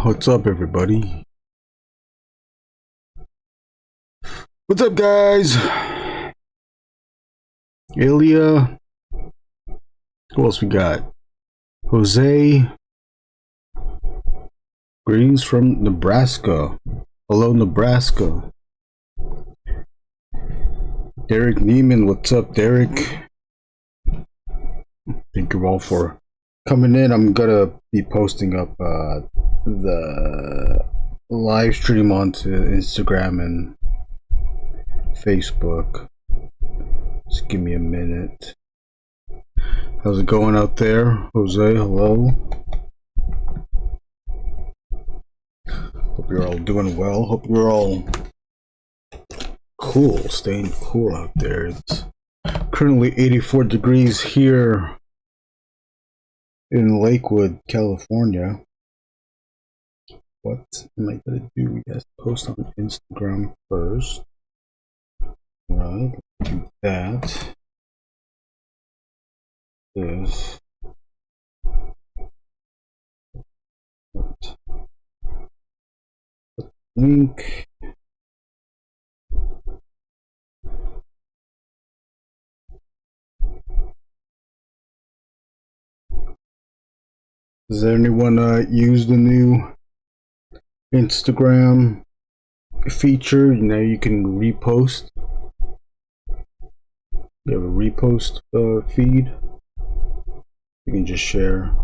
What's up, everybody? What's up, guys? Ilya. Who else we got? Jose. Greens from Nebraska. Hello, Nebraska. Derek Neiman. What's up, Derek? Thank you all for coming in. I'm gonna be posting up the live stream onto Instagram and Facebook. Just give me a minute. How's it going out there, Jose? Hello. Hope you're all doing well. Hope you're all cool, staying cool out there. It's currently 84 degrees here in Lakewood, California. What am I gonna do? We have to post on Instagram first. Right, do that. This. Link. Does anyone use the new Instagram feature? You know, you can repost. You have a repost feed. You can just share.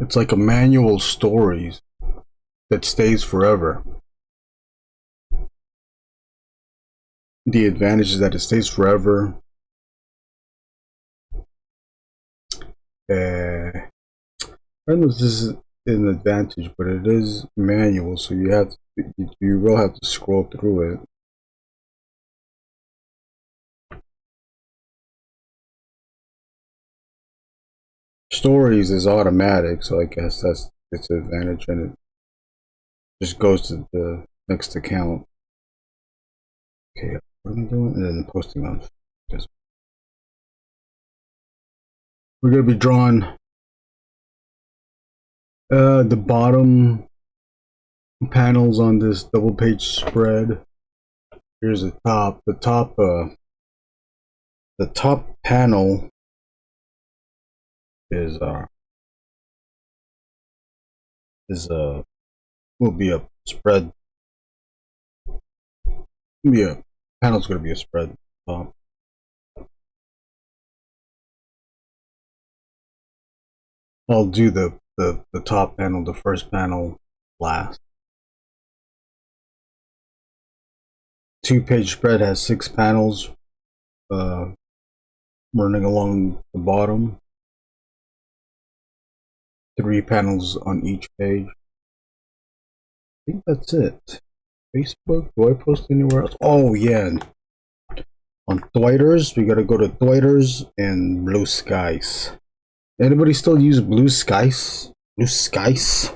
It's like a manual stories that stays forever. The advantage is that it stays forever. I don't know if this is an advantage, but it is manual, so you have to, you will have to scroll through it. Stories is automatic, so I guess that's its advantage, and it just goes to the next account. Okay, what am I doing? And then posting on. We're gonna be drawing the bottom panels on this double page spread. Here's the top. The top panel is will be a spread. Yeah, panel's gonna be a spread. I'll do the top panel, the first panel, last. 2-page spread has 6 panels running along the bottom. 3 panels on each page. I think that's it. Facebook? Do I post anywhere else? Oh yeah. On Thwiters, we gotta go to Thwiters and Blue Skies. Anybody still use Blue Skies? Blue Skies?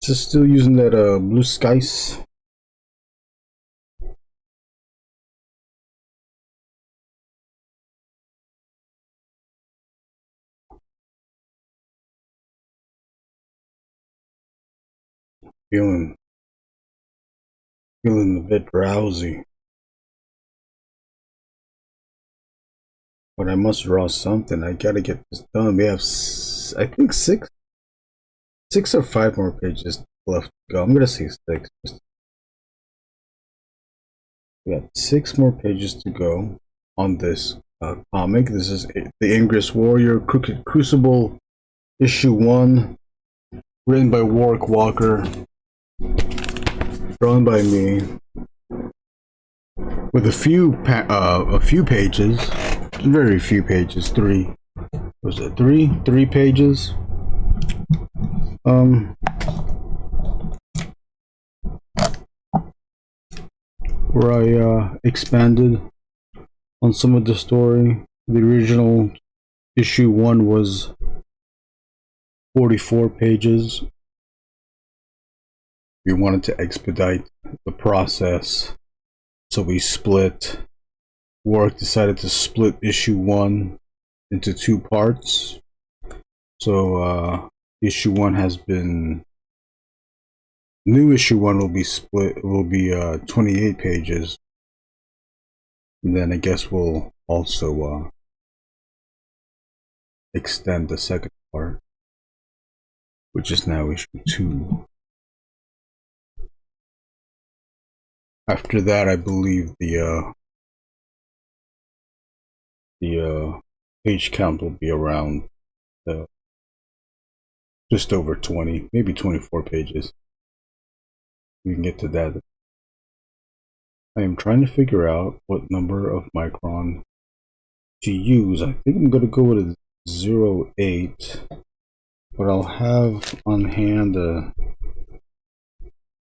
Just still using that Blue Skies? Feeling a bit drowsy. But I must draw something. I gotta get this done. We have, I think, 6 or 5 more pages left to go. I'm gonna say 6. We got 6 more pages to go on this comic. This is the Angriest Warrior Crucible issue 1, written by Warrick Walker, drawn by me, with a few pages. Very few pages. 3. Was it 3? 3 pages. Where I expanded on some of the story. The original issue 1 was 44 pages. We wanted to expedite the process, so we split Warrick decided to split issue 1 into 2 parts. So issue 1 has been, new issue 1 will be split, will be 28 pages. And then I guess we'll also extend the second part, which is now issue 2. After that, I believe the page count will be around just over 20, maybe 24 pages. We can get to that. I am trying to figure out what number of micron to use. I think I'm going to go with a 0.8, but I'll have on hand a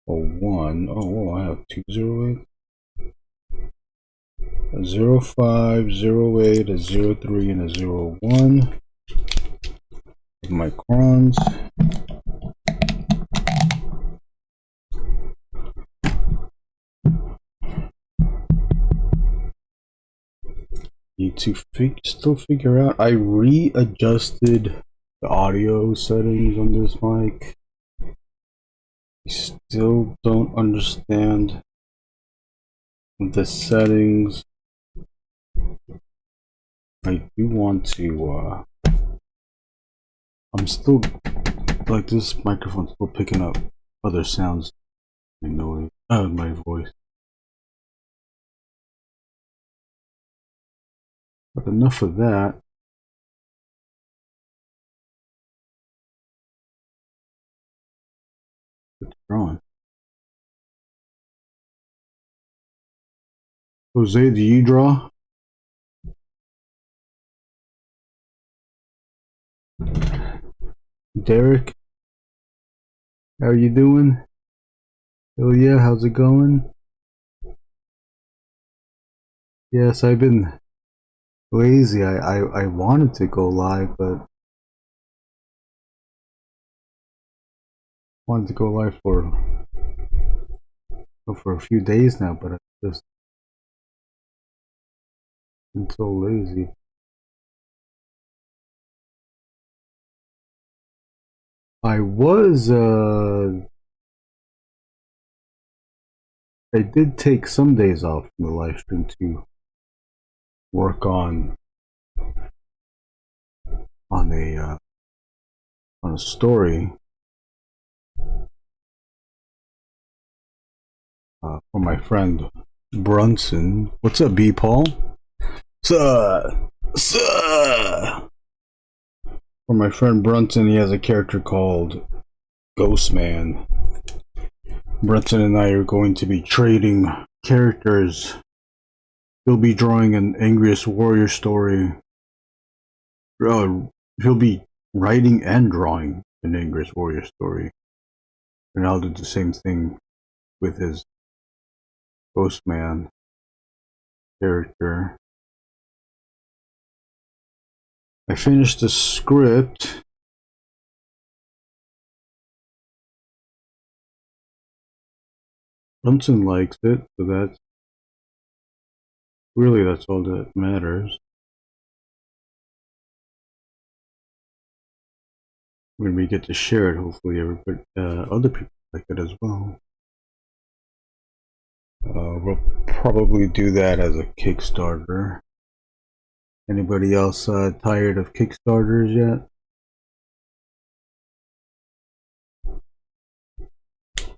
1. Oh, I have 208. A 0.5, 0.8, a 0.3, and a 0.1 microns. Need to still figure out. I readjusted the audio settings on this mic. I still don't understand the settings. I do want to I'm still, like, this microphone's still picking up other sounds. My noise, my voice. But enough of that. It's drawing. Jose, do you draw? Derek, how are you doing? Oh yeah, how's it going? Yes, I've been lazy. I wanted to go live, but wanted to go live for a few days now, but I just been so lazy. I was I did take some days off from the live stream to work on a story for my friend Brunson. What's up, B Paul? Sir. For my friend Brunson, he has a character called Ghostman. Brunson and I are going to be trading characters. He'll be drawing an Angriest Warrior story. He'll be writing and drawing an Angriest Warrior story. And I'll do the same thing with his Ghostman character. I finished the script. Brunson likes it, so that's all that matters. When we get to share it, hopefully everybody, other people like it as well. We'll probably do that as a Kickstarter. Anybody else tired of Kickstarters yet?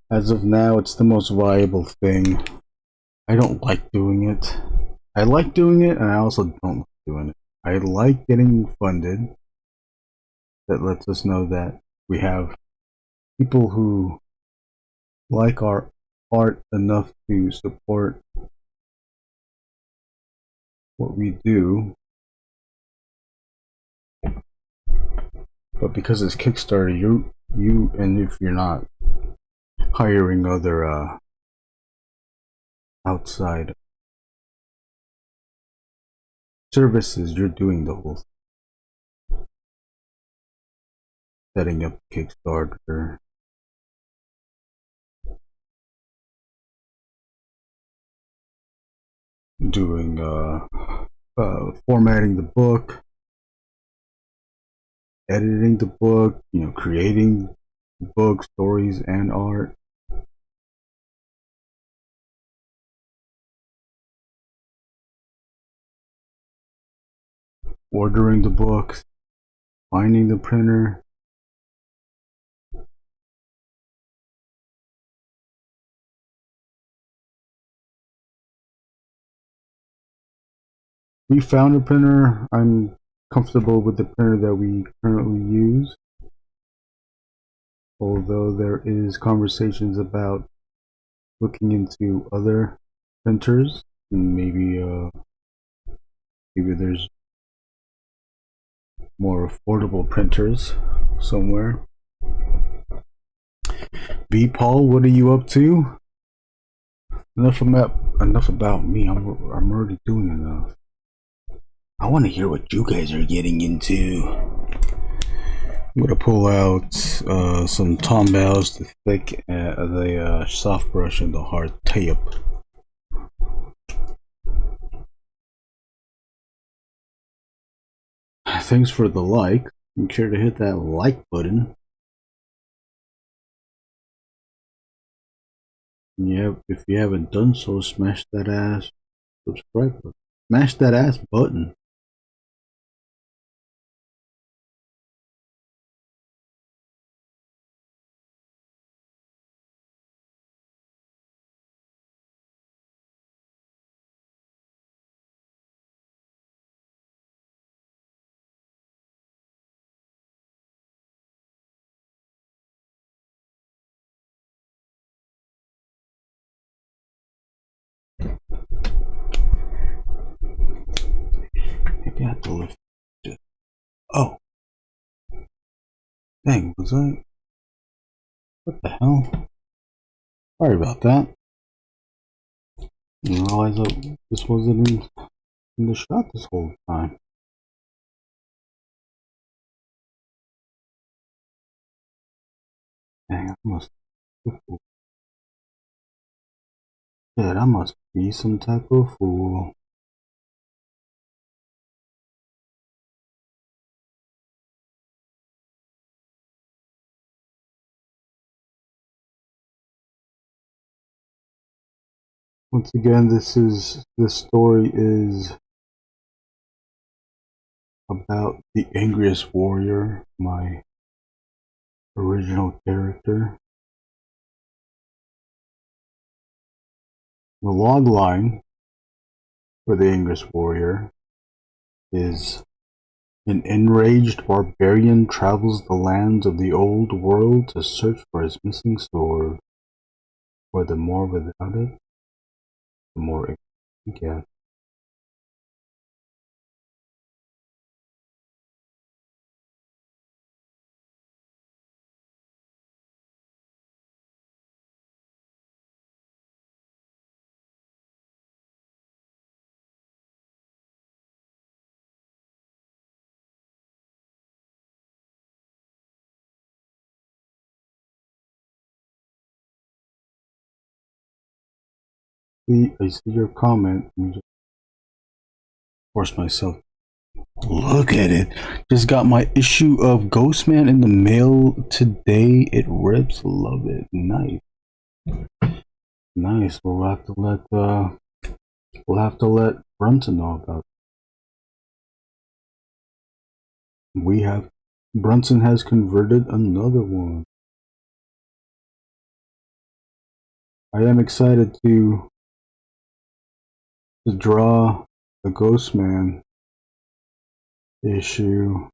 As of now, it's the most viable thing. I don't like doing it. I like doing it, and I also don't like doing it. I like getting funded. That lets us know that we have people who like our art enough to support what we do. But because it's Kickstarter, you and if you're not hiring other outside services, you're doing the whole thing. Setting up Kickstarter, doing formatting the book, editing the book, you know, creating book stories and art. Ordering the books, finding the printer. We found a printer. I'm comfortable with the printer that we currently use, although there is conversations about looking into other printers. Maybe maybe there's more affordable printers somewhere. B Paul, what are you up to? Enough about me. I'm already doing enough. I want to hear what you guys are getting into. I'm gonna pull out some time-lapse, the thick, the soft brush, and the hard tape. Thanks for the like. Make sure to hit that like button. Yeah, if you haven't done so, smash that ass subscribe button. Smash that ass button. Maybe I have to lift it. Oh. Dang, was I? What the hell? Sorry about that. I didn't realize that this wasn't in the shot this whole time. Dang, I must. Yeah, I must be some type of fool. Once again, this story is about the Angriest Warrior, my original character. The log line for the Angriest Warrior is: an enraged barbarian travels the lands of the old world to search for his missing sword. For the more without it, the more he gets. I see your comment. Let me just force myself. Look at it. Just got my issue of Ghostman in the mail today. It rips. Love it. Nice. Nice. We'll have to let Brunson know about it. Brunson has converted another one. I am excited to draw the Ghostman issue.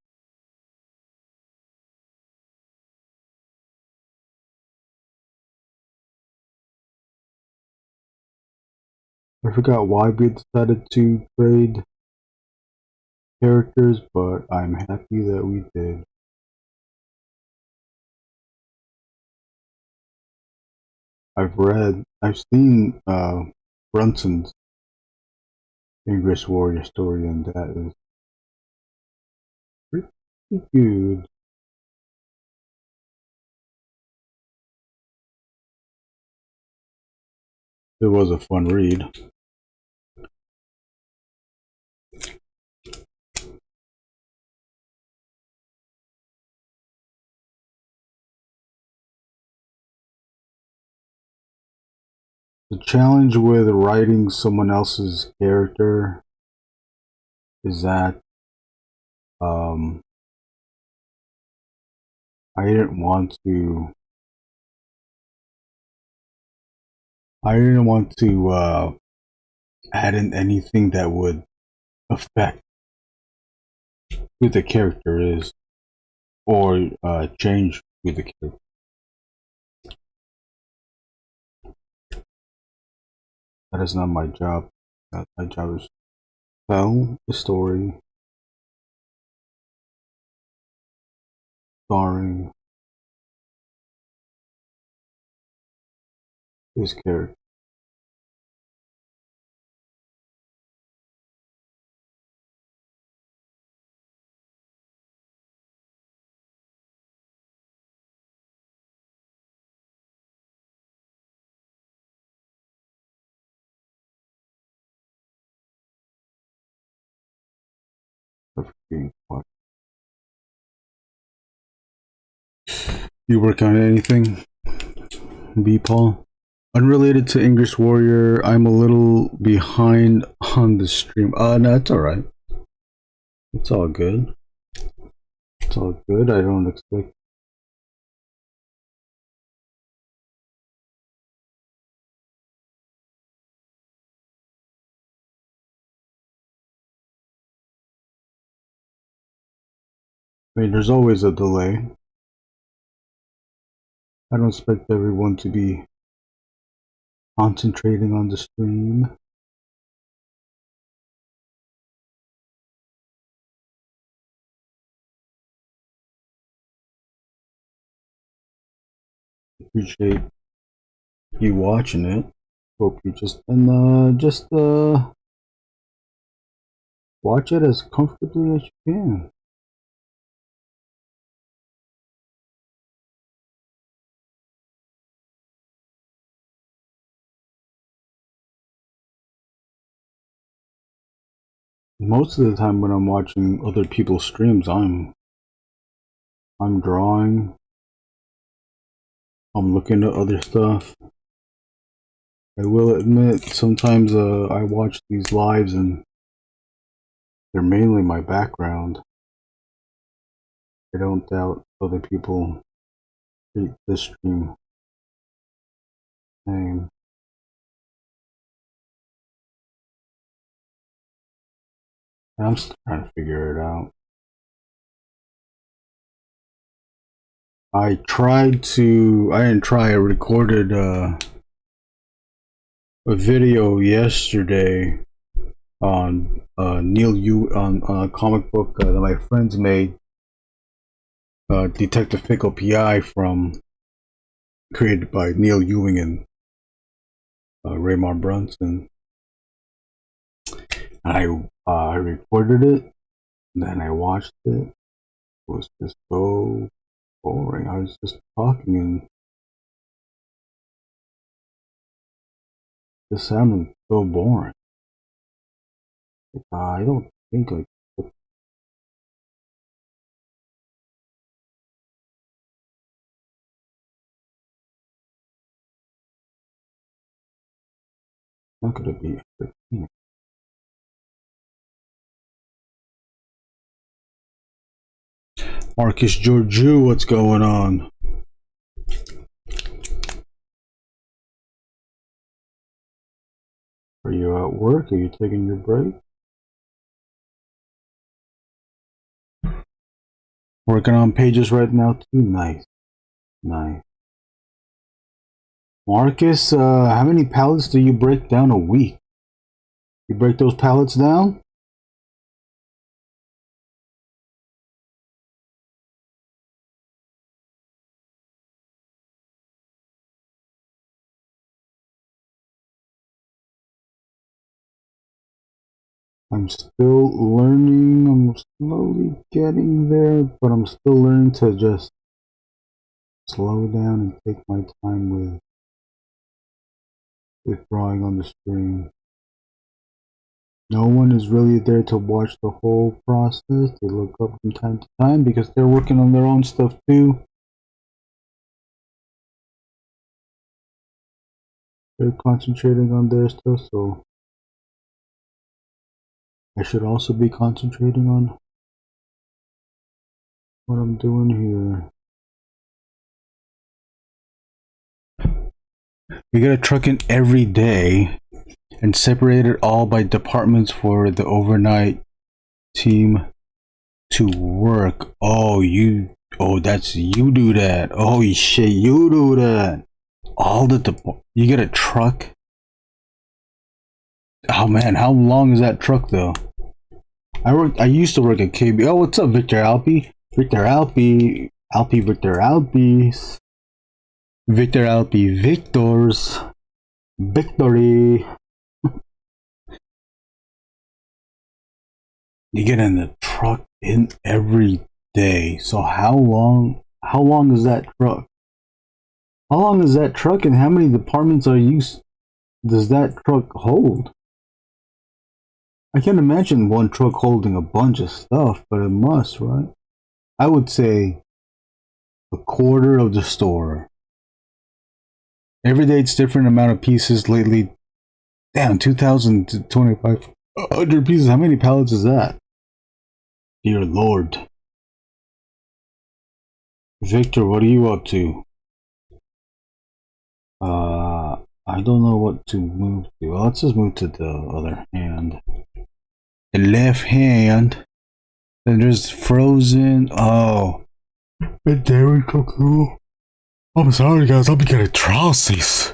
I forgot why we decided to trade characters, but I'm happy that we did. I've seen Brunson's Angriest Warrior story, and that is pretty good. It was a fun read. The challenge with writing someone else's character is that I didn't want to add in anything that would affect who the character is or change who the character. That is not my job. My job is tell the story starring his character. You work on anything, B. Paul? Unrelated to Angriest Warrior, I'm a little behind on the stream. No, it's alright. It's all good. It's all good. I don't expect. I mean, there's always a delay. I don't expect everyone to be concentrating on the stream. Appreciate you watching it. Hope you just watch it as comfortably as you can. Most of the time when I'm watching other people's streams, I'm drawing. I'm looking at other stuff. I will admit, sometimes I watch these lives and they're mainly my background. I don't doubt other people treat this stream the same. I'm still trying to figure it out. I recorded a video yesterday on on a comic book that my friends made, Detective Pickle PI, created by Neil Ewing and Raymond Brunson. I recorded it, and then I watched it. It was just so boring. I was just talking and it sounded so boring. I don't think not gonna be 15. Marcus Georgiou, what's going on? Are you at work? Are you taking your break? Working on pages right now too. Nice. Marcus, how many pallets do you break down a week? You break those pallets down? I'm still learning. I'm slowly getting there, but I'm still learning to just slow down and take my time with drawing on the screen. No one is really there to watch the whole process. They look up from time to time because they're working on their own stuff too. They're concentrating on their stuff, so I should also be concentrating on what I'm doing here. We get a truck in every day and separate it all by departments for the overnight team to work. Oh, that's you do that. Oh shit, you do that. You get a truck. Oh man, how long is that truck though? I used to work at KB. Oh, what's up, Victor Alpi? Victor Alpi. Victor Alpi. Victors. Victory. You get in the truck in every day. So how long is that truck? How long is that truck and how many departments does that truck hold? I can't imagine one truck holding a bunch of stuff, but it must, right? I would say a quarter of the store. Every day it's different amount of pieces. Lately, damn, 2,000 to 2,500 pieces. How many pallets is that? Dear Lord. Victor, what are you up to? I don't know what to move to. Well, let's just move to the other hand. The left hand. Then there's Frozen. Oh. But dairy cool. I'm sorry guys, I'll be getting trousers.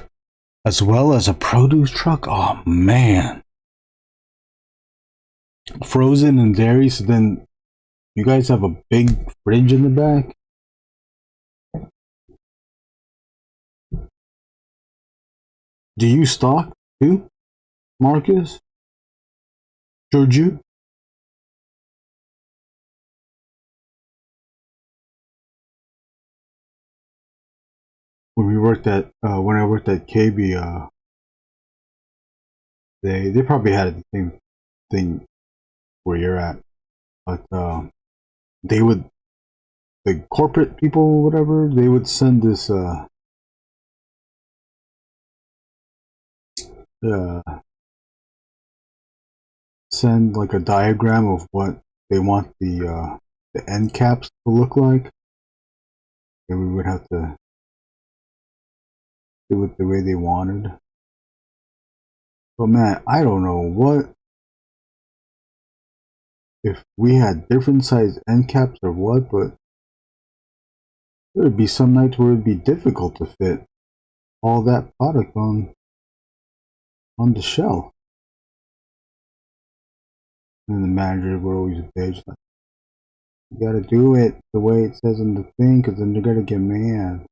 As well as a produce truck. Oh man. Frozen and dairy, so then you guys have a big fridge in the back? Do you stock too, Marcus? Georgiou? When I worked at KB, they probably had the same thing where you're at, but they would, the corporate people, whatever, they would send this send like a diagram of what they want the end caps to look like, and we would have to do it the way they wanted. But man, I don't know what if we had different size end caps or what, but there would be some nights where it'd be difficult to fit all that product on the shelf. And the manager would always bitch like, you gotta do it the way it says in the thing, because then they're gonna get mad.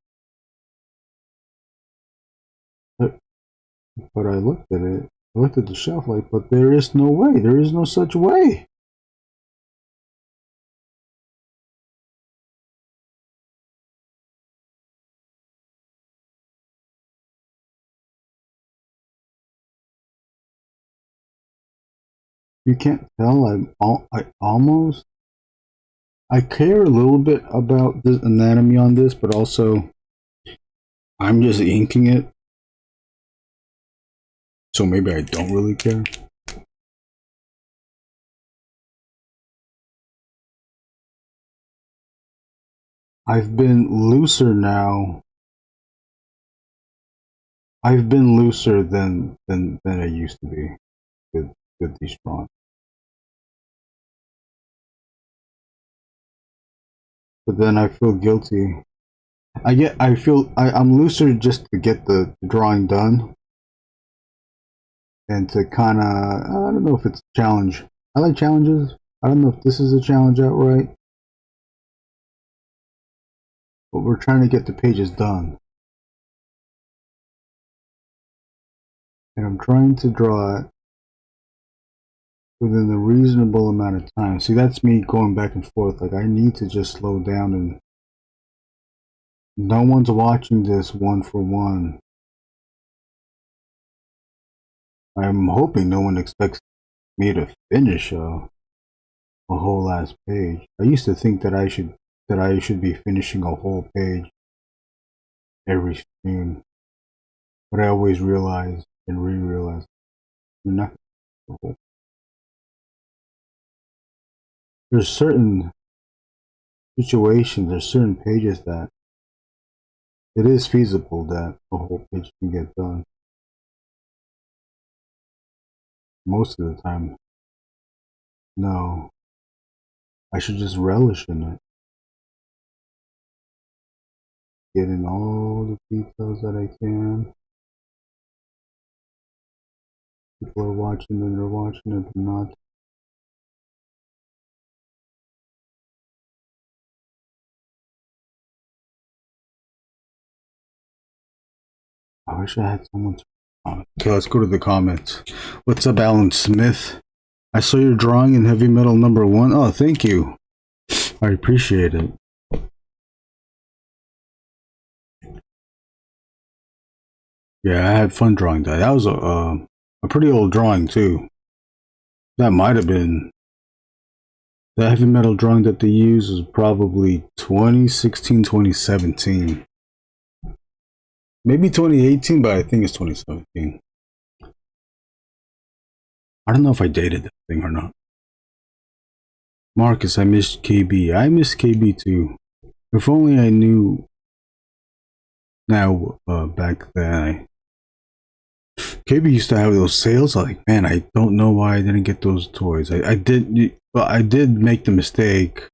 But I looked at it. I looked at the shelf like, but there is no way. There is no such way. You can't tell. I care a little bit about the anatomy on this, but also I'm just inking it, so maybe I don't really care. I've been looser now. I've been looser than I used to be with these drawings. But then I feel guilty. I'm looser just to get the drawing done. And to kinda, I don't know if it's a challenge. I like challenges. I don't know if this is a challenge outright. But we're trying to get the pages done. And I'm trying to draw it within a reasonable amount of time. See, that's me going back and forth. Like, I need to just slow down, and no one's watching this one for one. I'm hoping no one expects me to finish a whole last page. I used to think that I should be finishing a whole page every stream. But I always realize and re-realize you're not. There's certain situations, there's certain pages that it is feasible that a whole page can get done. Most of the time, no. I should just relish in it. Get in all the details that I can. People are watching and they're watching it, they're not. I wish I had someone to. Okay, let's go to the comments. What's up, Alan Smith? I saw your drawing in Heavy Metal #1. Oh, thank you. I appreciate it. Yeah, I had fun drawing that. That was a pretty old drawing too. That might have been the Heavy Metal drawing that they used was probably 2016, 2017. Maybe 2018, but I think it's 2017. I don't know if I dated that thing or not. Marcus, I missed KB. I missed KB too. If only I knew now back then. KB used to have those sales. Like, man, I don't know why I didn't get those toys. I did make the mistake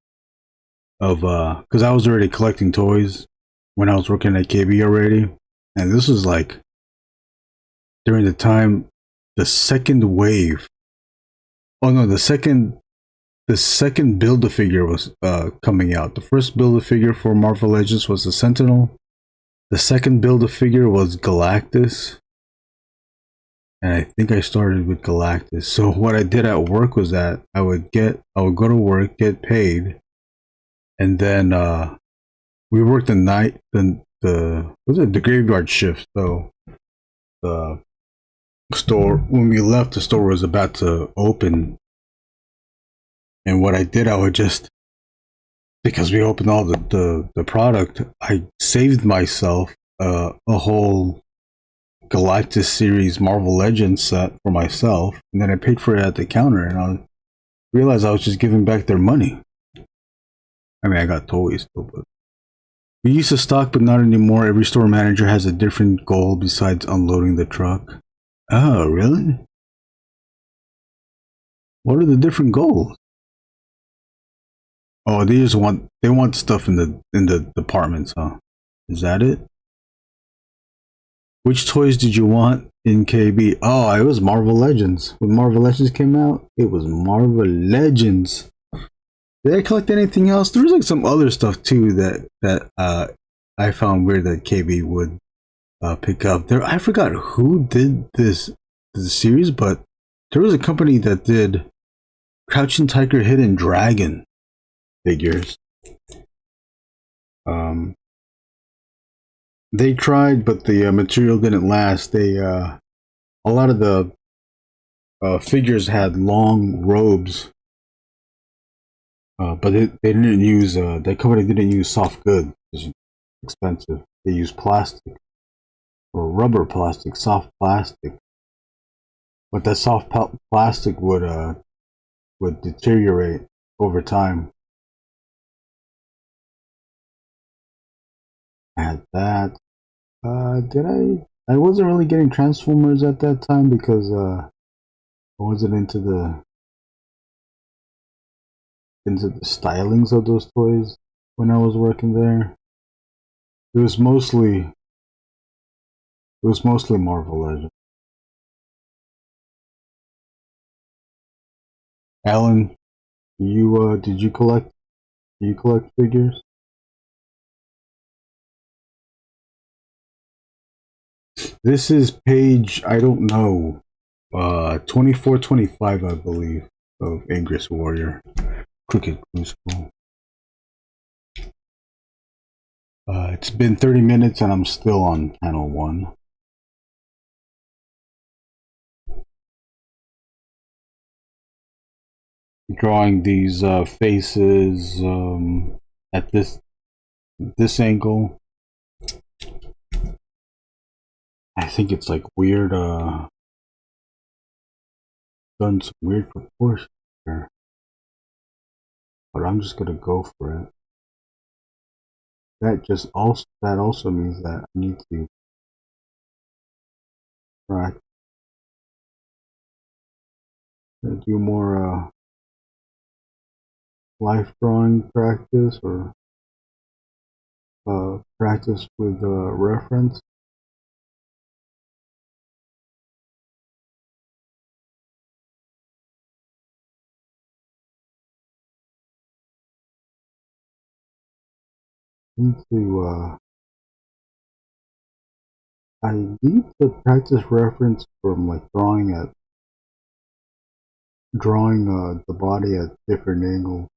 of because I was already collecting toys when I was working at KB already, and this was like during the time the second wave. Oh no, the second Build-A-Figure was coming out. The first Build-A-Figure for Marvel Legends was the Sentinel. The second Build-A-Figure was Galactus. And I think I started with Galactus. So what I did at work was that I would go to work, get paid, and then we worked the night the graveyard shift. So the store, when we left, the store was about to open. And what I did, I would just, because we opened all the product, I saved myself a whole Galactus series Marvel Legends set for myself, and then I paid for it at the counter, and I realized I was just giving back their money. I mean, I got toys still, but we used to stock, but not anymore. Every store manager has a different goal besides unloading the truck. Oh, really? What are the different goals? Oh, they want stuff in the departments, huh? Is that it? Which toys did you want in KB? Oh, it was Marvel Legends. When Marvel Legends came out, it was Marvel Legends. Did I collect anything else? There was like some other stuff too that I found weird that KB would pick up. There, I forgot who did this series, but there was a company that did Crouching Tiger, Hidden Dragon figures. They tried, but the material didn't last. A lot of the figures had long robes, but they didn't use. That company didn't use soft goods. It's expensive. They used plastic or rubber plastic, soft plastic. But that soft plastic would deteriorate over time. I had that. Did I wasn't really getting Transformers at that time because I wasn't into the stylings of those toys when I was working there. It was mostly Marvel Legends. Alan, you did you collect figures? This is page, I don't know, 24, 25, I believe, of Angriest Warrior. Crooked Crucible. It's been 30 minutes and I'm still on panel 1. Drawing these faces at this angle. I think it's like weird, done some weird proportions there. But I'm just gonna go for it. That also means that I need to practice, do more life drawing practice, or practice with reference. I need to practice reference from like drawing the body at different angles.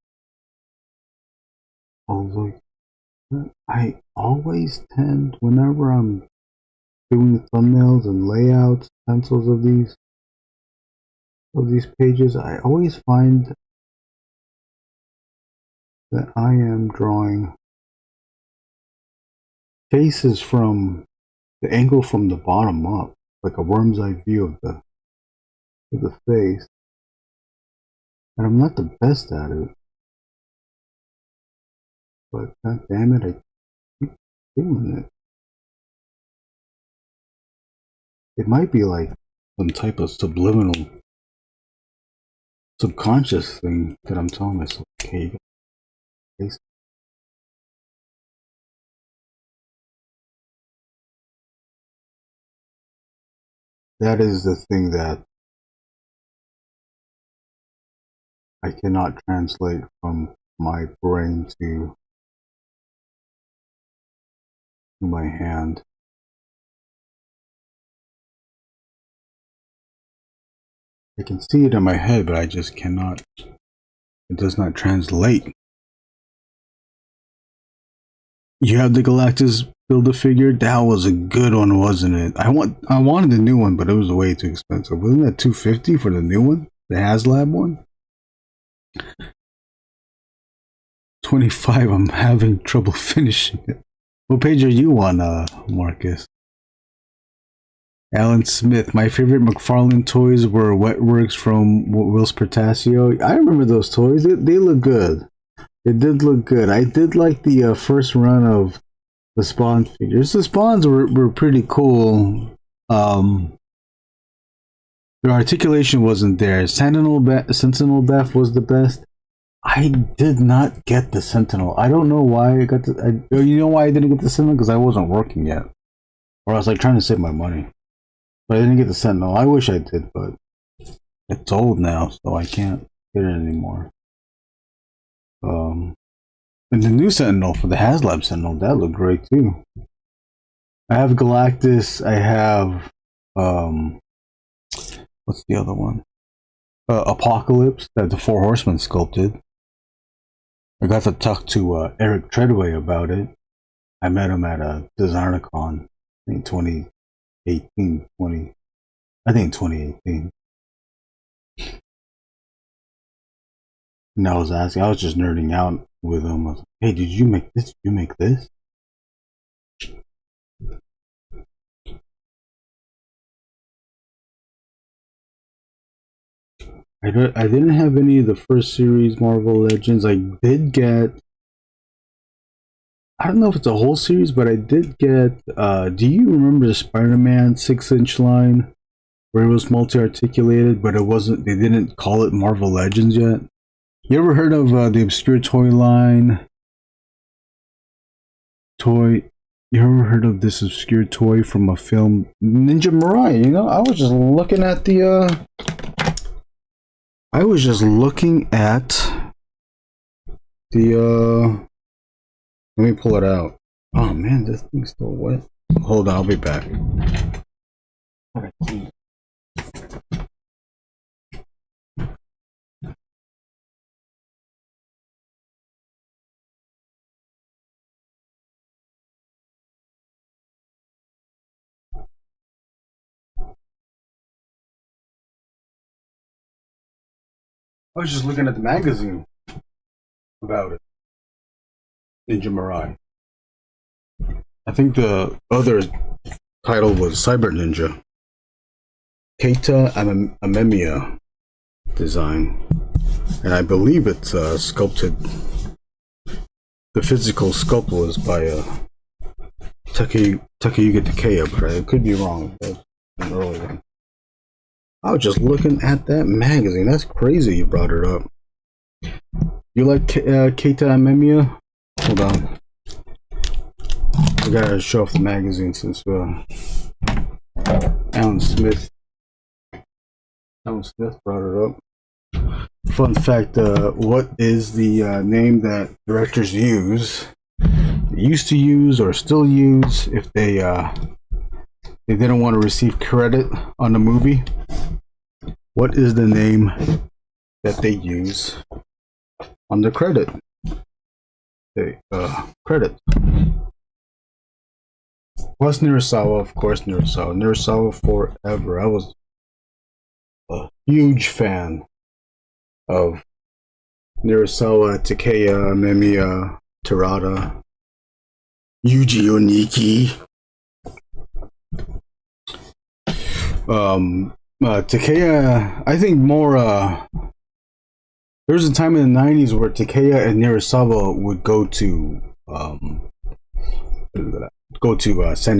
Although I always tend, whenever I'm doing thumbnails and layouts, pencils of these pages, I always find that I am drawing faces from the angle from the bottom up, like a worm's eye view of the face. And I'm not the best at it, but god damn it, I keep doing it. It might be like some type of subliminal, subconscious thing that I'm telling myself, okay, you got face. That is the thing that I cannot translate from my brain to my hand. I can see it in my head, but I just cannot. It does not translate. You have the Galactus Build-A-Figure? That was a good one, wasn't it? I wanted the new one, but it was way too expensive. Wasn't that $250 for the new one? The HasLab one? 25. I'm having trouble finishing it. What page are you on, Marcus? Alan Smith. My favorite McFarlane toys were Wetworks from Will's Pertasio. I remember those toys. They look good. It did look good. I did like the first run of the Spawn figures. The Spawns were pretty cool. Their articulation wasn't there. Sentinel Beth was the best. I did not get the Sentinel. I don't know why I got the. You know why I didn't get the Sentinel? Because I wasn't working yet, or I was like trying to save my money. But I didn't get the Sentinel. I wish I did, but it's old now, so I can't get it anymore. And the new Sentinel for the HasLab Sentinel, that looked great too. I have Galactus. I have what's the other one? Apocalypse that the Four Horsemen sculpted. I got to talk to Eric Treadway about it. I met him at a DesignerCon in 2018. I think 2018. And I was just nerding out with him. I was like, hey, did you make this? Did you make this? I didn't have any of the first series Marvel Legends. I did get, I don't know if it's a whole series, but I did get, do you remember the Spider-Man 6-inch line where it was multi-articulated, but it wasn't, they didn't call it Marvel Legends yet? You ever heard of the obscure toy line? You ever heard of this obscure toy from a film, Ninja Mirai? You know, I was just looking at the let me pull it out. Oh man, this thing's still wet. Hold on, I'll be back. I was just looking at the magazine about it. Ninja Mirai. I think the other title was Cyber Ninja. Keita Amemiya design. And I believe it's sculpted. The physical sculpt was by Takayuki Takeya, but I could be wrong. That's an early one. I was just looking at that magazine. That's crazy you brought it up. You like Keita Amemiya? Hold on. I gotta show off the magazine since Alan Smith brought it up. Fun fact, what is the name that directors used to use or still use if they didn't want to receive credit on the movie? What is the name that they use on the credit? Credit. Was Nirasawa, of course, Nirasawa forever. I was a huge fan of Nirasawa, Takeya, Amemiya, Terada, Yuji Oniki. Takeya, I think more. There was a time in the 90s where Takeya and Nirasawa would go to San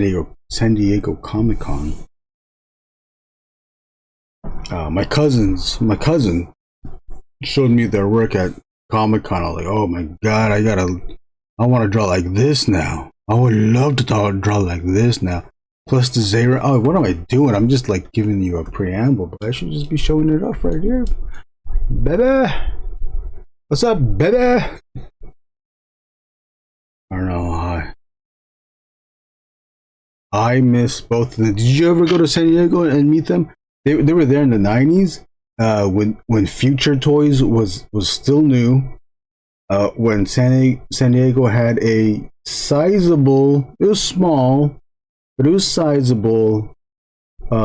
Diego Comic-Con. My cousin showed me their work at Comic-Con. I was like, oh my god, I want to draw like this now. I would love to draw like this now. Plus the Zera. Oh, what am I doing? I'm just like giving you a preamble, but I should just be showing it off right here. Baby! What's up, baby? I don't know. I miss both of them. Did you ever go to San Diego and meet them? They were there in the 90s. When Future Toys was still new, when San Diego had a sizable, it was small, but it was sizable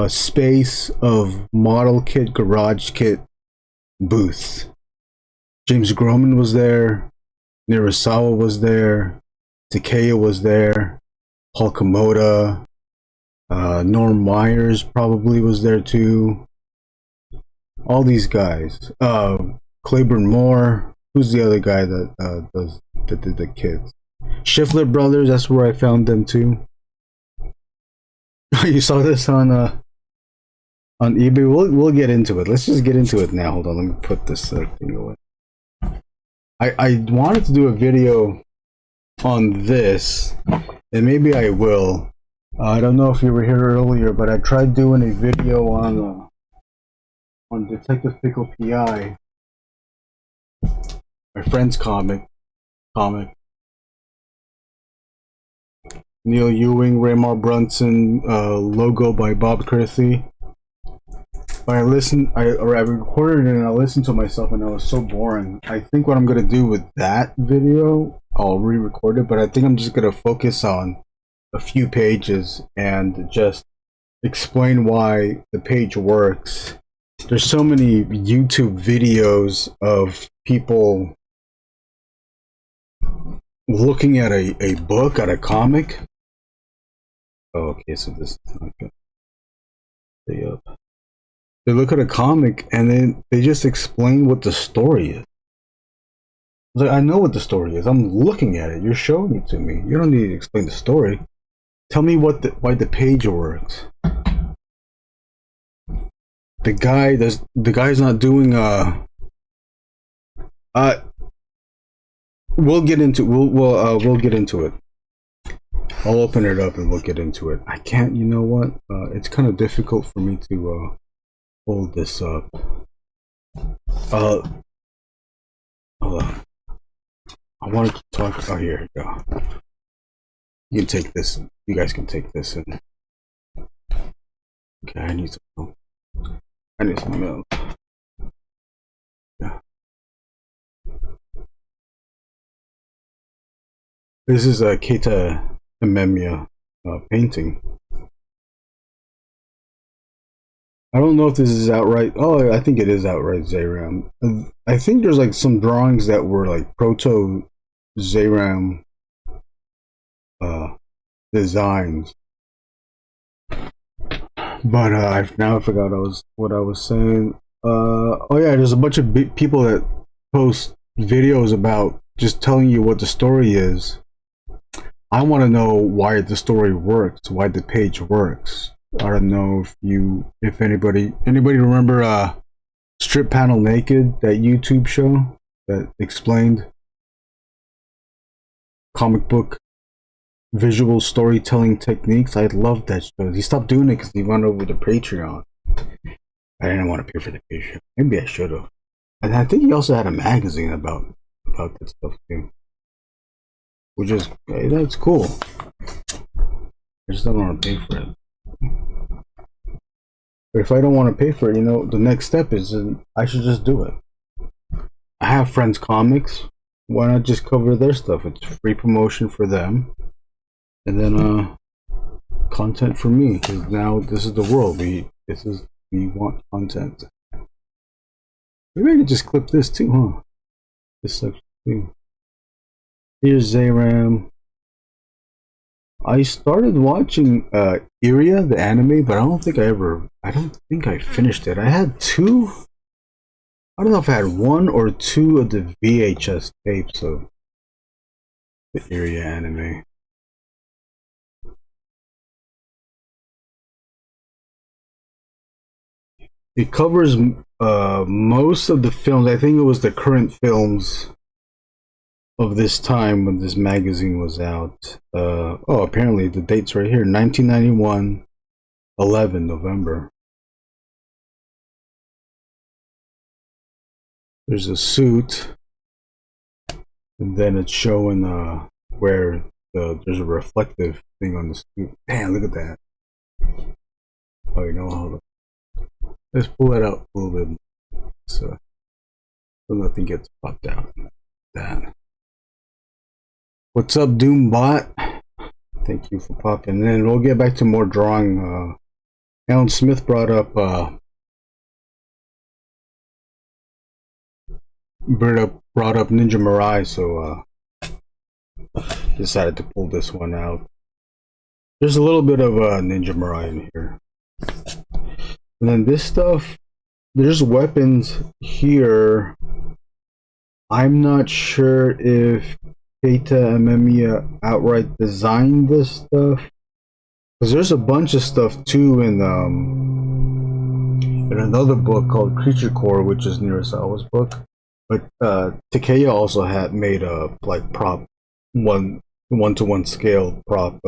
space of model kit, garage kit booth. James Groman was there, Nirasawa was there, Takeya was there, Paul Komoda, Norm Myers probably was there too. All these guys. Claiborne Moore. Who's the other guy that did the kids? Schiffler Brothers. That's where I found them too. You saw this on eBay. We'll get into it. Let's just get into it now. Hold on. Let me put this thing away. I wanted to do a video on this, and maybe I will. I don't know if you were here earlier, but I tried doing a video on Detective Pickle PI, my friend's comic. Neil Ewing, Raymar Brunson, logo by Bob Kirthy. I recorded it and I listened to myself and it was so boring. I think what I'm gonna do with that video, I'll re-record it, but I think I'm just gonna focus on a few pages and just explain why the page works. There's so many YouTube videos of people looking at a book, at a comic. Oh, okay, so this is not good. Stay up. They look at a comic and then they just explain what the story is. Like, I know what the story is. I'm looking at it. You're showing it to me. You don't need to explain the story. Tell me why the page works. The guy's not doing we'll get into it. I'll open it up and we'll get into it. I can't, you know what? It's kind of difficult for me to hold this up. Hold on. I wanted to talk. Oh, here you go. You can take this. You guys can take this in. Okay, I need some milk. Yeah. This is a Keita Amemiya painting. I don't know if this is outright. Oh, I think it is outright Zayram. I think there's like some drawings that were like proto Zayram designs. But I've now forgot what I was saying. Oh yeah, there's a bunch of people that post videos about just telling you what the story is. I want to know why the story works, why the page works. I don't know if anybody remember Strip Panel Naked, that YouTube show that explained comic book visual storytelling techniques. I loved that show. He stopped doing it because he went over to Patreon. I didn't want to pay for the Patreon. Maybe I should have. And I think he also had a magazine about that stuff too, which is that's cool. I just don't want to pay for it. But if I don't want to pay for it, the next step is I should just do it. I have friends comics. Why not just cover their stuff? It's free promotion for them, and then content for me. Because now this is the world. We want content. Maybe I could just clip this too, huh? This section too. Here's Zayram. I started watching Iria, the anime, but I don't think I finished it. I had two. I don't know if I had one or two of the VHS tapes of the Iria anime. It covers most of the films. I think it was the current films of this time when this magazine was out. Apparently the date's right here, 1991, 11 November. There's a suit, and then it's showing where there's a reflective thing on the suit. Damn, look at that. Oh, hold up. Let's pull that out a little bit so nothing gets popped out. That. What's up, Doombot? Thank you for popping in. We'll get back to more drawing. Alan Smith brought up Ninja Mirai, so decided to pull this one out. There's a little bit of Ninja Mirai in here. And then this stuff, there's weapons here. I'm not sure if Keita Amemiya outright designed this stuff, because there's a bunch of stuff too in another book called Creature Core, which is Nirasawa's book. But Takeya also had made a prop one-to-one scale prop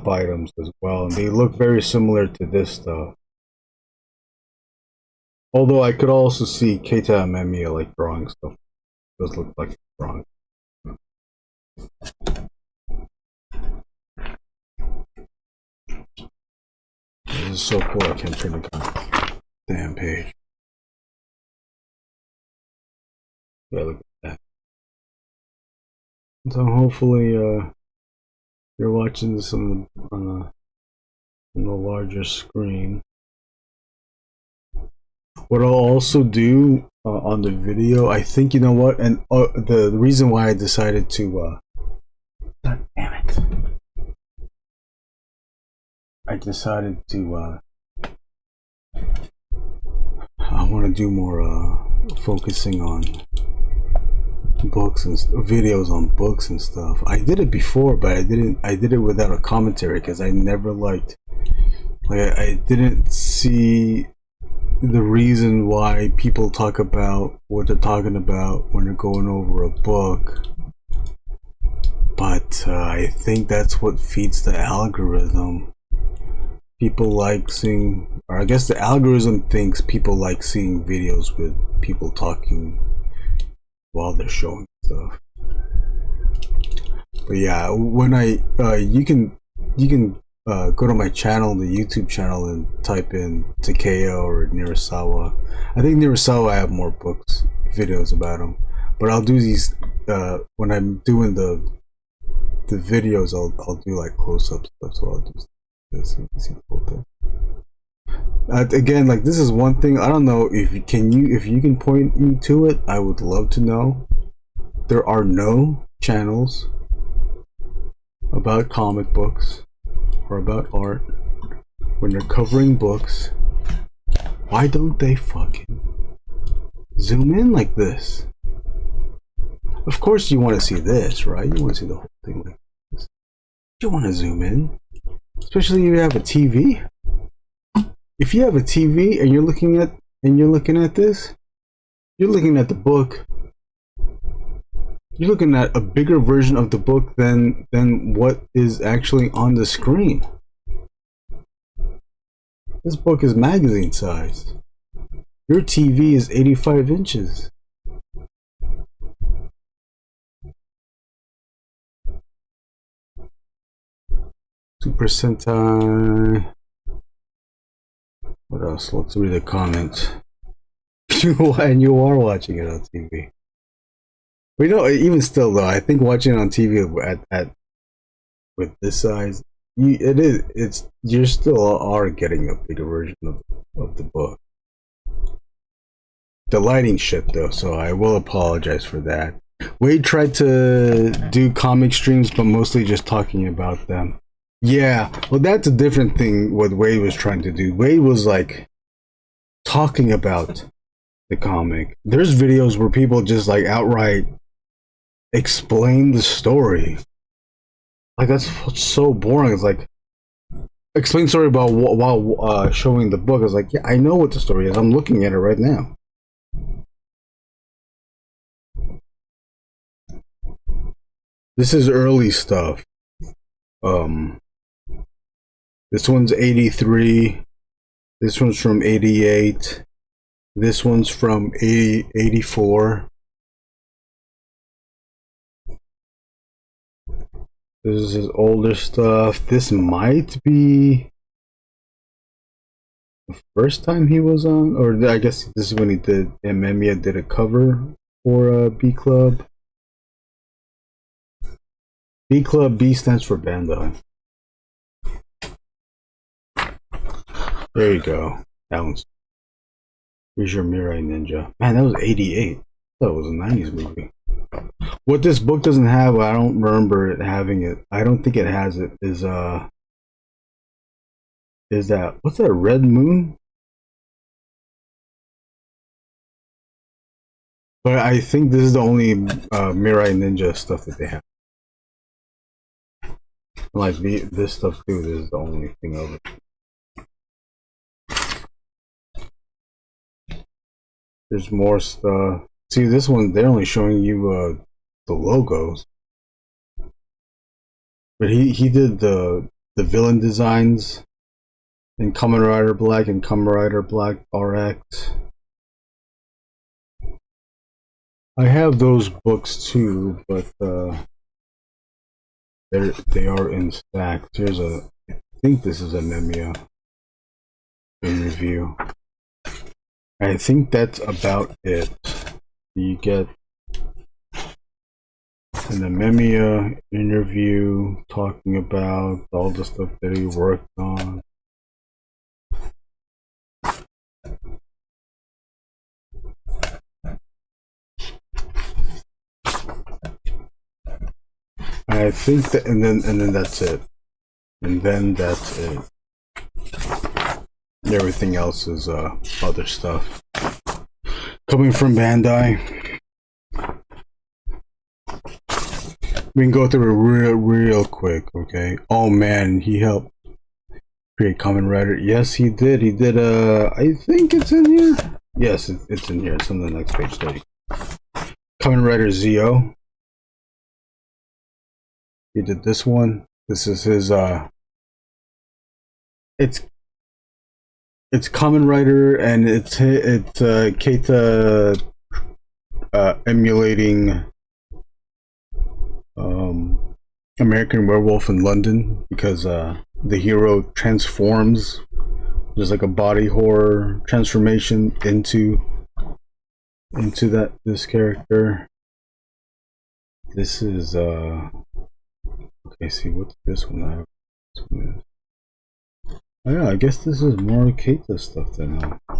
items as well, and they look very similar to this stuff. Although I could also see Keita Amemiya drawing stuff. It does look like drawing. This is so cool. I can't turn the damn page. Yeah, look at that. So hopefully you're watching this on the larger screen. What I'll also do on the video, I think, and the reason why I decided to God damn it, I decided to I want to do more focusing on books and videos on books and stuff. I did it before, but I did it without a commentary because I never liked, I didn't see the reason why people talk about what they're talking about when they're going over a book. But I think that's what feeds the algorithm. People like seeing, or I guess the algorithm thinks people like seeing videos with people talking while they're showing stuff. But yeah, when you can go to my channel, the YouTube channel, and type in Takeya or Nirasawa. I think Nirasawa, I have more books, videos about him. But I'll do these when I'm doing the videos. I'll do close-up stuff. So I'll do this. You can see the whole thing. Again, this is one thing. I don't know if you can point me to it. I would love to know. There are no channels about comic books, or about art, when they're covering books, why don't they fucking zoom in like this? Of course you want to see this, right? You want to see the whole thing like this. You want to zoom in, especially if you have a TV. If you have a TV and you're looking at this, you're looking at the book. You're looking at a bigger version of the book than what is actually on the screen. This book is magazine size. Your TV is 85 inches. Super Sentai. What else? Let's read the comments. And you are watching it on TV. But you know, even still though, I think watching it on TV at with this size, you still are getting a bigger version of the book. The lighting shit though, so I will apologize for that. Wade tried to do comic streams, but mostly just talking about them. Yeah, well that's a different thing what Wade was trying to do. Wade was like talking about the comic. There's videos where people just like outright explain the story. Like that's so boring. It's like explain story about while showing the book. I was like, yeah, I know what the story is. I'm looking at it right now. This is early stuff. This one's 83. This one's from 88. This one's from 84. This is his older stuff. This might be the first time he was on, or I guess this is when he did. Memiya did a cover for B Club. B Club, B stands for Bandai. There you go. That one's. Here's your Mirai Ninja. Man, that was 88. I thought it was a 90s movie. What this book doesn't have, I don't remember it having it. I don't think it has it. Is that what's that? Red Moon? But I think this is the only Mirai Ninja stuff that they have. Like this stuff too. This is the only thing of it. There's more stuff. See, this one, they're only showing you the logos. But he did the villain designs in Kamen Rider Black and Kamen Rider Black RX. I have those books too, but they are in stacks. Here's I think this is a Memiya in review. I think that's about it. You get in the Memiya interview talking about all the stuff that he worked on. I think that, and then that's it. And then that's it. Everything else is other stuff coming from Bandai. We can go through it real quick, okay? Oh man, he helped create Kamen Rider. Yes, he did. He did. I think it's in here. Yes, it's in here. It's on the next page. 30. Kamen Rider Zio. He did this one. This is his. It's Kamen Rider, and it's Keita emulating American Werewolf in London, because the hero transforms. There's like a body horror transformation into this character. This is okay. See, what's this one? This one is. Oh yeah, I guess this is more Keita stuff then. I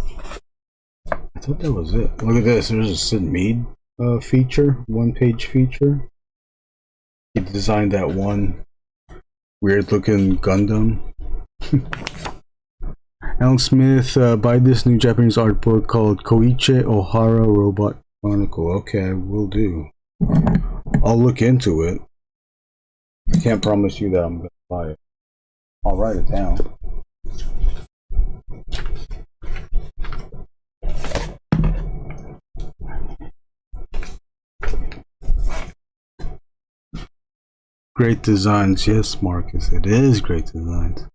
thought that was it. Look at this. There's a Sid Mead feature, one-page feature. He designed that one weird-looking Gundam. Alan Smith, buy this new Japanese art book called Koichi Ohara Robot Chronicle. Okay, I will do. I'll look into it. I can't promise you that I'm gonna buy it. I'll write it down. Great designs, yes, Marcus. It is great designs.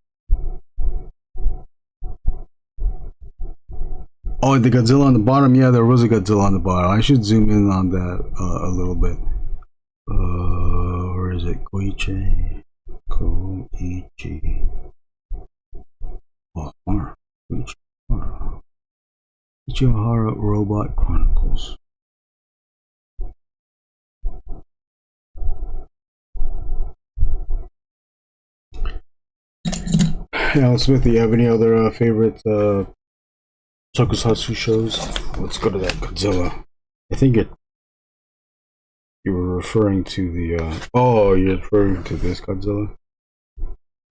Oh, the Godzilla on the bottom. Yeah, there was a Godzilla on the bottom. I should zoom in on that a little bit. Where is it? Koichi. Oh, Koichi Ohara Robot Chronicles. Alan Smith, do you have any other favorite tokusatsu shows? Let's go to that Godzilla. I think you were referring to the oh, you're referring to this Godzilla.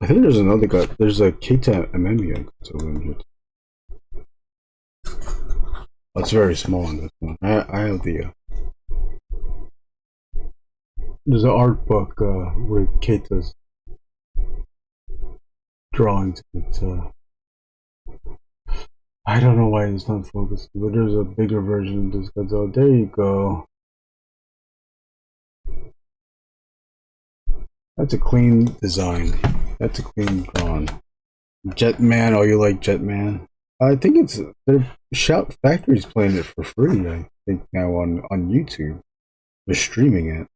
I think there's another God. There's a Keita Amemiya Godzilla in here. Oh, it's very small on this one. I have the there's an art book with Keita's drawings. I don't know why it's not focusing, but there's a bigger version of this Godzilla. There you go. That's a clean design. That's a clean drawing. Jetman, oh, you like Jetman? I think it's their Shout Factory's playing it for free. I think now on YouTube, they're streaming it.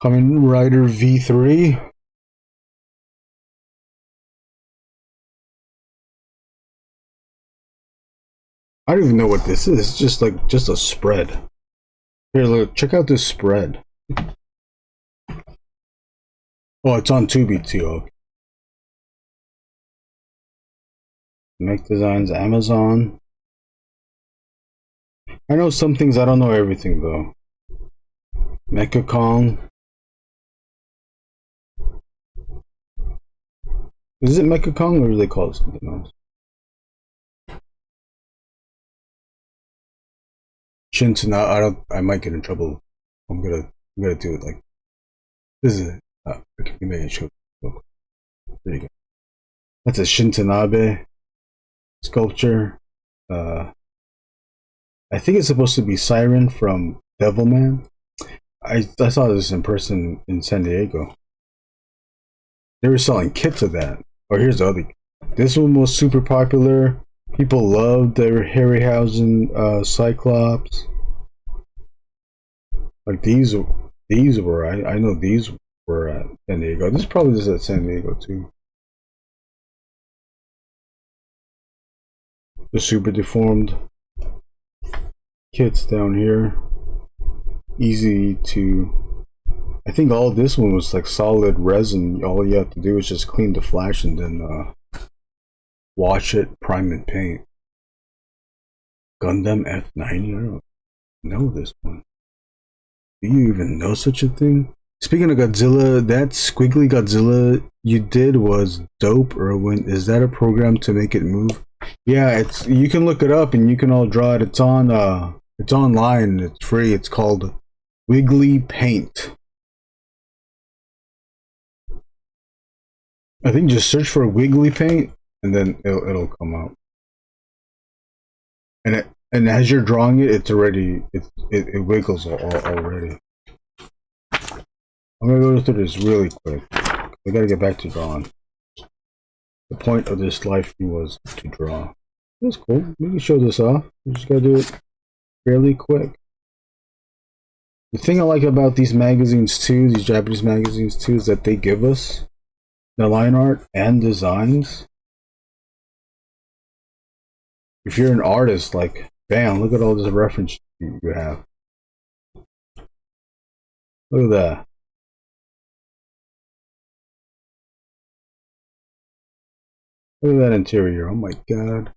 Kamen Rider V3. I don't even know what this is. It's just like a spread. Here, look, check out this spread. Oh, it's on Tubi too. Okay. Make Designs, Amazon. I know some things, I don't know everything though. Mecha Kong. Is it Mecha Kong or do they call it something else? Shintana, I might get in trouble. I'm gonna do it like this is we made a show. There you go. That's a Shintanabe sculpture. I think it's supposed to be Siren from Devilman. I saw this in person in San Diego. They were selling kits of that. Oh, here's the other. This one was super popular. People loved their Harryhausen Cyclops. Like these were. I know these were at San Diego. This probably is at San Diego too. The super deformed kits down here. Easy to. I think all this one was like solid resin. All you have to do is just clean the flash and then wash it, prime and paint. Gundam F90. I don't know this one. Do you even know such a thing? Speaking of Godzilla, that squiggly Godzilla you did was dope, Erwin. Is that a program to make it move? Yeah, it's. You can look it up and you can all draw it. It's on. It's online. It's free. It's called Wiggly Paint. I think just search for Wiggly Paint and then it'll come out. And as you're drawing it, it's already it wiggles already. I'm gonna go through this really quick. I gotta get back to drawing. The point of this live stream was to draw. That's cool. We can show this off. We just gotta do it fairly quick. The thing I like about these magazines too, these Japanese magazines too, is that they give us the line art and designs. If you're an artist, like, bam, look at all this reference you have. Look at that. Look at that interior. Oh my god.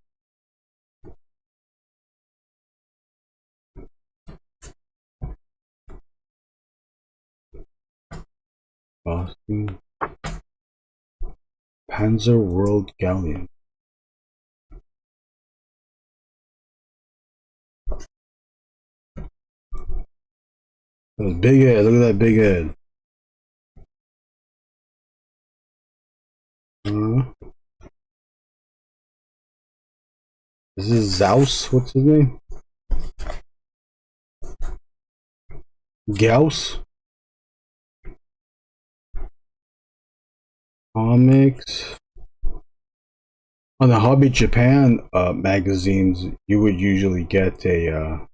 Boston. Panzer World Galleon. Big head, look at that big head. Is this Zaus? What's his name? Gauss? Comics. On the Hobby Japan magazines, you would usually get a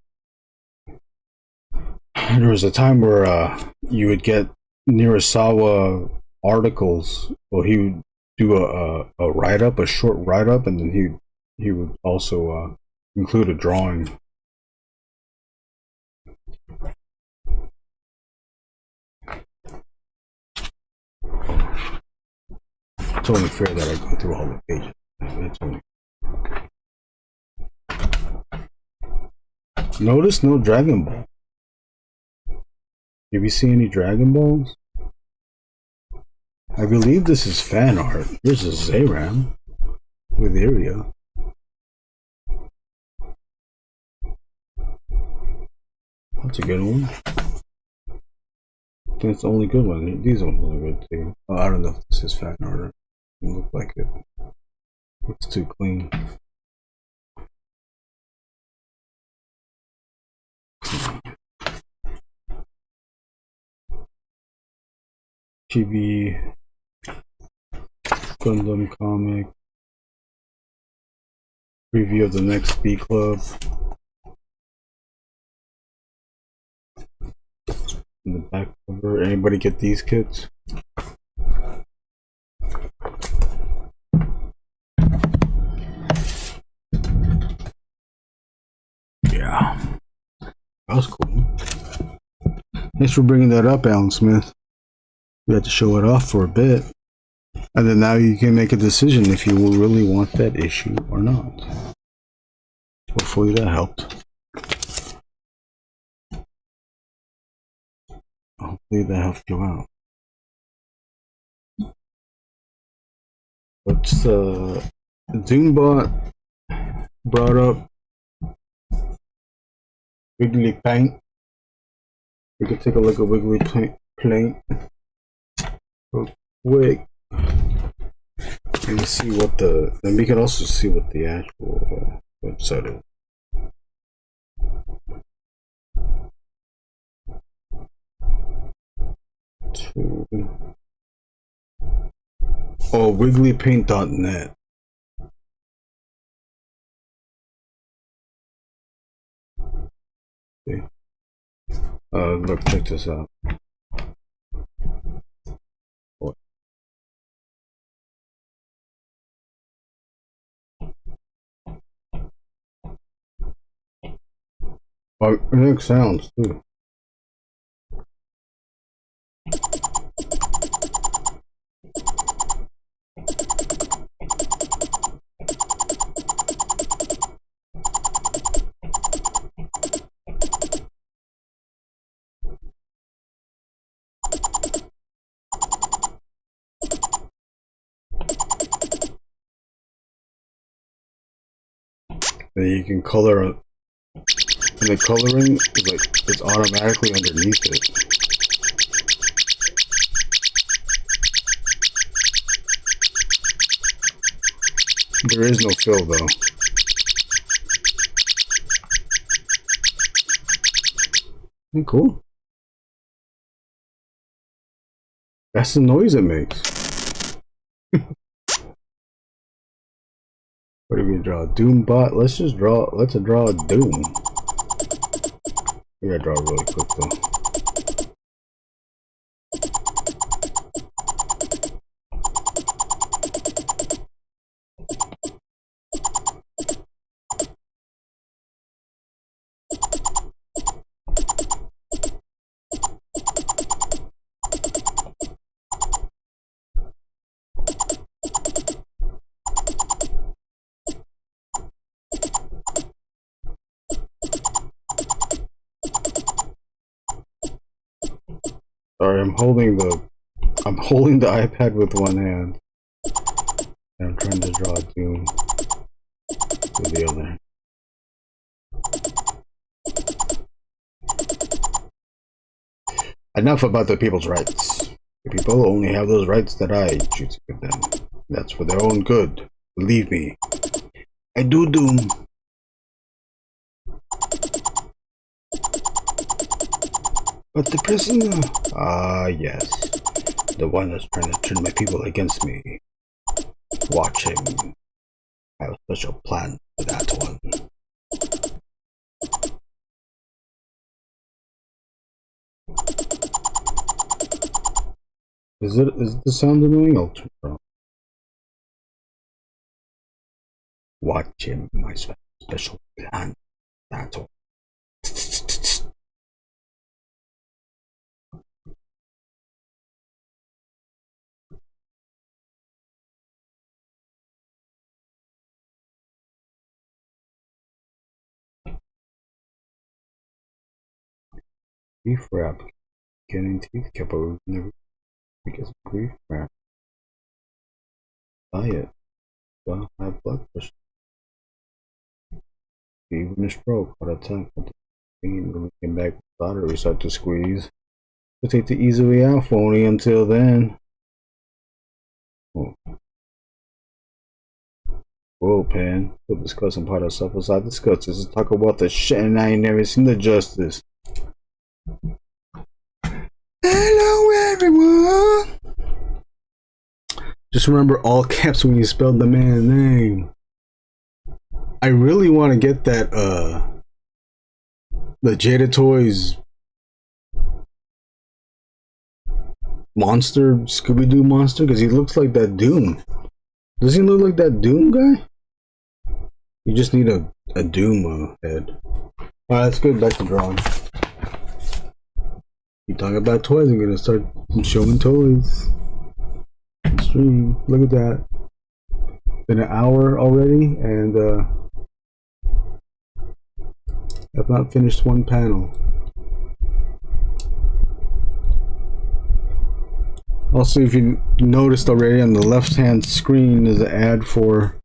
there was a time where you would get Nirasawa articles. Well, he would do a write-up, a short write-up, and then he would also include a drawing. It's only fair that I go through all the pages. It's only... Notice no Dragon Ball. Did we see any Dragon Balls? I believe this is fan art. There's a Zayram with Iria. That's a good one. I think it's the only good one. These ones are good too. Oh, I don't know if this is fan art. It doesn't look like it. It's too clean. Chibi Gundam comic. Preview of the next B Club. In the back cover. Anybody get these kits? Yeah. That was cool. Thanks for bringing that up, Alan Smith. You had to show it off for a bit. And then now you can make a decision if you will really want that issue or not. Hopefully that helped. Hopefully that helped you out. What's Doombot brought up Wiggly Paint. We could take a look at Wiggly Paint real quick. Let me see what the, and we can also see what the actual website is. Oh, wigglypaint.net. Okay. Look, check this out. Oh, it makes sounds too. Then you can color, and the coloring is like it's automatically underneath it. There is no fill though. Isn't cool? That's the noise it makes. What do we draw? Doombot? Let's draw a Doom. We gotta draw really quick though. Sorry, I'm holding the iPad with one hand. I'm trying to draw Doom with the other. Enough about the people's rights. The people only have those rights that I choose to give them. That's for their own good. Believe me. I do Doom. But the prisoner... Ah, yes. The one that's trying to turn my people against me. Watch him. I have a special plan for that one. Is the sound annoying? I'll turn it on. Watch him. My special plan. That's all. Grief wrap. Getting teeth kept over never because of grief wrap. Diet. Well, I have blood pressure. Even a stroke, heart attack. When we came back, battery start to squeeze. We'll take the easy way out for only until then. Oh. Whoa, Pan. We'll discuss some part of stuff aside. Discuss this. Let's talk about the shit, and I ain't never seen the justice. Hello, everyone. Just remember all caps when you spell the man's name. I really want to get that, the Jada Toys monster, Scooby-Doo monster, because he looks like that Doom. Does he look like that Doom guy? You just need a Doom head. Alright, let's get back to drawing. You talking about toys, I'm gonna start showing toys. Stream. Look at that. Been an hour already, and I've not finished one panel. Also, if you noticed already, on the left-hand screen is an ad for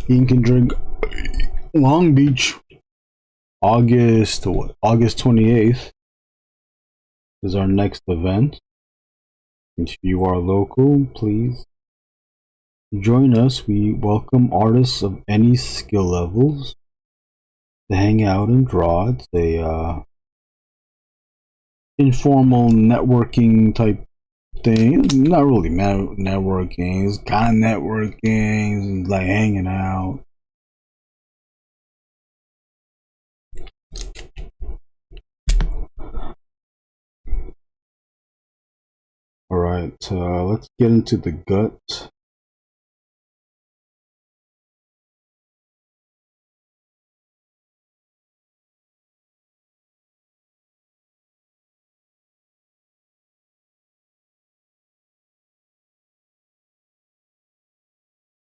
Ink and Drink Long Beach. August 28th is our next event. If you are local, please join us. We welcome artists of any skill levels to hang out and draw. It's a informal networking type thing. Not really networking. It's kind of networking. It's like hanging out. Alright, let's get into the gut.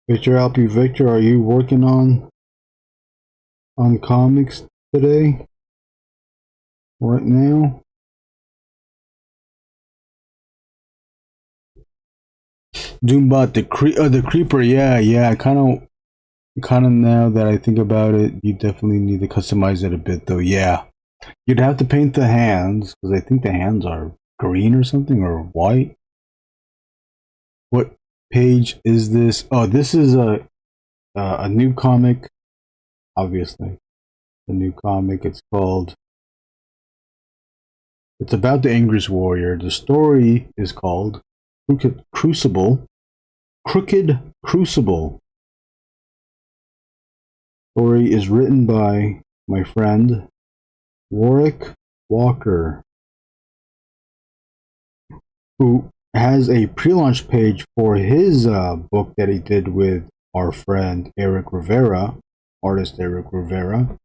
Victor Alpi, Victor, are you working on comics today? Right now? Doombot, the creeper, yeah. Kind of now that I think about it, you definitely need to customize it a bit, though. Yeah, you'd have to paint the hands because I think the hands are green or something, or white. What page is this? Oh, this is a new comic. Obviously, a new comic. It's called. It's about the Angriest Warrior. The story is called Crooked Crucible. Story is written by my friend Warrick Walker, who has a pre-launch page for his book that he did with our friend Eric Rivera, artist Eric Rivera.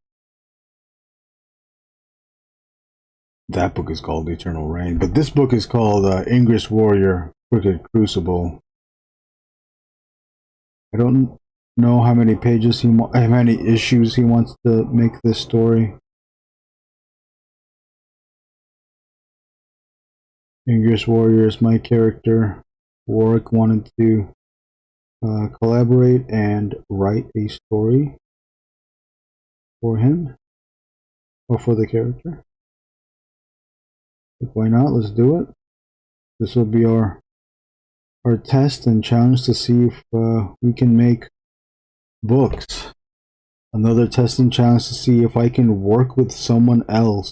That book is called Eternal Reign, but this book is called Angriest Warrior, Crooked Crucible. I don't know how many pages how many issues he wants to make this story. Angriest Warrior is my character. Warrick wanted to collaborate and write a story for him or for the character. Like, why not? Let's do it. This will be our test and challenge to see if we can make books. Another test and challenge to see if I can work with someone else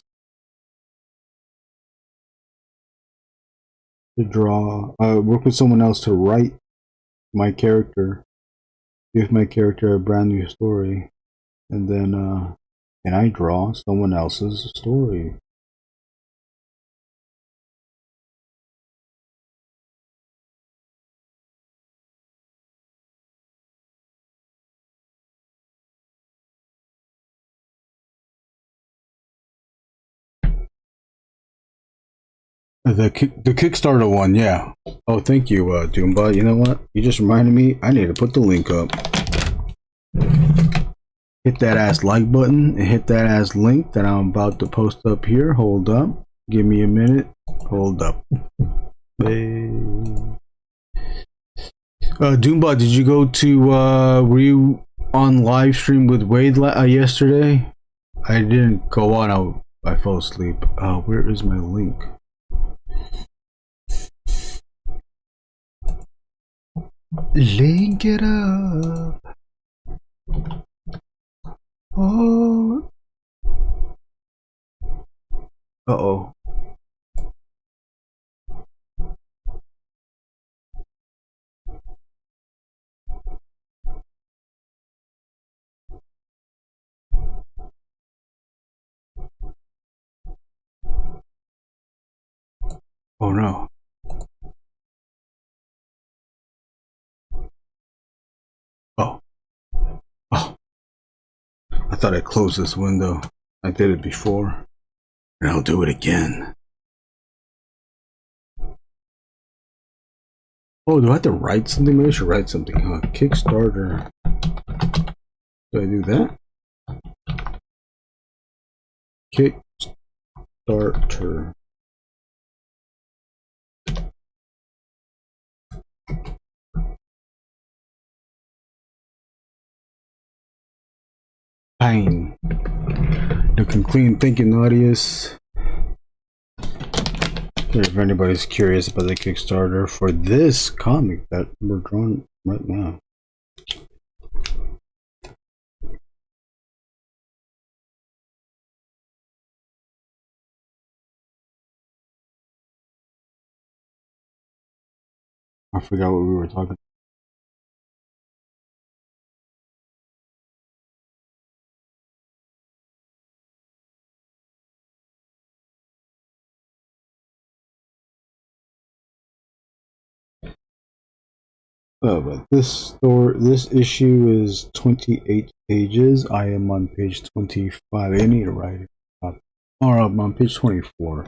to draw, work with someone else to write my character, give my character a brand new story, and then can I draw someone else's story? The Kickstarter one, yeah. Oh, thank you, Doombot. You know what? You just reminded me. I need to put the link up. Hit that ass like button and hit that ass link that I'm about to post up here. Hold up. Give me a minute. Hold up. Doombot, did you go to? Were you on live stream with Wade yesterday? I didn't go on. I fell asleep. Where is my link? Link it up. Oh. Uh-oh. Oh no. Oh. Oh. I thought I closed this window. I did it before. And I'll do it again. Oh, do I have to write something? Maybe I should write something, huh? Kickstarter. Do I do that? Kickstarter. Pain. Looking clean, thinking audience. If anybody's curious about the Kickstarter for this comic that we're drawing right now. I forgot what we were talking about. Oh, but this issue is 28 pages. I am on page 25. I need to write it up. Or I'm on page 24.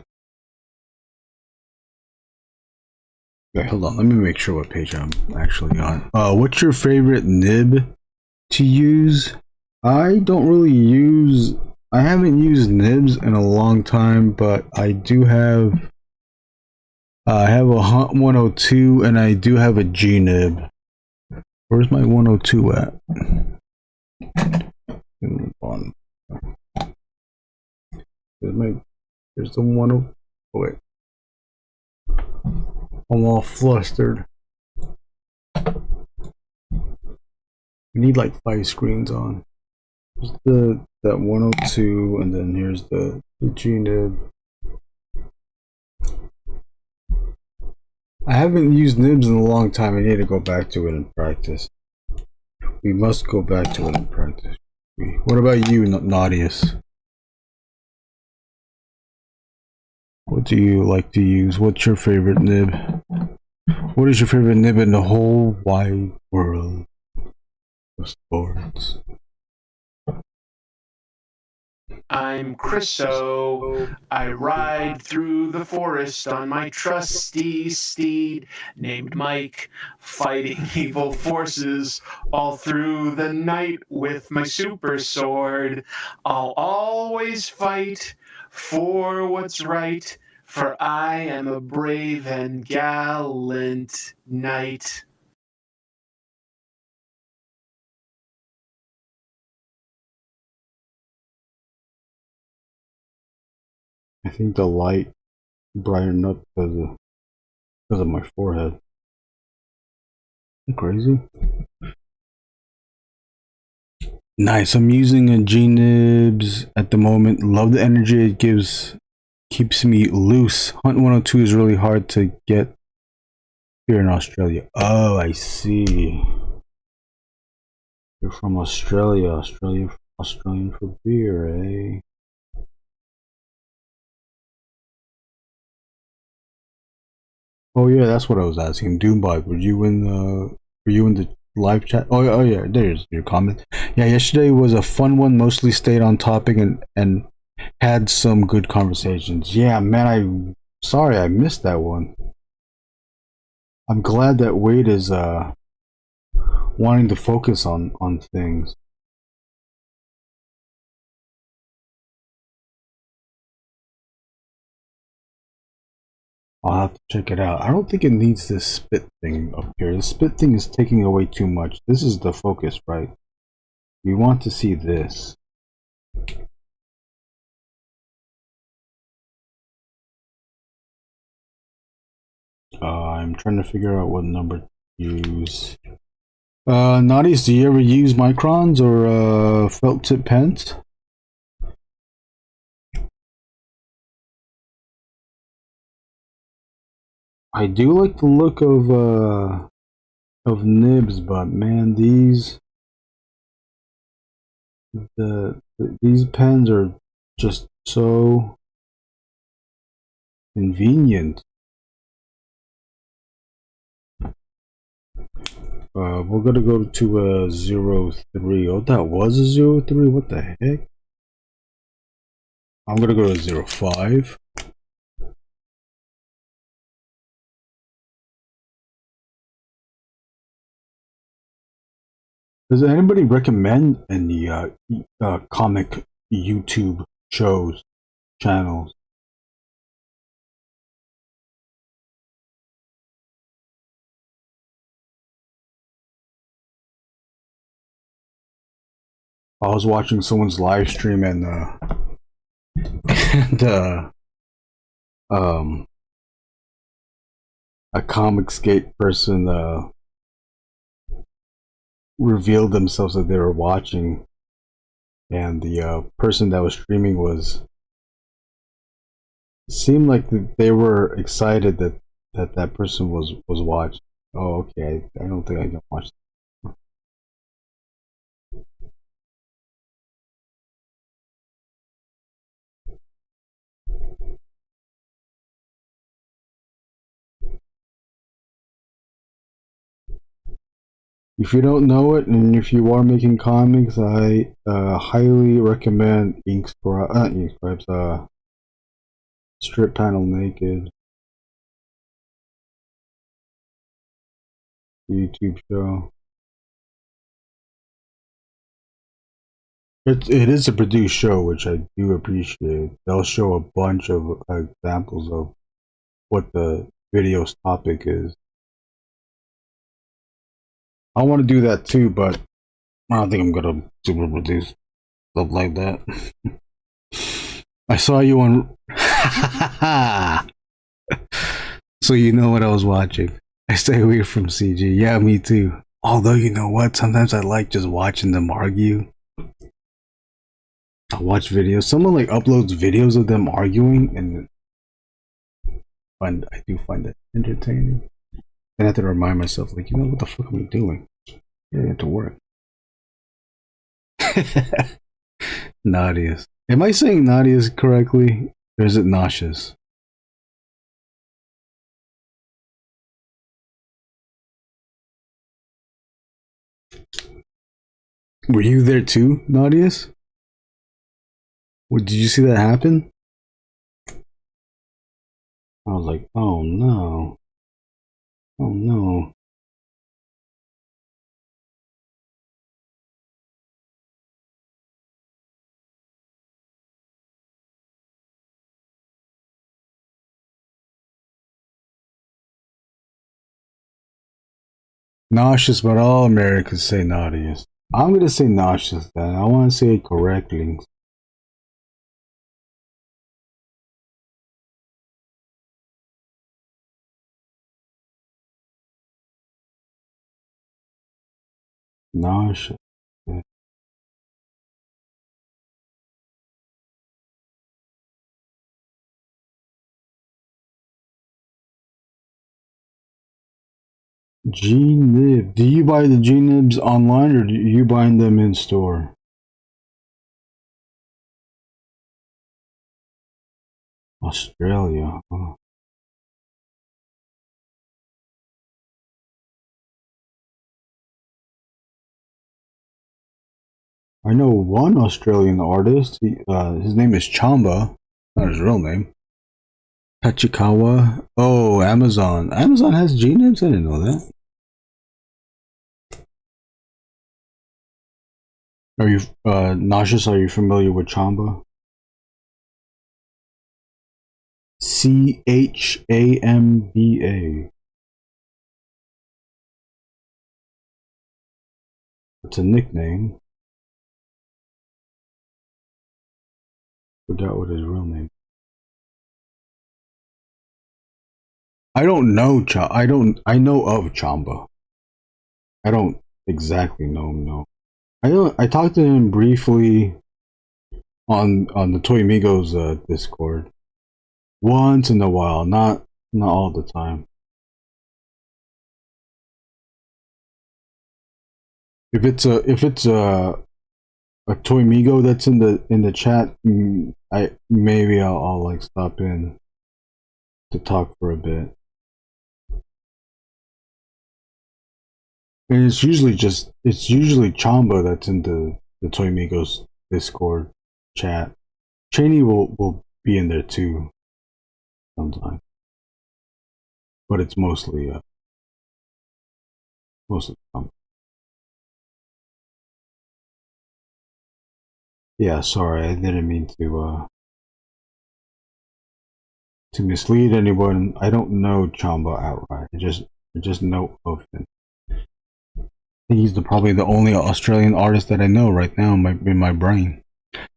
Okay, hold on. Let me make sure what page I'm actually on. What's your favorite nib to use? I don't really use. I haven't used nibs in a long time, but I do have. I have a Hunt 102 and I do have a G nib. Where's my 102 at? There's the 102. Oh, wait. I'm all flustered. We need like 5 screens on. There's that 102, and then here's the G nib. I haven't used nibs in a long time. I need to go back to it and practice. We must go back to it and practice. What about you, Naughtius? What do you like to use? What's your favorite nib? What is your favorite nib in the whole wide world of sports? I'm Chriso. I ride through the forest on my trusty steed named Mike, fighting evil forces all through the night with my super sword. I'll always fight for what's right, for I am a brave and gallant knight. I think the light brightened up because of my forehead. Crazy. Nice. I'm using a G-Nibs at the moment. Love the energy it gives. Keeps me loose. Hunt 102 is really hard to get here in Australia. Oh, I see. You're from Australia. Australian for beer, eh? Oh yeah, that's what I was asking. Doombot, were you in the live chat? Oh yeah, there's your comment. Yeah, yesterday was a fun one. Mostly stayed on topic and had some good conversations. Yeah, man, I'm sorry I missed that one. I'm glad that Wade is wanting to focus on things. I'll have to check it out. I don't think it needs this spit thing up here. The spit thing is taking away too much. This is the focus, right? We want to see this. I'm trying to figure out what number to use. Naughties, do you ever use microns or felt tip pens? I do like the look of nibs, but man, these these pens are just so convenient. We're gonna go to a 03. Oh, that was a 03. What the heck? I'm gonna go to 05. Does anybody recommend any comic YouTube shows, channels? I was watching someone's live stream and and a Comicsgate person revealed themselves that they were watching, and the person that was streaming was seemed like they were excited that person was watching. Oh, okay. I don't think I can watch. If you don't know it, and if you are making comics, I highly recommend Strip Panel Naked YouTube show. It is a produced show, which I do appreciate. They'll show a bunch of examples of what the video's topic is. I want to do that too, but I don't think I'm gonna super produce stuff like that. I saw you on. So you know what I was watching. I stay away from CG. Yeah, me too. Although, you know what? Sometimes I like just watching them argue. I watch videos. Someone like uploads videos of them arguing, and I do find that entertaining. I have to remind myself, like, you know, what the fuck am I doing? Yeah, I have to work. Naughtiest. Am I saying naughtiest correctly? Or is it nauseous? Were you there too, naughtiest? What, did you see that happen? I was like, oh no. Oh no. Nauseous, but all Americans say naughtiest. I'm gonna say nauseous then. I want to say it correctly. Nosh. G-Nib. Do you buy the G-Nibs online or do you buying them in store? Australia. Huh. I know one Australian artist. His name is Chamba. Not his real name. Tachikawa. Oh, Amazon. Amazon has G-Nibs? I didn't know that. Are you, Nauseous, are you familiar with Chamba? Chamba. It's a nickname. Forgot what his real name. I don't know I know of Chamba. I don't exactly know him, no. I talked to him briefly on the Toy Amigos Discord. Once in a while, not all the time. If it's a Toy Migo that's in the chat, I'll like stop in to talk for a bit. And it's usually Chamba that's in the Toy Migos Discord chat. Cheney will be in there too sometimes, but it's mostly Chamba. Yeah, sorry, I didn't mean to mislead anyone. I don't know Chamba outright. I just know of him. He's probably the only Australian artist that I know right now in my brain.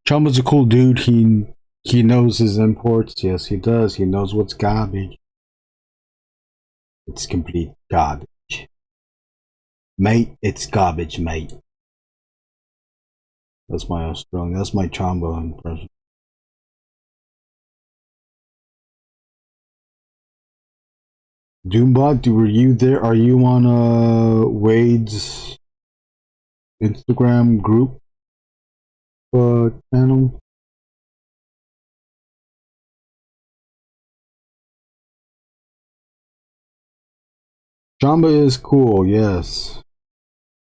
Chamba's a cool dude. He knows his imports. Yes, he does. He knows what's garbage. It's complete garbage. Mate, it's garbage, mate. That's my Australian. That's my Chamba impression. Doombot, were you there? Are you on Wade's Instagram group channel? Chamba is cool, yes.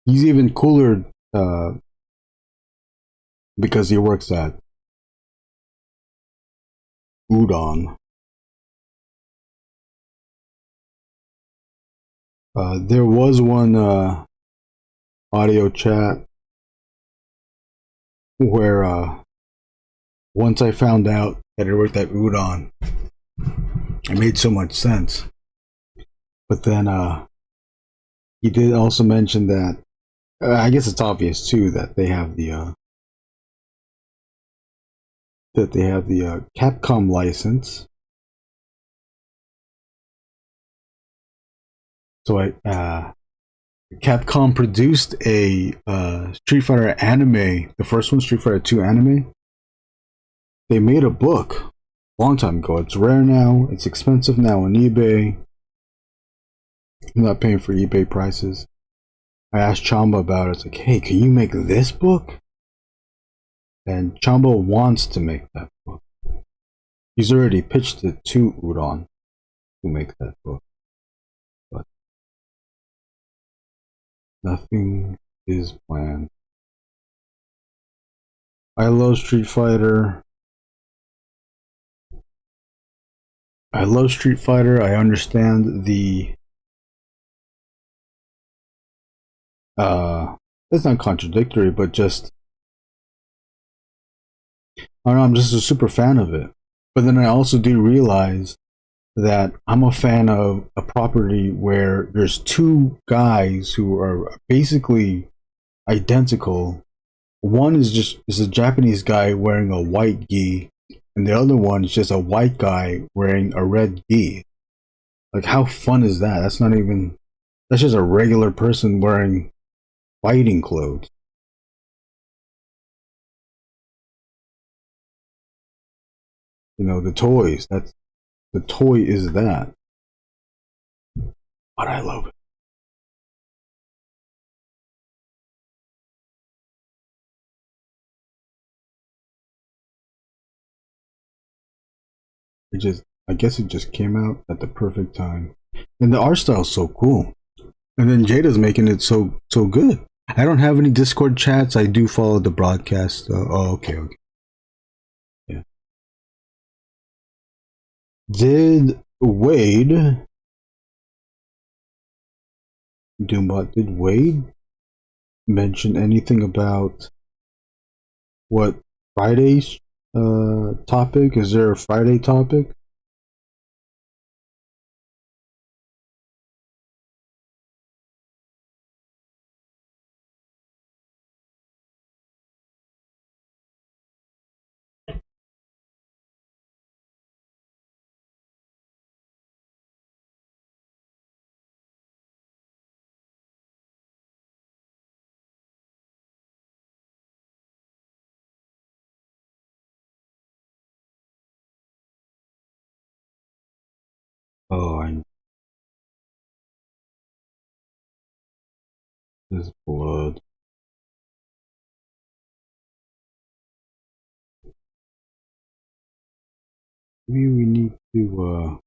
He's even cooler because he works at Udon. There was one audio chat where once I found out that it worked at Udon, it made so much sense. But then he did also mention that I guess it's obvious too that they have the Capcom license. So Capcom produced a Street Fighter anime, the first one, Street Fighter 2 anime. They made a book a long time ago. It's rare now. It's expensive now on eBay. I'm not paying for eBay prices. I asked Chamba about it. It's like, hey, can you make this book? And Chamba wants to make that book. He's already pitched it to Udon to make that book. But nothing is planned. I love Street Fighter. I understand the it's not contradictory, but just I don't know, I'm just a super fan of it. But then I also do realize that I'm a fan of a property where there's two guys who are basically identical. One is a Japanese guy wearing a white gi, and the other one is just a white guy wearing a red gi. Like, how fun is that? That's just a regular person wearing fighting clothes. You know, the toys. That's the toy is that. But I love it. I guess it just came out at the perfect time. And the art style's so cool. And then Jada's making it so good. I don't have any Discord chats. I do follow the broadcast. Oh, okay. Yeah. Did Wade mention anything about what Friday's topic? Is there a Friday topic? Oh, I His blood. Maybe we need to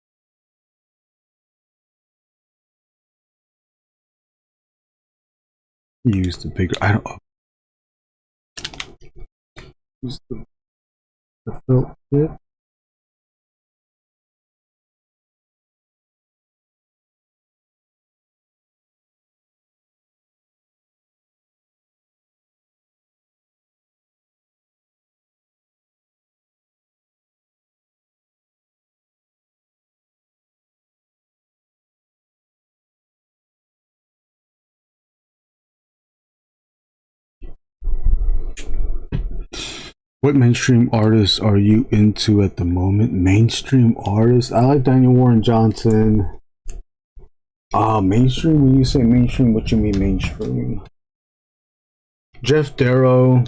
use the bigger. I don't use the felt tip. What mainstream artists are you into at the moment? Mainstream artists? I like Daniel Warren Johnson. Mainstream? When you say mainstream, what you mean mainstream? Jeff Darrow.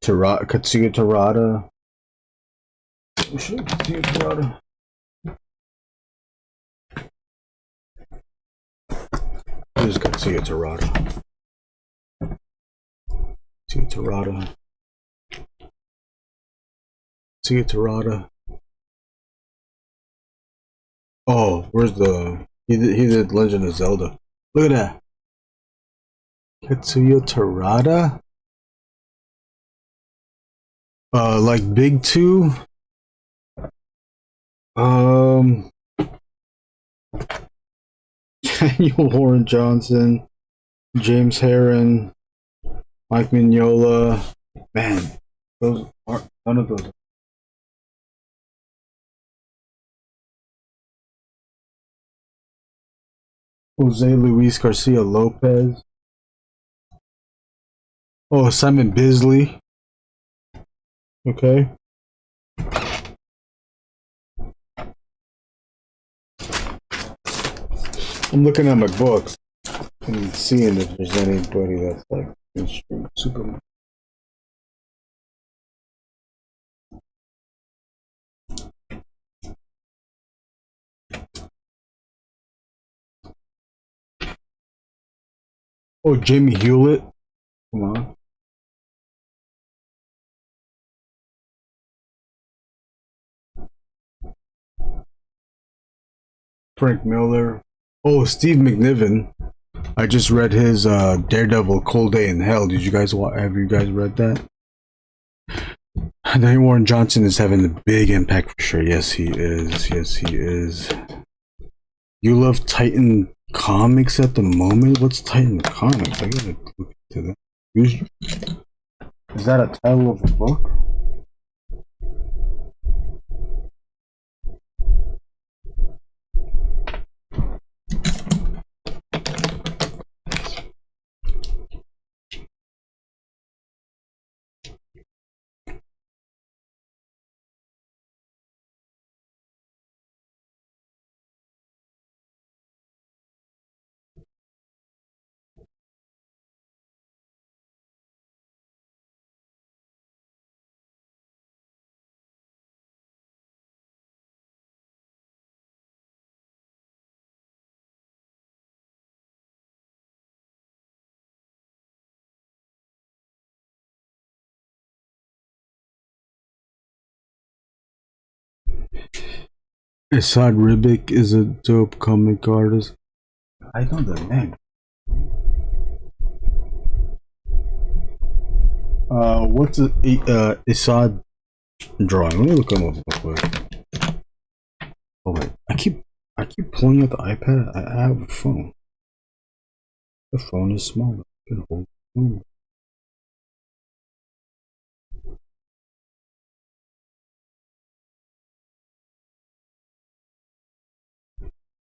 Katsuya Terada. Oh shit, Katsuya Terada. Here's Katsuya Terada. Katsuya Terada. Katsuya Terada. Oh, where's the... He did Legend of Zelda. Look at that. Katsuya Terada? Like Big Two? Daniel Warren Johnson, James Heron, Mike Mignola. Man, those aren't none of those. Jose Luis Garcia Lopez. Oh, Simon Bisley. Okay. I'm looking at my books and seeing if there's anybody that's like mainstream Superman. Oh, Jimmy Hewlett. Come on. Frank Miller. Oh, Steve McNiven. I just read his Daredevil Cold Day in Hell. Have you guys read that? Daniel Warren Johnson is having a big impact for sure. Yes, he is. Yes, he is. You love Titan Comics at the moment? What's Titan Comics? I gotta look into that. Is that a title of a book? Assad Ribic is a dope comic artist. I know the name. What's Assad drawing? Let me look him up real quick. Oh wait, I keep pulling out the iPad. I have a phone. The phone is small. I can hold the phone.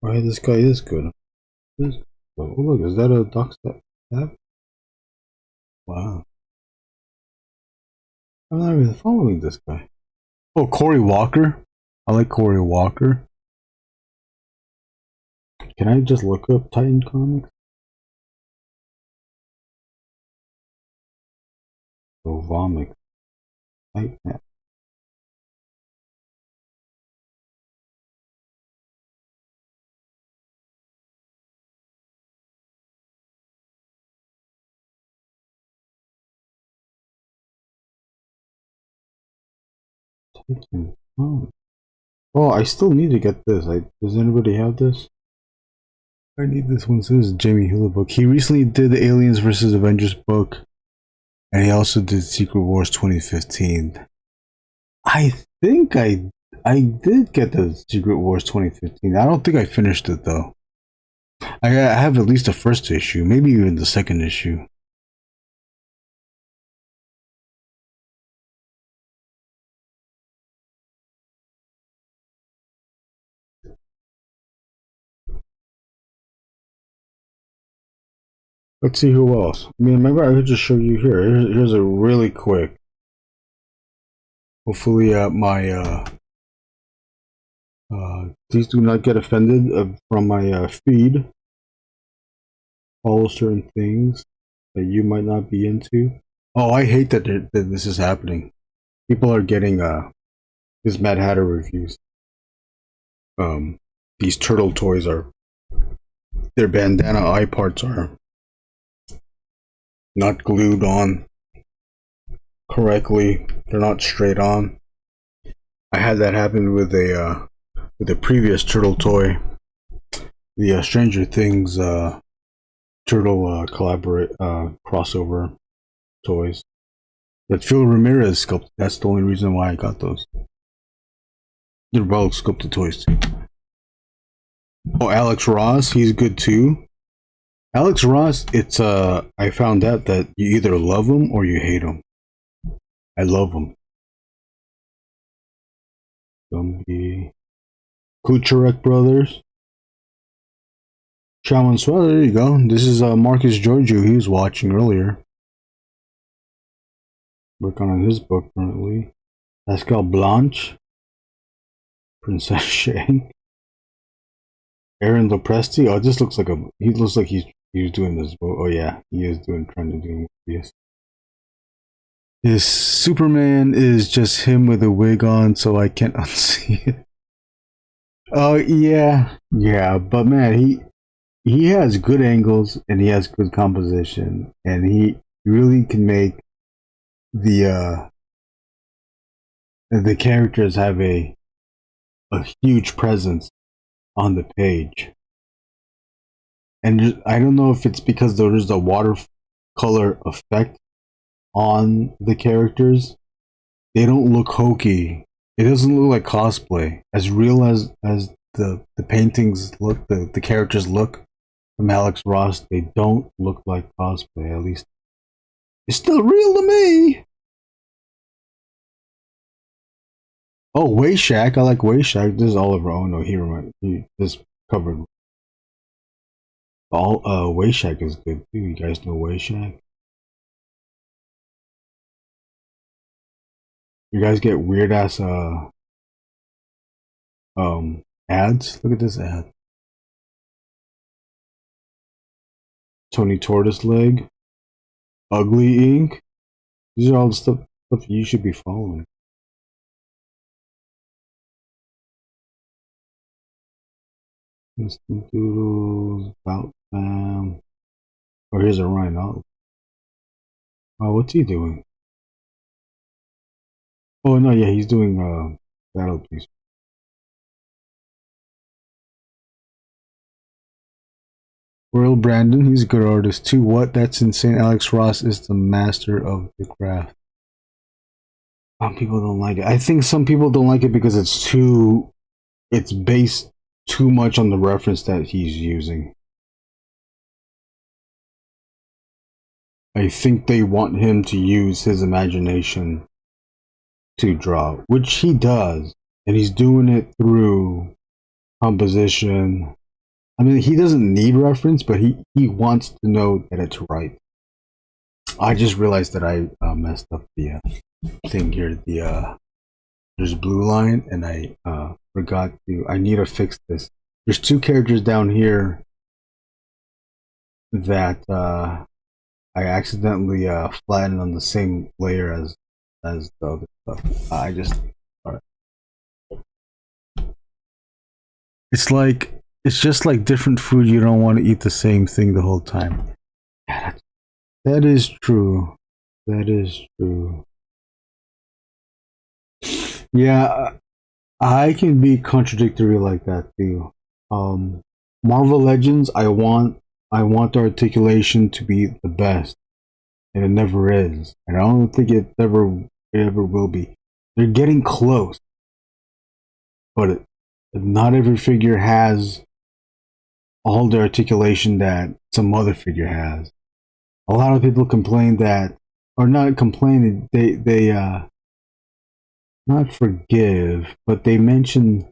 Oh, this guy is good. Oh look, is that a doc tab? Wow. I'm not really following this guy. Oh, Corey Walker. I like Corey Walker. Can I just look up Titan Comics? Oh, Vomit. Titan. Titan. Oh, I still need to get this. Does anybody have this? I need this one. This is Jamie Hula book. He recently did the Aliens vs. Avengers book. And he also did Secret Wars 2015. I think I did get the Secret Wars 2015. I don't think I finished it though. I have at least the first issue, maybe even the second issue. Let's see who else. I mean, maybe I could just show you here. Here's a really quick. Hopefully, please do not get offended from my feed. Follow certain things that you might not be into. Oh, I hate that this is happening. People are getting these Mad Hatter reviews. These turtle toys are, their bandana eye parts are not glued on correctly. They're not straight on. I had that happen with a previous turtle toy, the Stranger Things turtle crossover toys that Phil Ramirez sculpted. That's the only reason why I got those. They're well sculpted toys too. Oh, Alex Ross, he's good too. Alex Ross, it's I found out that you either love him or you hate him. I love him. Gumby. Kucharek Brothers. Shaman Swell, there you go. This is Marcus Giorgio, he was watching earlier. Working on his book currently. Pascal Blanche. Princess Shank. Aaron Lopresti. Oh, this looks like he looks like he's doing this. Oh yeah, he is trying to do this. His Superman is just him with a wig on, so I can't unsee it. Oh yeah, but man, he has good angles and he has good composition, and he really can make the characters have a huge presence on the page. And I don't know if it's because there is the watercolor effect on the characters. They don't look hokey. It doesn't look like cosplay. As real as the paintings look, the characters look from Alex Ross, they don't look like cosplay. At least it's still real to me. Oh, Wayshack. I like Wayshack. This is Oliver. Oh no, this covered. Wayshack is good too. You guys know Wayshack? You guys get weird ass ads? Look at this ad. Tony Tortoise Leg. Ugly Ink. These are all the stuff you should be following. Instant Doodles, About Fam. Oh, here's a Rhino. Oh, what's he doing? Oh no, yeah, he's doing Battle Piece. Royal Brandon, he's a good artist too. What? That's insane. Alex Ross is the master of the craft. Some people don't like it. I think some people don't like it because it's based too much on the reference that he's using. I think they want him to use his imagination to draw, which he does, and he's doing it through composition. I mean, he doesn't need reference, but he wants to know that it's right. I just realized that I messed up the thing here. There's blue line, and I forgot to. I need to fix this. There's two characters down here that I accidentally flattened on the same layer as the other stuff. I just. All right. It's just like different food. You don't want to eat the same thing the whole time. Yeah, that is true. That is true. Yeah, I can be contradictory like that too. Marvel Legends, I want the articulation to be the best, and it never is, and I don't think it ever will be. They're getting close, but not every figure has all the articulation that some other figure has. A lot of people complain that, or not complain, they not forgive, but they mention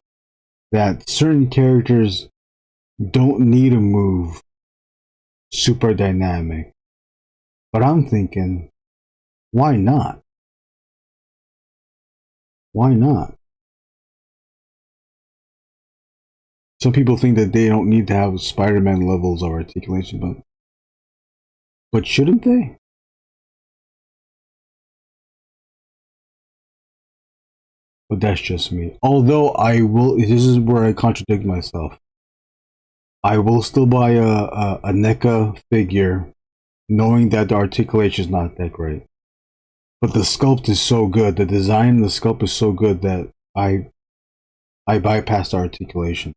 that certain characters don't need to move super dynamic. But I'm thinking, why not? Why not? Some people think that they don't need to have Spider-Man levels of articulation, but shouldn't they? But that's just me. Although I will, this is where I contradict myself. I will still buy a NECA figure, knowing that the articulation is not that great. But the sculpt is so good, the design of the sculpt is so good that I bypass the articulation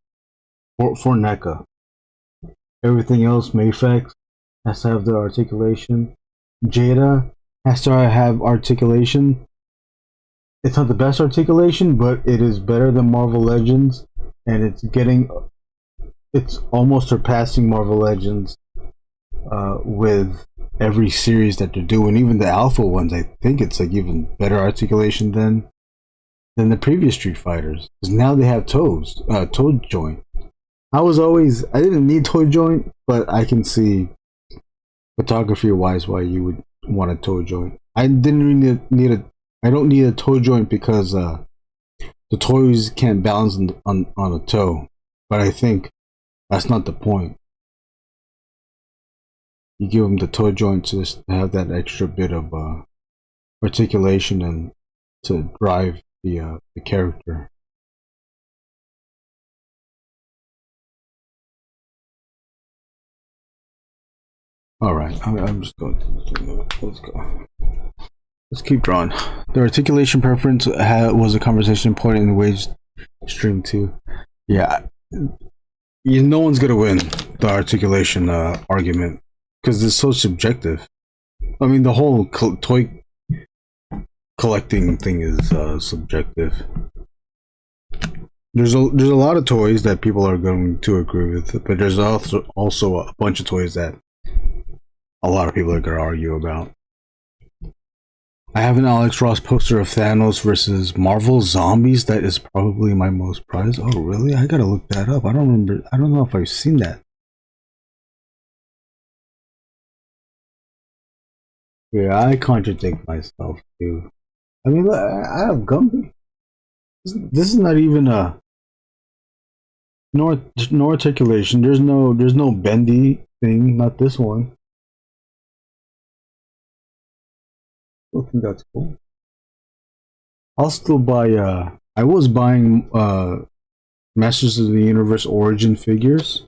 for NECA. Everything else, Mayfex has to have the articulation. Jada has to have articulation. It's not the best articulation, but it is better than Marvel Legends, and it's almost surpassing Marvel Legends with every series that they're doing. Even the Alpha ones, I think it's like even better articulation than the previous Street Fighters. Because now they have toe joint. I didn't need toe joint, but I can see photography wise why you would want a toe joint. I didn't really I don't need a toe joint because the toys can't balance on a toe. But I think that's not the point. You give them the toe joint to just have that extra bit of articulation and to drive the character. All right, I'm just going. Let's go. Let's keep drawing. The articulation preference was a conversation point in the wage stream too. Yeah, no one's gonna win the articulation argument because it's so subjective. I mean, the whole toy collecting thing is subjective. There's a lot of toys that people are going to agree with, but there's also a bunch of toys that a lot of people are going to argue about. I have an Alex Ross poster of Thanos versus Marvel Zombies. That is probably my most prized. Oh, really? I gotta look that up. I don't remember. I don't know if I've seen that. Yeah, I contradict myself too. I mean, I have Gumby. This is not even a no articulation. There's no bendy thing. Not this one. I think that's cool. I'll still buy. I was buying Masters of the Universe Origin figures.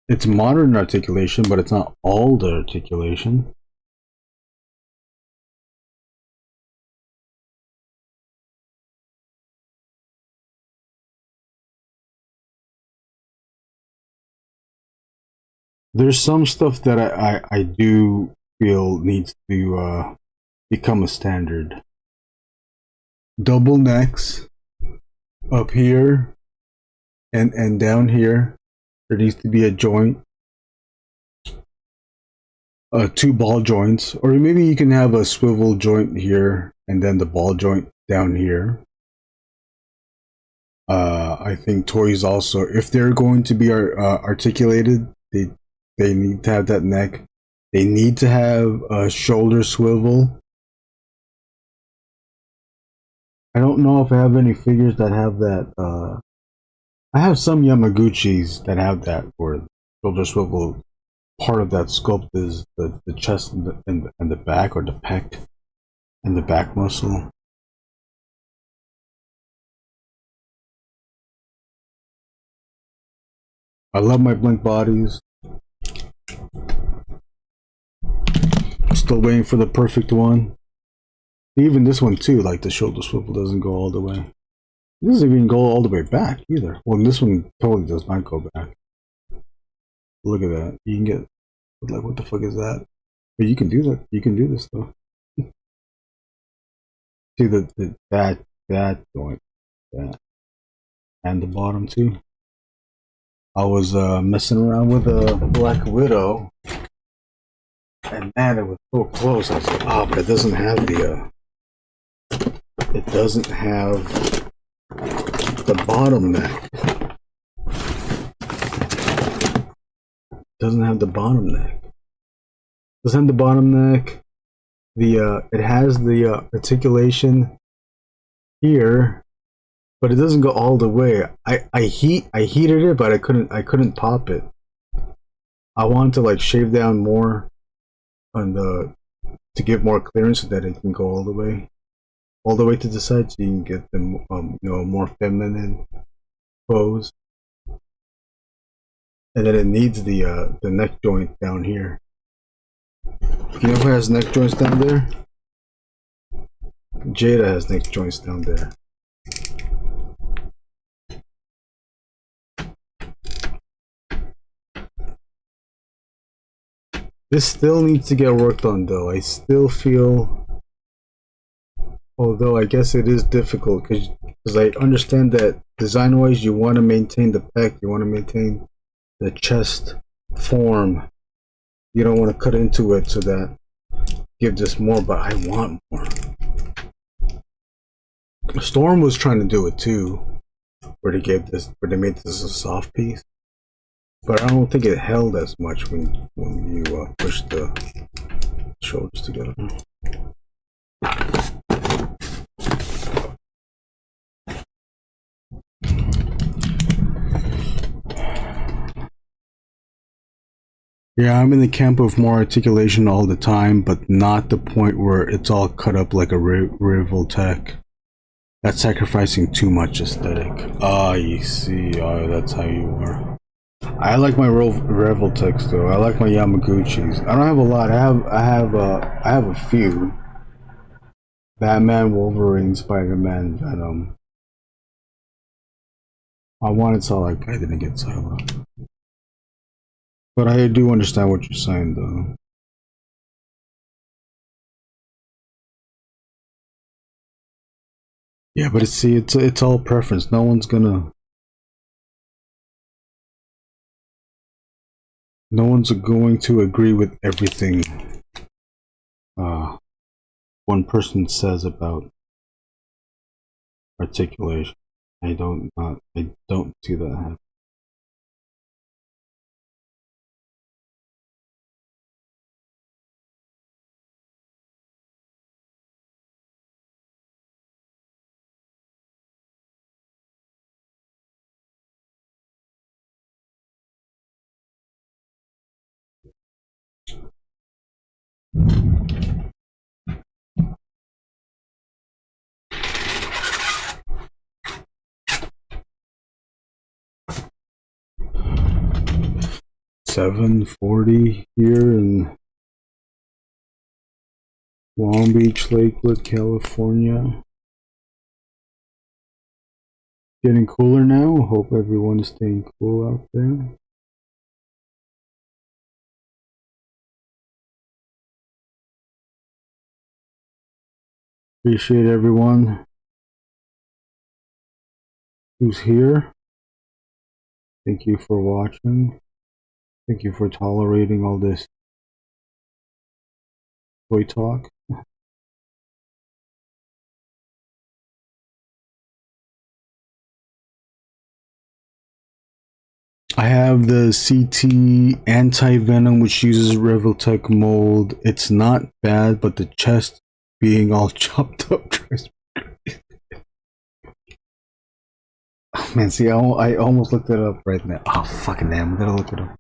It's modern articulation, but it's not all the articulation. There's some stuff that I do feel needs to become a standard. Double necks up here and down here. There needs to be a joint. Two ball joints, or maybe you can have a swivel joint here and then the ball joint down here. I think toys also, if they're going to be articulated, they need to have that neck. They need to have a shoulder swivel. I don't know if I have any figures that have that. I have some Yamaguchis that have that, where shoulder swivel part of that sculpt is the chest and the back, or the pec and the back muscle. I love my blink bodies. Still waiting for the perfect one. Even this one too, like the shoulder swivel doesn't go all the way. It doesn't even go all the way back either. Well, this one totally does not go back. Look at that. You can get, like, what the fuck is that? But you can do that. You can do this though. See that joint, that, and the bottom too. I was messing around with a Black Widow, and man, it was so close. I was like, oh, but it doesn't have the it doesn't have the bottom neck. It doesn't have the bottom neck. It doesn't have the bottom neck. It has the articulation here, but it doesn't go all the way. I heated it, but I couldn't pop it. I wanted to like shave down more on the, to give more clearance so that it can go all the way to the side, so you can get them more feminine pose. And then it needs the neck joint down here. You know who has neck joints down there? Jada has neck joints down there. This still needs to get worked on though. I still feel, although I guess it is difficult because I understand that design wise you want to maintain the pec, you want to maintain the chest form. You don't want to cut into it so that give this more, but I want more. Storm was trying to do it too, where they made this a soft piece, but I don't think it held as much when you push the shoulders together. Yeah, I'm in the camp of more articulation all the time, but not the point where it's all cut up like a Revoltech. That's sacrificing too much aesthetic. Ah, you see, that's how you are. I like my Revoltechs though. I like my Yamaguchis. I don't have a lot. I have a few. Batman, Wolverine, Spider-Man, Venom. I wanted Psylocke, I didn't get Psylocke. But I do understand what you're saying though. Yeah, but it's all preference. No one's going to agree with everything one person says about articulation. I don't see that happen. $740 here in Long Beach, Lakewood, California. Getting cooler now. Hope everyone is staying cool out there. Appreciate everyone who's here. Thank you for watching. Thank you for tolerating all this toy talk. I have the CT anti-venom, which uses Revoltech mold. It's not bad, but the chest being all chopped up. Oh man, see, I almost looked it up right now. Oh fucking damn, I gotta look it up.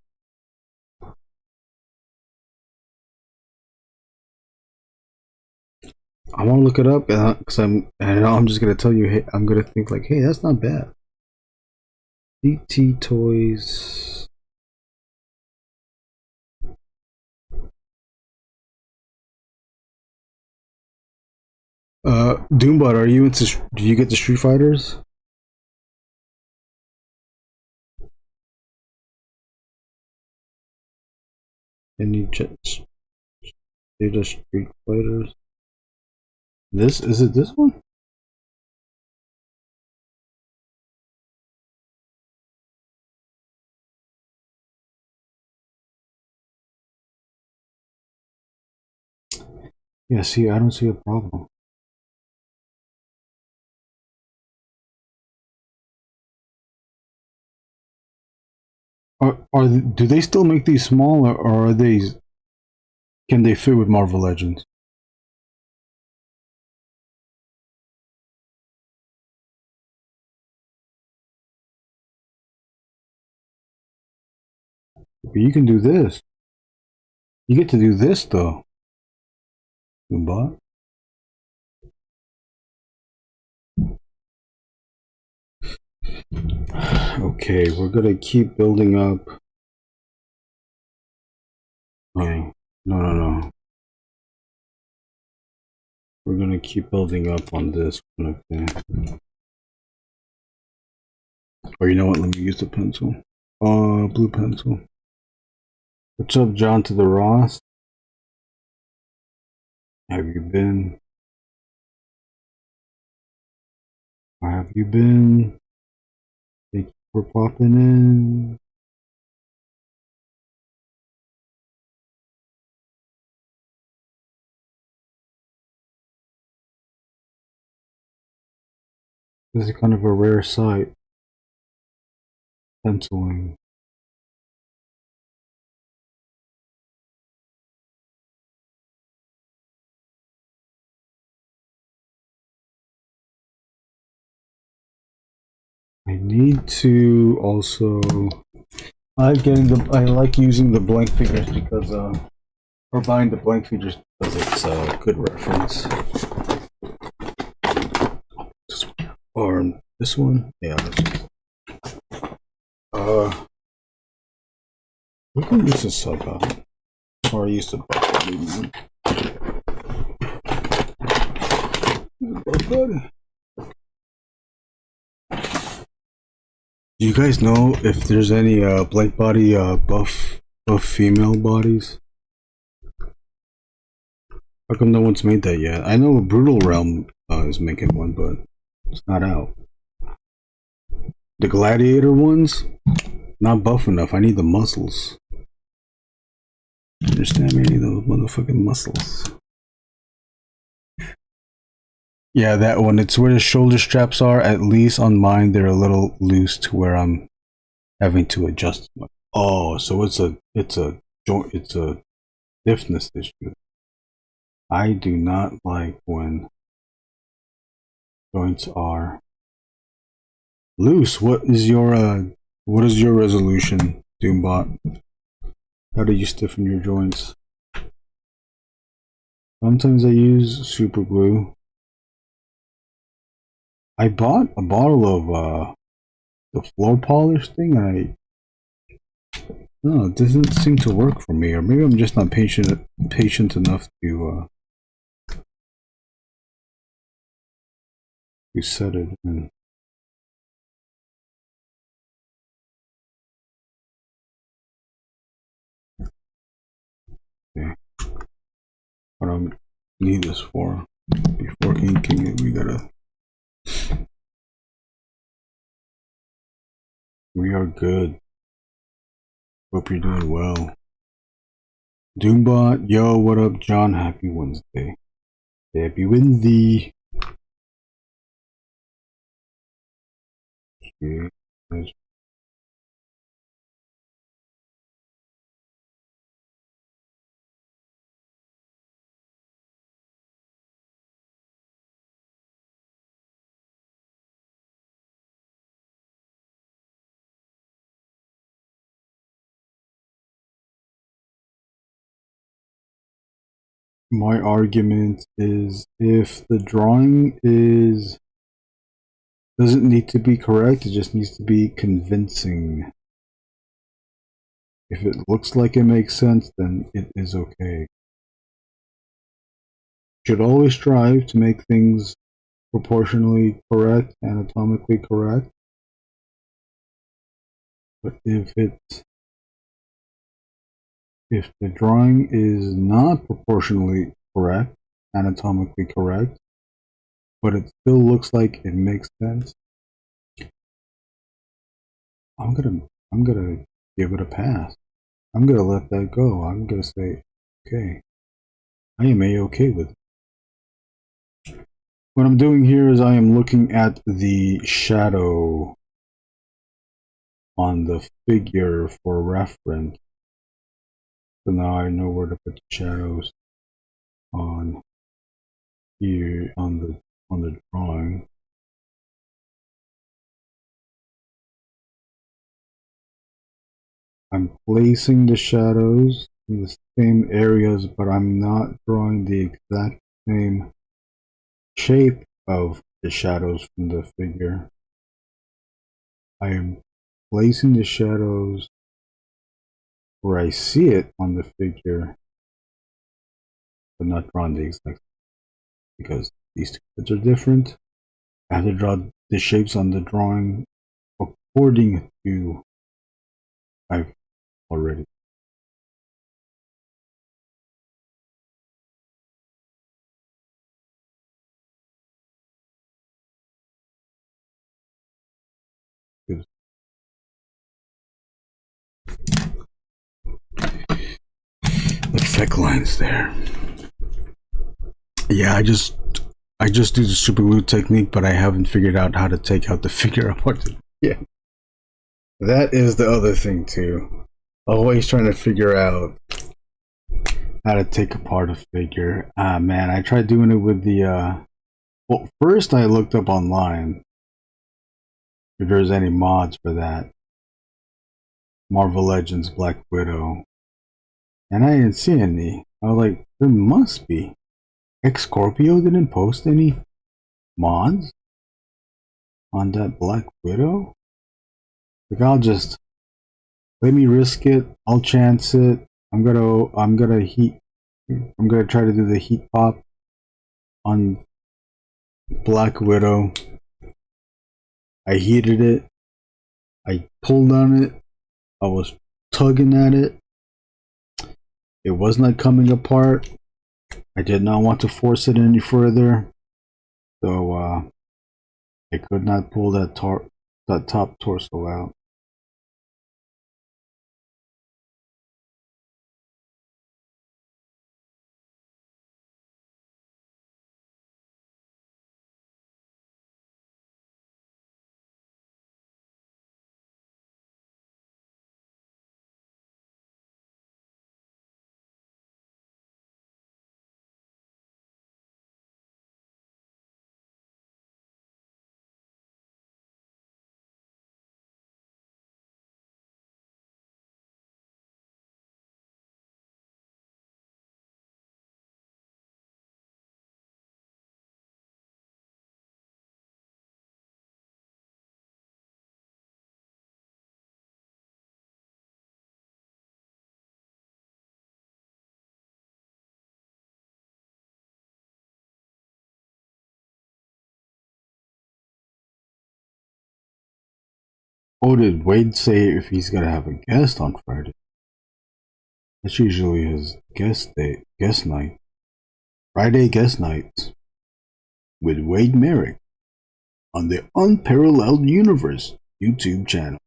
I want to look it up because I'm just gonna tell you. Hey, I'm gonna think like, hey, that's not bad. CT toys. Doombot, are you into? Do you get the Street Fighters? Any jets? They just Street Fighters. This is it. This one? Yeah. See, I don't see a problem. Do they still make these small, or are they? Can they fit with Marvel Legends? But you can do this. You get to do this though. Doombot. Okay, we're gonna keep building up. Oh, no. We're gonna keep building up on this one. Okay. Or you know what? Let me use the pencil. Blue pencil. What's up, John to the Ross? Have you been? Where have you been? Thank you for popping in. This is kind of a rare sight. Penciling. I need to also. I like using the blank figures because or buying the blank figures because it's a good reference. Or this one, yeah. We can use a sub out, or use the bucket. Do you guys know if there's any blank body buff female bodies? How come no one's made that yet? I know Brutal Realm is making one, but it's not out. The Gladiator ones, not buff enough. I need the muscles. Understand me? I need those motherfucking muscles. Yeah, that one. It's where the shoulder straps are. At least on mine, they're a little loose to where I'm having to adjust. Oh, so it's a joint. It's a stiffness issue. I do not like when joints are loose. What is your resolution, Doombot? How do you stiffen your joints? Sometimes I use super glue. I bought a bottle of the floor polish thing. No, it doesn't seem to work for me, or maybe I'm just not patient enough to set it in. Okay. What do I need this for? Before inking it, we are good. Hope you're doing well. Doombot, yo, what up, John? Happy Wednesday. Happy Wednesday. Okay. My argument is if the drawing doesn't need to be correct, it just needs to be convincing. If it looks like it makes sense, then it is okay. You should always strive to make things proportionally correct, anatomically correct. But if the drawing is not proportionally correct, anatomically correct, but it still looks like it makes sense, I'm gonna give it a pass. I'm gonna let that go. I'm gonna say, okay, I am a-okay with it. What I'm doing here is I am looking at the shadow on the figure for reference. So now I know where to put the shadows on here on the drawing. I'm placing the shadows in the same areas, but I'm not drawing the exact same shape of the shadows from the figure. I am placing the shadows where I see it on the figure, but not drawing the exact, because these two bits are different. I have to draw the shapes on the drawing according to I've already. Effect lines there. Yeah, I just do the super glue technique, but I haven't figured out how to take out the figure apart. Yeah, that is the other thing too. Always trying to figure out how to take apart a figure. Ah man, I tried doing it with the well, first I looked up online if there's any mods for that. Marvel Legends Black Widow. And I didn't see any. I was like, there must be. X Scorpio didn't post any mods on that Black Widow. Like, I'll just let me risk it. I'll chance it. I'm gonna try to do the heat pop on Black Widow. I heated it. I pulled on it. I was tugging at it. It was not coming apart. I did not want to force it any further, so I could not pull that top torso out. Oh, did Wade say if he's gonna have a guest on Friday? That's usually his guest night. Friday guest nights. with Wade Merrick on the Unparalleled Universe YouTube channel.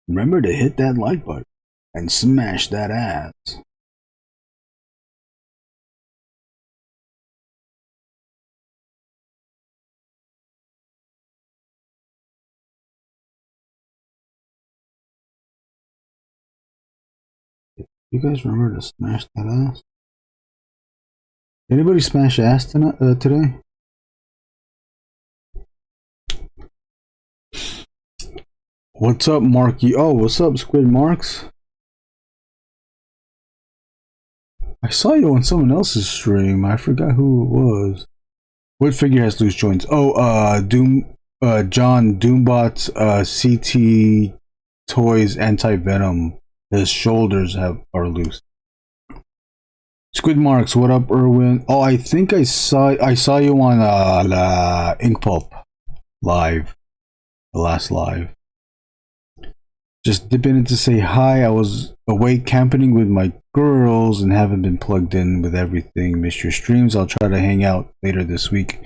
Remember to hit that like button and smash that ass. You guys remember to smash that ass? Anybody smash ass today? What's up, Marky? Oh, what's up, Squid Marks? I saw you on someone else's stream. I forgot who it was. What figure has loose joints? Oh, John Doombot's CT Toys Anti-Venom. His shoulders are loose. Squid Marks, what up, Erwin? Oh, I think I saw you on Ink Pulp live, the last live. Just dipping in to say hi. I was away camping with my girls and haven't been plugged in with everything. Missed your streams. I'll try to hang out later this week.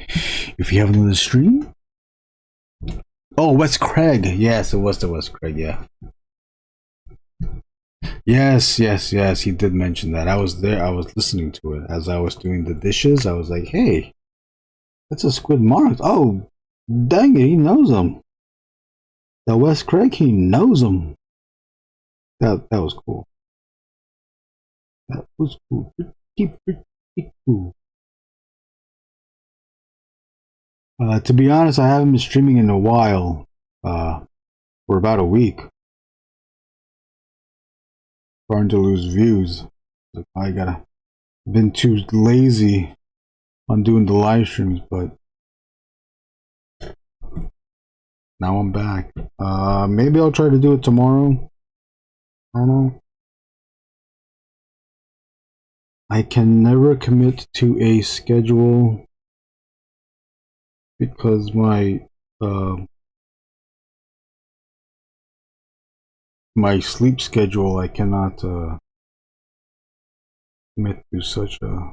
If you have another stream. Oh, Wes Craig. Yes, it was the Wes Craig. Yeah. Yes. He did mention that. I was there. I was listening to it as I was doing the dishes. I was like, hey, that's a Squid Marks. Oh, dang it. He knows him. The Wes Craig, he knows him. That was cool. That was cool. Pretty cool. To be honest, I haven't been streaming in a while. For about a week. Starting to lose views. Been too lazy on doing the live streams, but now I'm back. Maybe I'll try to do it tomorrow. I don't know. I can never commit to a schedule because my sleep schedule, I cannot commit to such a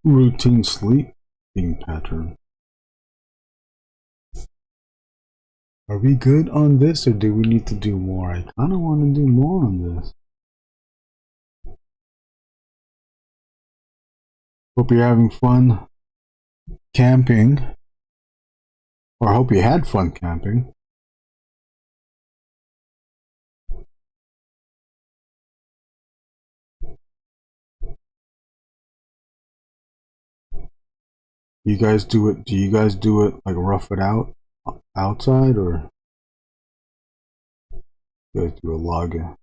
routine sleeping pattern. Are we good on this, or do we need to do more? I kind of want to do more on this. Hope you're having fun camping, or hope you had fun camping. You guys do it? Do you guys do it like rough it out outside, or you guys do a login?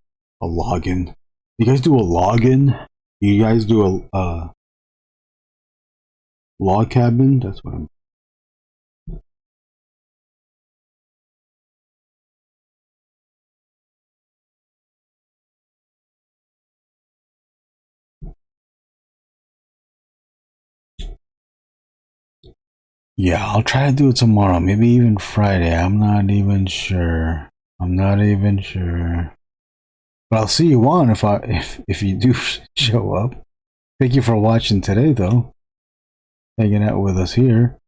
A login? You guys do a login? You guys do a log cabin? That's what I'm. Yeah, I'll try to do it tomorrow. Maybe even Friday. I'm not even sure. But I'll see you on if you do show up. Thank you for watching today, though. Hanging out with us here.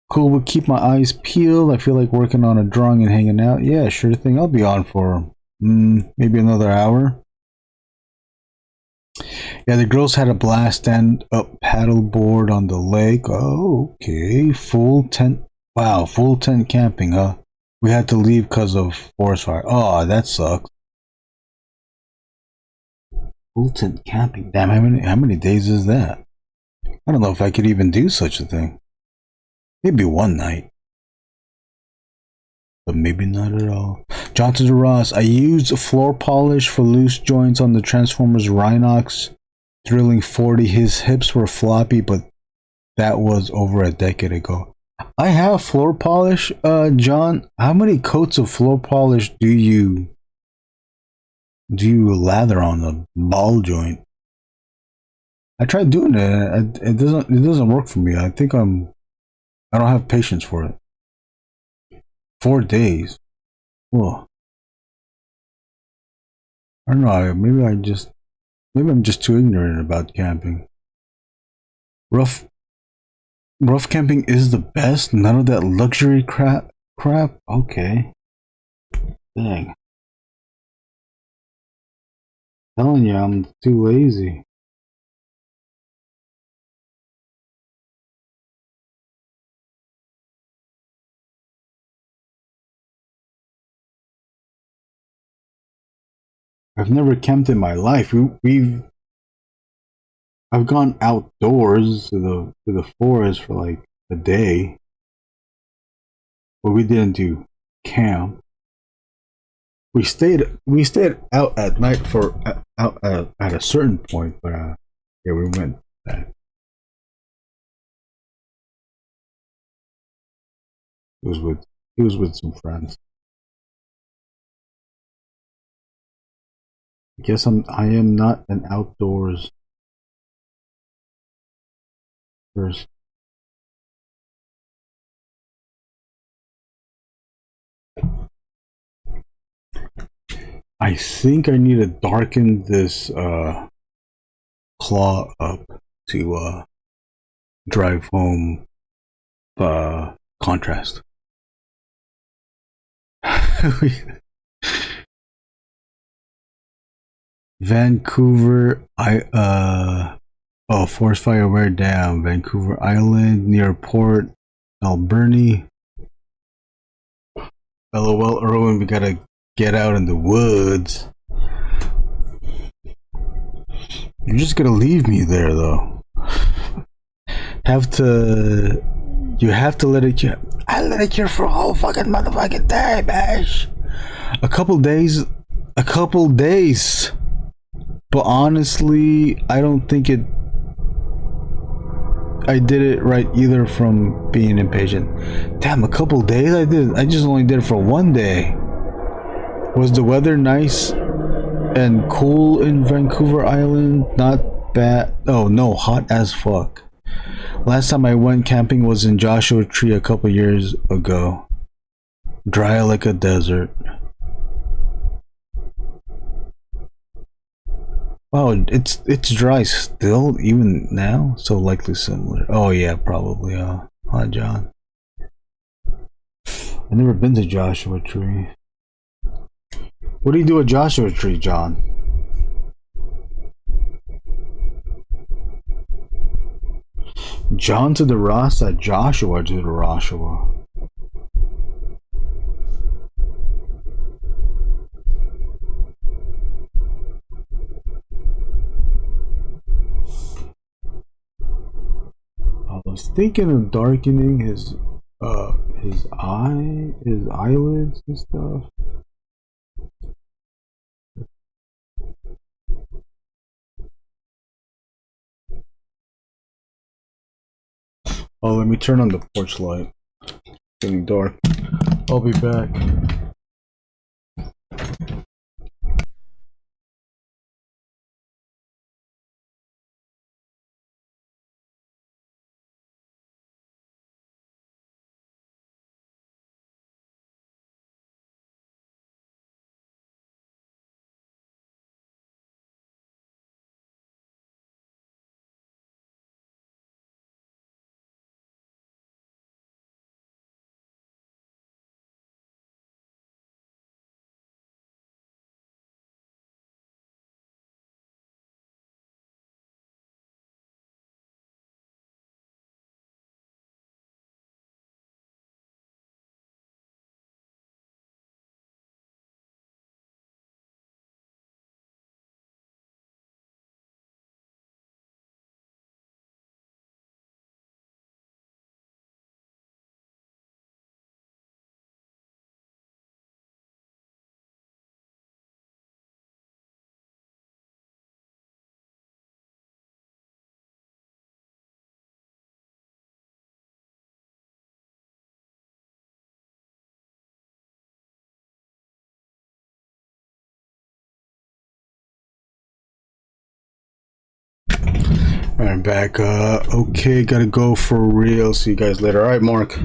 Cool, we'll keep my eyes peeled. I feel like working on a drawing and hanging out. Yeah, sure thing. I'll be on for maybe another hour. Yeah, the girls had a blast stand-up paddleboard on the lake. Oh, okay. Full tent. Wow, full tent camping, huh? We had to leave because of forest fire. Oh, that sucks. Full tent camping. Damn, how many days is that? I don't know if I could even do such a thing. Maybe one night. But maybe not at all. Johnson Ross. I used floor polish for loose joints on the Transformers Rhinox Thrilling 40. His hips were floppy, but that was over a decade ago. I have floor polish, John. How many coats of floor polish do you lather on the ball joint? I tried doing it. It doesn't work for me. I think I don't have patience for it. 4 days. Whoa. I don't know. Maybe I'm just too ignorant about camping. Rough camping is the best. None of that luxury crap. Okay. Dang. Telling you, I'm too lazy. I've never camped in my life. I've gone outdoors to the forest for like a day, but we didn't do camp. We stayed out at night for out at a certain point, but yeah, we went back. It was with some friends. I guess I am not an outdoors person. I think I need to darken this claw up to drive home contrast. Vancouver, forest fire where down? Vancouver Island near Port Alberni. LOL, Erwin, we gotta get out in the woods. You're just gonna leave me there, though. You have to let it cure. I let it cure for a whole fucking motherfucking day, bash. A couple days. But honestly, I don't think I did it right either from being impatient. Damn, a couple days I just only did it for one day. Was the weather nice and cool in Vancouver Island? Not bad. Oh no, hot as fuck. Last time I went camping was in Joshua Tree a couple years ago. Dry like a desert. Oh, it's dry still, even now? So likely similar. Oh yeah, probably. Hi, John. I've never been to Joshua Tree. What do you do at Joshua Tree, John? John to the Rasa, Joshua to the Joshua. I was thinking of darkening his eyelids and stuff. Oh, let me turn on the porch light. It's getting dark. I'll be back. Alright, back. Okay, gotta go for real. See you guys later. Alright, Mark.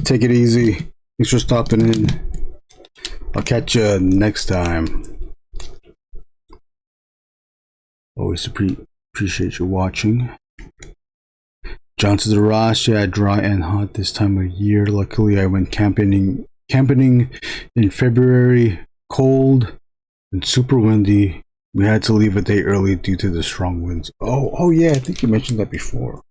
Take it easy. Thanks for stopping in. I'll catch you next time. Always appreciate you watching. Johnson the Ross, yeah, dry and hot this time of year. Luckily, I went camping in February, cold and super windy. We had to leave a day early due to the strong winds. Oh yeah, I think you mentioned that before.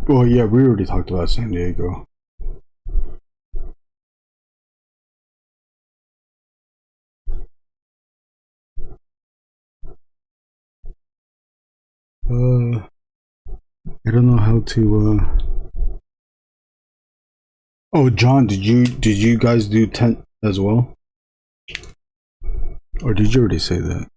Oh yeah, we already talked about San Diego. I don't know how to. Oh, John, did you guys do tent as well, or did you already say that?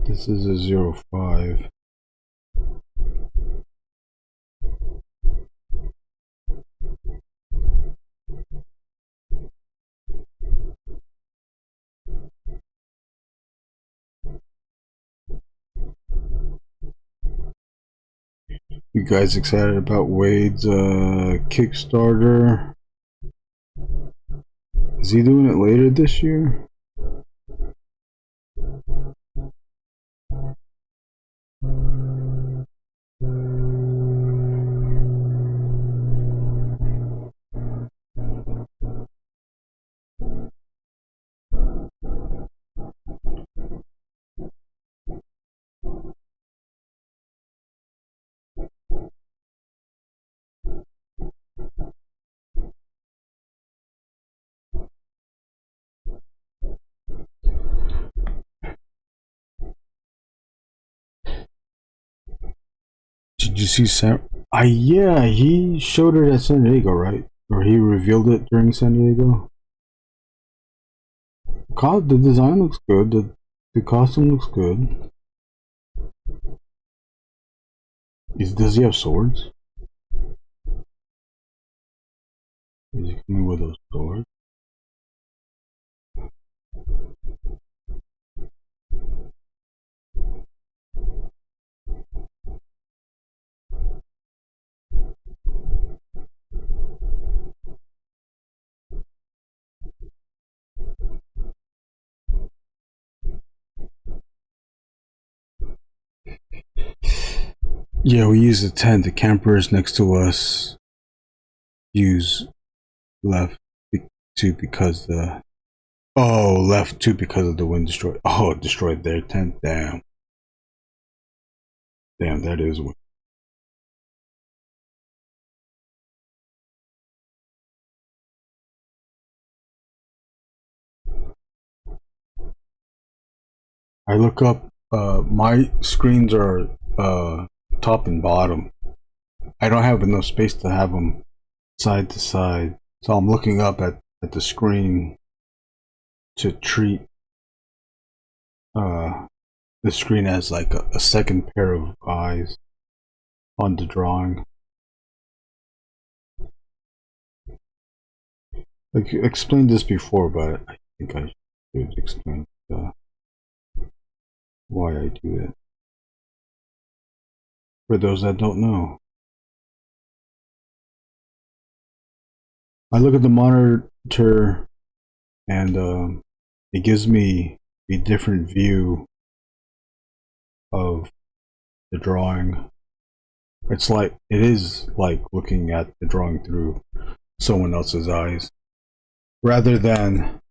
This is a 05. You guys excited about Wade's Kickstarter? Is he doing it later this year? Did you see Sam? Yeah, he showed it at San Diego, right? Or he revealed it during San Diego. The design looks good. The costume looks good. Does he have swords? Is he coming with a sword? Yeah, we use the tent. The campers next to us use left 2 because the left 2 because of the wind destroyed. Oh, it destroyed their tent. Damn, that is what. I look up. My screens are top and bottom. I don't have enough space to have them side to side, so I'm looking up at the screen to treat the screen as like a second pair of eyes on the drawing. I explained this before, but I think I should explain why I do it for those that don't know. I look at the monitor and it gives me a different view of the drawing. It is like looking at the drawing through someone else's eyes, rather than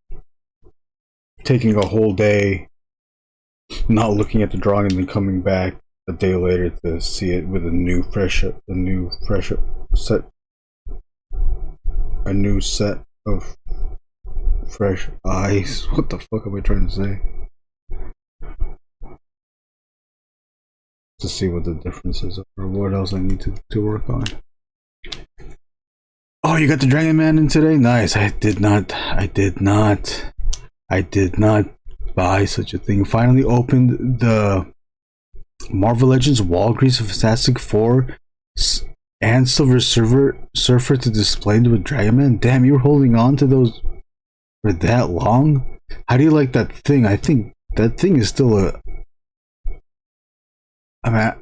taking a whole day Not looking at the drawing and then coming back a day later to see it with a new set, a new set of fresh eyes. What the fuck am I trying to say? To see what the differences are, or what else I need to work on. Oh, you got the Dragon Man in today? Nice. I did not buy such a thing. Finally opened the Marvel Legends Walgreens of Fantastic Four and Silver Surfer to display with Dragon Man. Damn, you were holding on to those for that long? How do you like that thing? I think that thing is still a... I mean,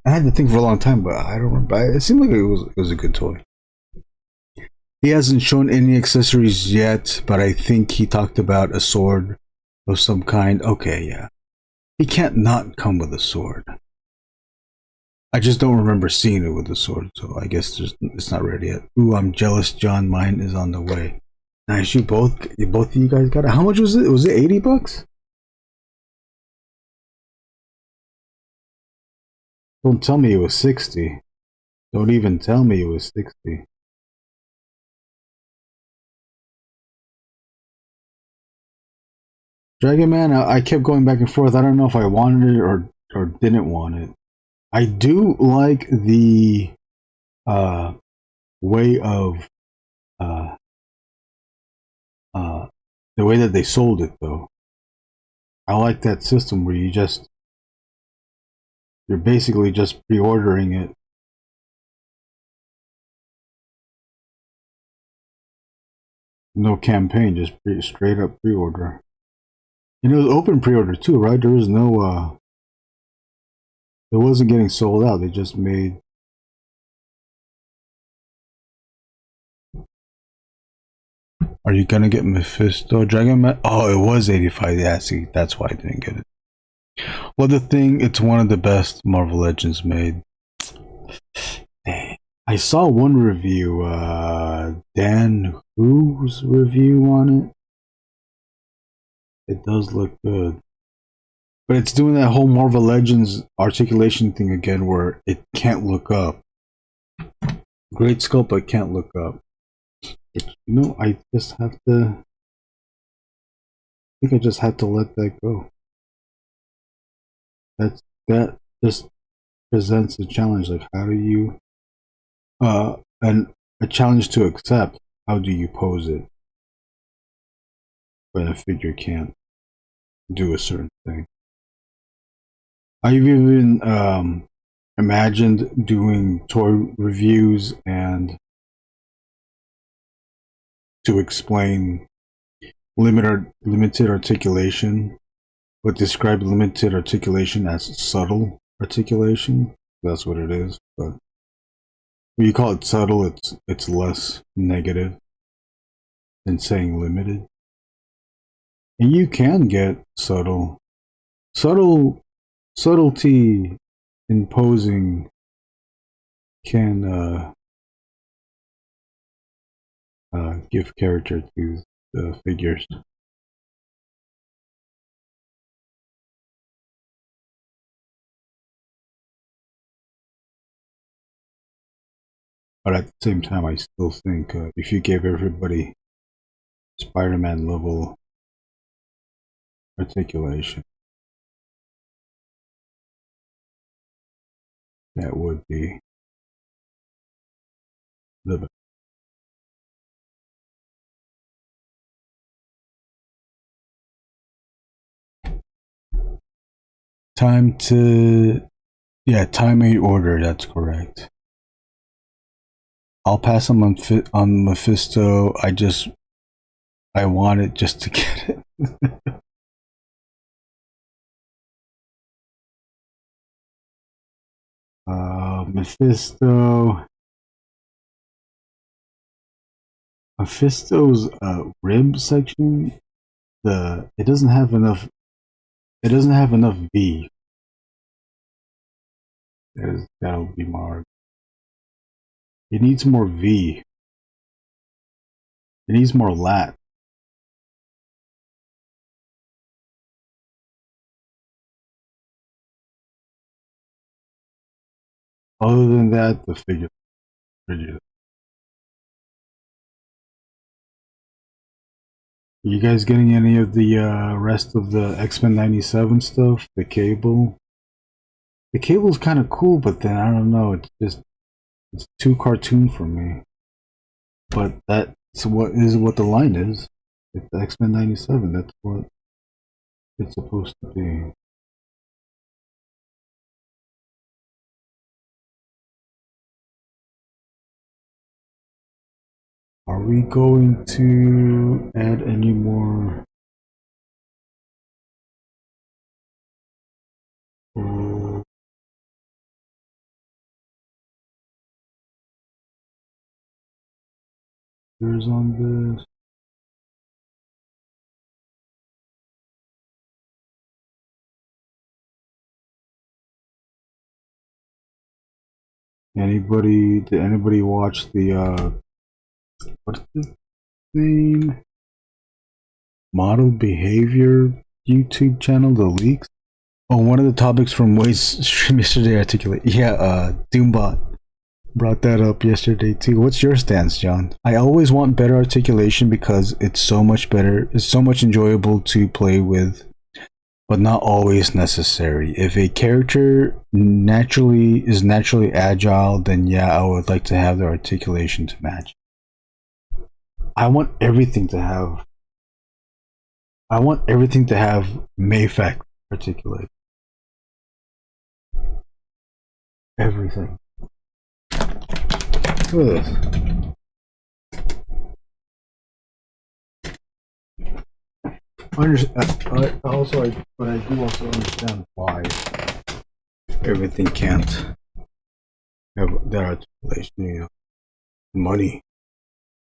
I had the thing for a long time, but I don't remember. It seemed like it was a good toy. He hasn't shown any accessories yet, but I think he talked about a sword of some kind. Okay, yeah. He can't not come with a sword. I just don't remember seeing it with a sword, so I guess it's not ready yet. Ooh, I'm jealous, John. Mine is on the way. Nice, both of you guys got it. How much was it? Was it 80 bucks? Don't tell me it was 60. Don't even tell me it was 60. Dragon Man, I kept going back and forth. I don't know if I wanted it or didn't want it. I do like the way of the way that they sold it, though. I like that system where you're basically just pre-ordering it. No campaign, just straight up pre-order. And it was open pre-order too, right? There was no it wasn't getting sold out. They just made... Are you gonna get Mephisto Dragon Man? Oh, it was 85. Yeah, see, that's why I didn't get it. Well, the thing, it's one of the best Marvel Legends made. Dang. I saw one review, Dan Who's review on it. It does look good. But it's doing that whole Marvel Legends articulation thing again where it can't look up. Great sculpt, but can't look up. But, you know, I just have to... I think I just had to let that go. That just presents a challenge. Like, how do you... and a challenge to accept. How do you pose it when a figure can't do a certain thing? I've even imagined doing toy reviews and to explain limited articulation, but describe limited articulation as subtle articulation. That's what it is. But when you call it subtle, it's less negative than saying limited. And you can get subtlety in posing can give character to the figures. But at the same time, I still think if you gave everybody Spider-Man level articulation, that would be the best. Time 8 order, that's correct. I'll pass on Mephisto. I want it just to get it. Mephisto's rib section, it doesn't have enough V. That'll be more. It needs more V. It needs more lat. Other than that, the figure. Are you guys getting any of the rest of the X-Men 97 stuff? The cable? The cable's kind of cool, but then I don't know. It's too cartoon for me. But that's what the line is. It's the X-Men 97. That's what it's supposed to be. Are we going to add any more? Here's on this. Did anybody watch the what's the name? Model behavior YouTube channel, the leaks? Oh, one of the topics from Wade's stream yesterday articulate. Yeah, Doombot brought that up yesterday too. What's your stance, John? I always want better articulation because it's so much better. It's so much enjoyable to play with, but not always necessary. If a character is naturally agile, then yeah, I would like to have the articulation to match. I want everything to have Mayfect articulate. Everything. Look at this. But I do also understand why everything can't have that articulation. You know, money.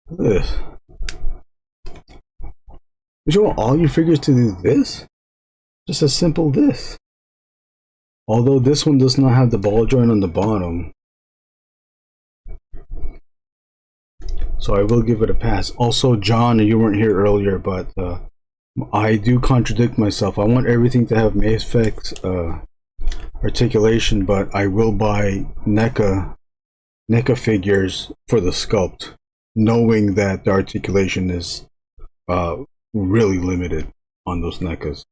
Look at this. You want all your figures to do this? Just a simple this. Although this one does not have the ball joint on the bottom. So I will give it a pass. Also, John, you weren't here earlier, but I do contradict myself. I want everything to have Mayfect articulation, but I will buy NECA figures for the sculpt, knowing that the articulation is really limited on those NECAs.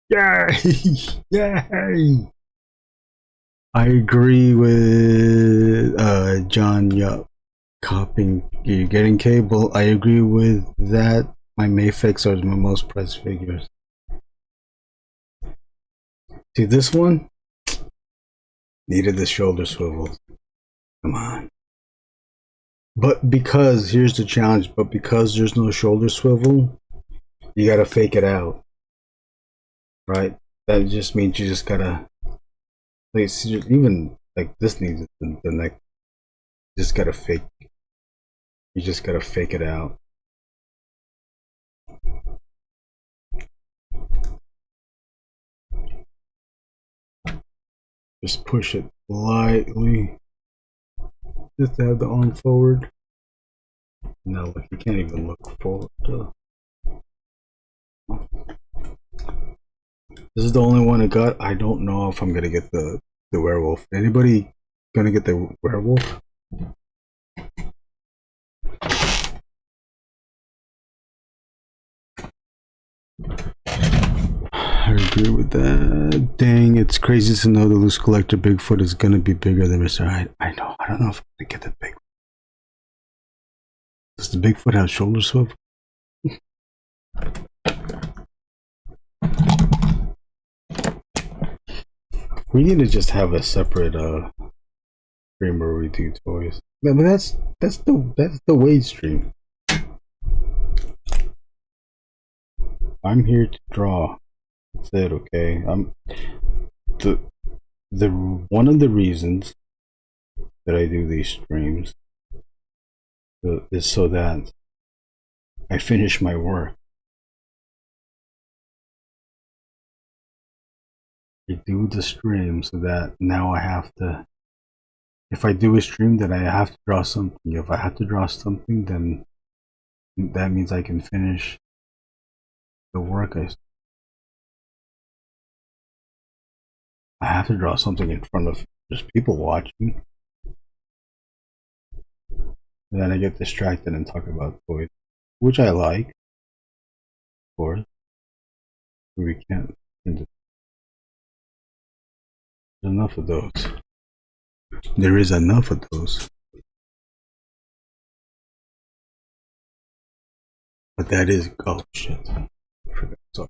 Yay! Yay! I agree with John. Yup, copying. You're getting cable. I agree with that. My Mayfix are my most priced figures. See this one? Needed the shoulder swivels. Come on. But because here's the challenge. But because there's no shoulder swivel, you gotta fake it out. Right? That just means you just gotta. Like, even like this needs the neck. You just gotta fake. You just gotta fake it out. Just push it lightly. Just to have the arm forward. No, look, you can't even look forward. This is the only one I got. I don't know if I'm gonna get the werewolf. Anybody gonna get the werewolf? I agree with that. Dang, it's crazy to know the loose collector Bigfoot is gonna be bigger than Mr. Hyde. I know. I don't know if I'm gonna get the big. Does the Bigfoot have shoulder swivel? We need to just have a separate stream where we do toys. Yeah, but that's the Wade stream. I'm here to draw. That's it, okay? The one of the reasons that I do these streams is so that I finish my work. I do the stream so that now I have to if I do a stream, then I have to draw something. If I have to draw something, then that means I can finish the work I have to draw something in front of just people watching. And then I get distracted and talk about toys, which I like, of course. But we can't. There's enough of those. There is enough of those. But that is, oh shit. Sorry.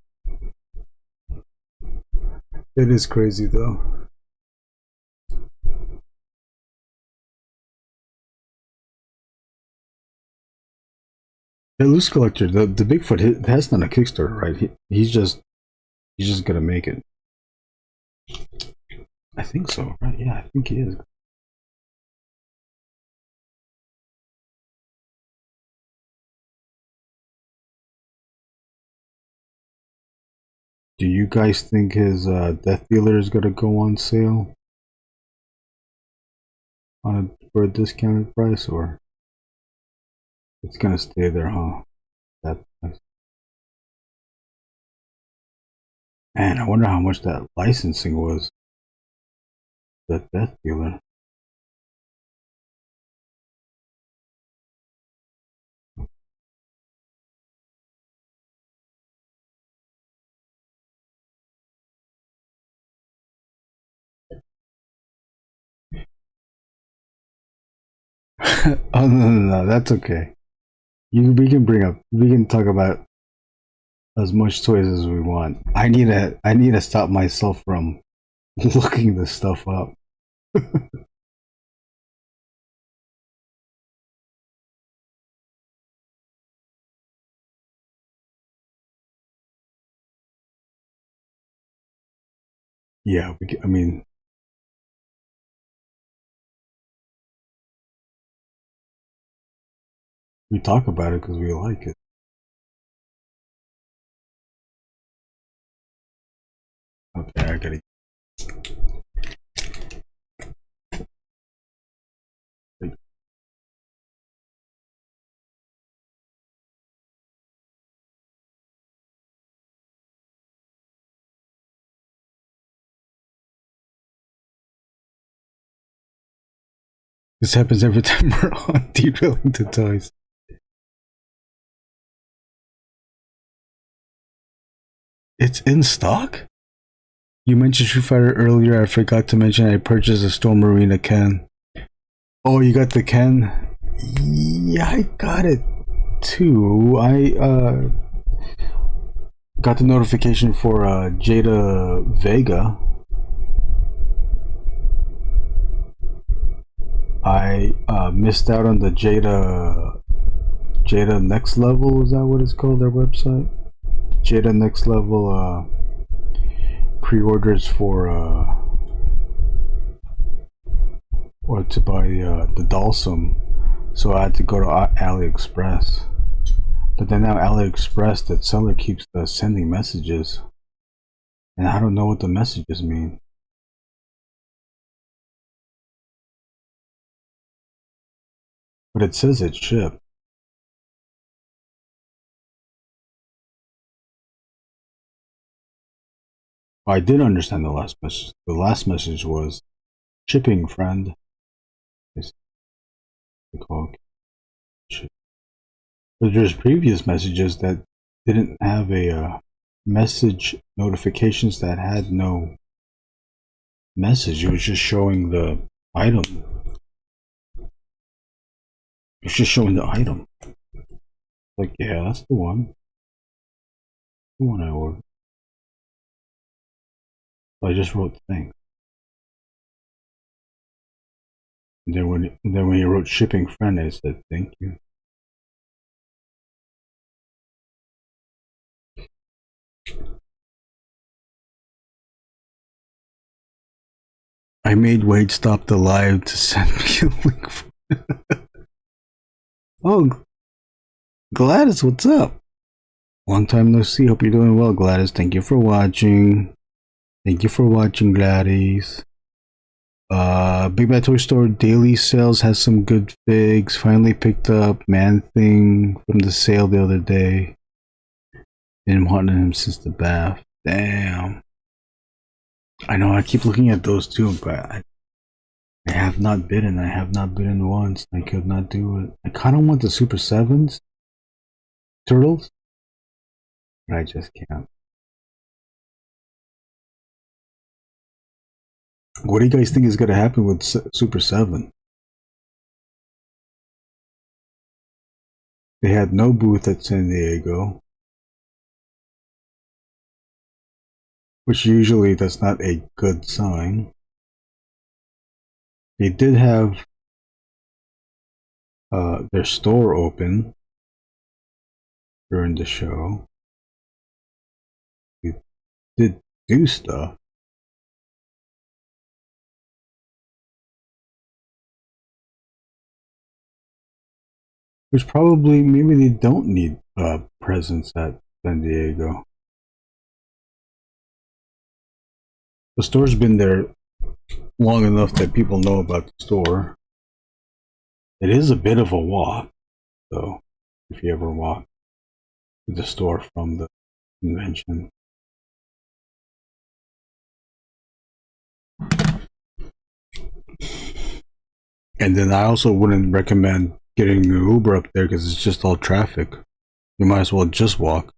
It is crazy though. The loose collector, the Bigfoot, has done a Kickstarter, right? He's just gonna make it. I think so, right? Yeah, I think he is. Do you guys think his Death Dealer is gonna go on sale for a discounted price, or it's gonna stay there, huh? That price. Man, I wonder how much that licensing was. That Death Dealer. Oh no, that's okay. We can talk about as much toys as we want. I need to stop myself from looking this stuff up. Yeah, I mean, we talk about it because we like it. Okay, I gotta. This happens every time we're on derailing the toys. It's in stock? You mentioned Street Fighter earlier. I forgot to mention I purchased a Storm Marina Ken. Oh, you got the Ken? Yeah, I got it too. I got the notification for Jada Vega. I missed out on the Jada Next Level. Is that what it's called? Their website. Jada Next Level pre-orders for or to buy the Dalsum, so I had to go to AliExpress. But then now AliExpress, that seller keeps sending messages, and I don't know what the messages mean. But it says it's shipped. I did understand the last message. The last message was shipping, friend. But there's previous messages that didn't have a message notifications that had no message. It was just showing the item. It's just showing the item. Like, yeah, that's the one. The one I ordered. I just wrote the thing. And then when you wrote shipping friend, I said thank you. I made Wade stop the live to send me a link. Oh, Gladys, what's up? Long time no see. Hope you're doing well, Gladys. Thank you for watching. Thank you for watching, Gladys. Big Bad Toy Store daily sales has some good figs. Finally picked up Man Thing from the sale the other day. Been wanting him since the bath. Damn. I know, I keep looking at those too, but I have not bidden. I have not bidden once. I could not do it. I kind of want the Super 7s. Turtles. But I just can't. What do you guys think is going to happen with Super 7? They had no booth at San Diego. Which usually that's not a good sign. They did have their store open during the show. They did do stuff. Which probably, maybe they don't need presence at San Diego. The store's been there long enough that people know about the store. It is a bit of a walk, though, if you ever walk to the store from the convention. And then I also wouldn't recommend getting an Uber up there because it's just all traffic. You might as well just walk.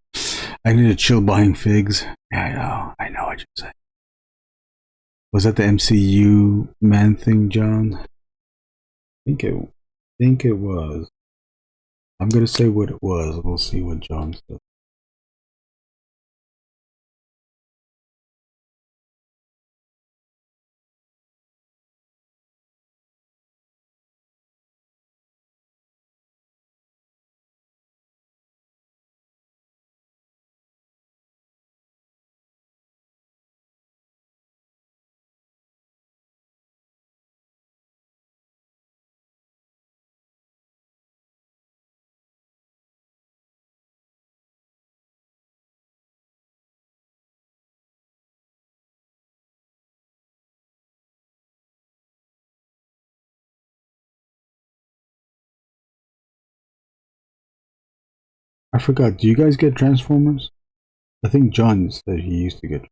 I need to chill buying figs. Yeah, I know what you're saying. Was that the MCU Man Thing, John? I think it was. I'm gonna say what it was. We'll see what John said. I forgot. Do you guys get Transformers? I think John said he used to get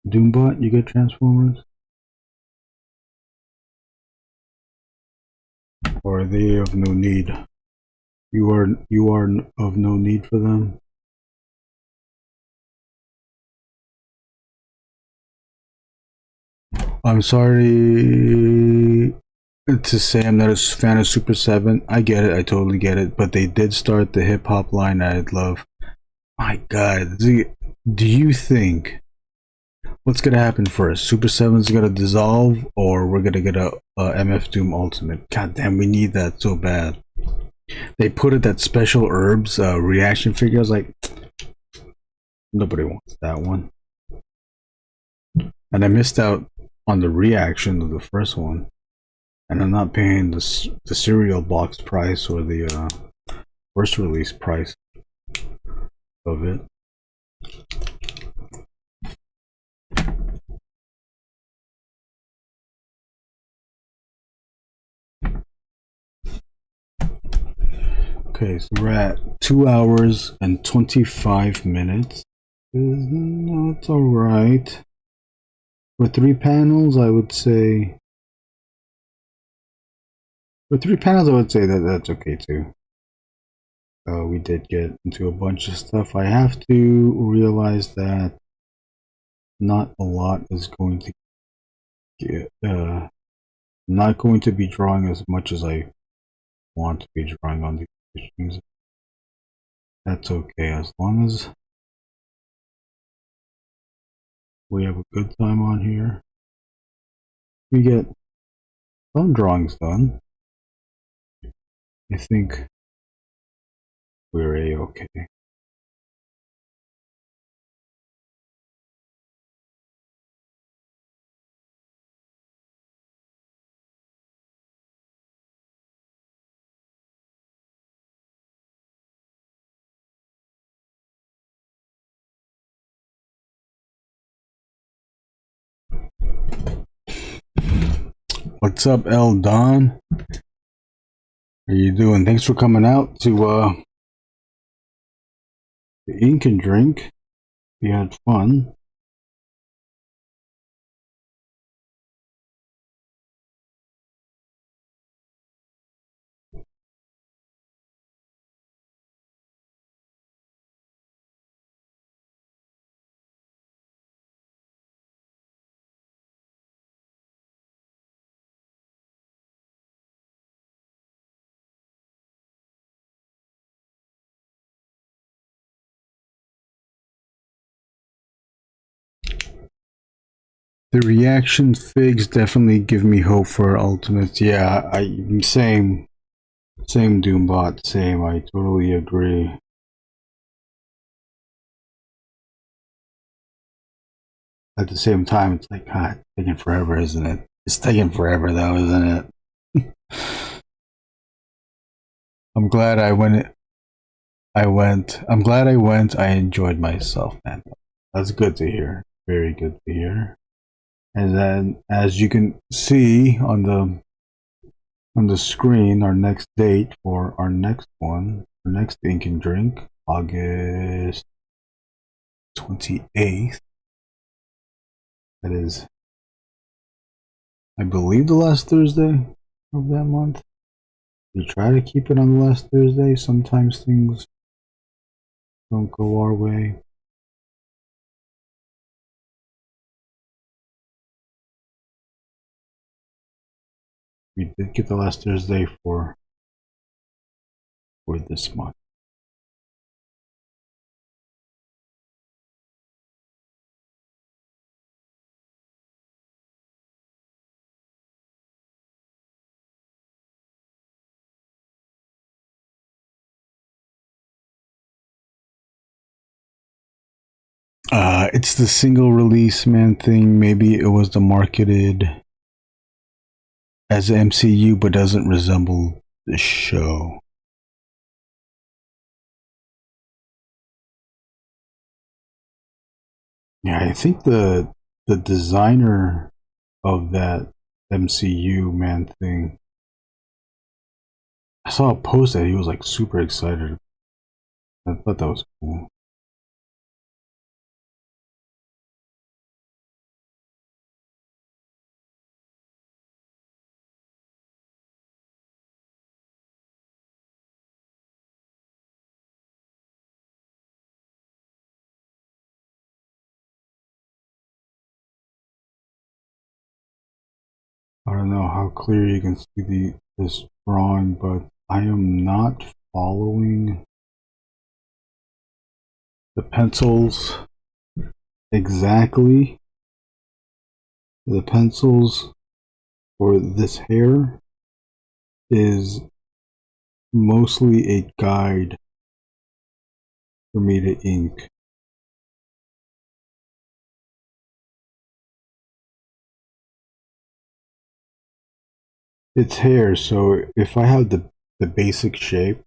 Doombot. You get Transformers, or are they of no need? You are of no need for them. I'm sorry to say I'm not a fan of Super 7. I get it. I totally get it. But they did start the hip hop line I'd love. My God, do you think what's gonna happen first? Super 7's gonna dissolve, or we're gonna get a MF Doom Ultimate? God damn, we need that so bad. They put it that special herbs reaction figure. I was like, nobody wants that one, and I missed out on the reaction of the first one, and I'm not paying the cereal box price or the first release price of it. Okay, so we're at 2 hours and 25 minutes. That's alright. For 3 panels, I would say. For 3 panels, I would say that that's okay too. We did get into a bunch of stuff. I have to realize that not a lot is going to get. Not going to be drawing as much as I want to be drawing on these issues. That's okay, as long as we have a good time on here. We get some drawings done. I think we're a-okay. What's up, L Don? How are you doing? Thanks for coming out to the Ink and Drink. We had fun. The reaction figs definitely give me hope for Ultimates. Yeah, same Doombot, same. I totally agree. At the same time, it's like, God, it's taking forever, isn't it? It's taking forever, though, isn't it? I'm glad I went. I'm glad I went. I enjoyed myself, man. That's good to hear. Very good to hear. And then, as you can see on the screen, our next date for our next one, our next Ink and Drink, August 28th. That is, I believe, the last Thursday of that month. We try to keep it on the last Thursday. Sometimes things don't go our way. We did get the last Thursday for this month. It's the single release man thing. Maybe it was the marketed as MCU, but doesn't resemble the show. Yeah, I think the designer of that MCU man thing, I saw a post that he was like super excited. I thought that was cool. I don't know how clear you can see this drawing, but I am not following the pencils exactly. The pencils for this hair is mostly a guide for me to ink. It's hair, so if I have the basic shape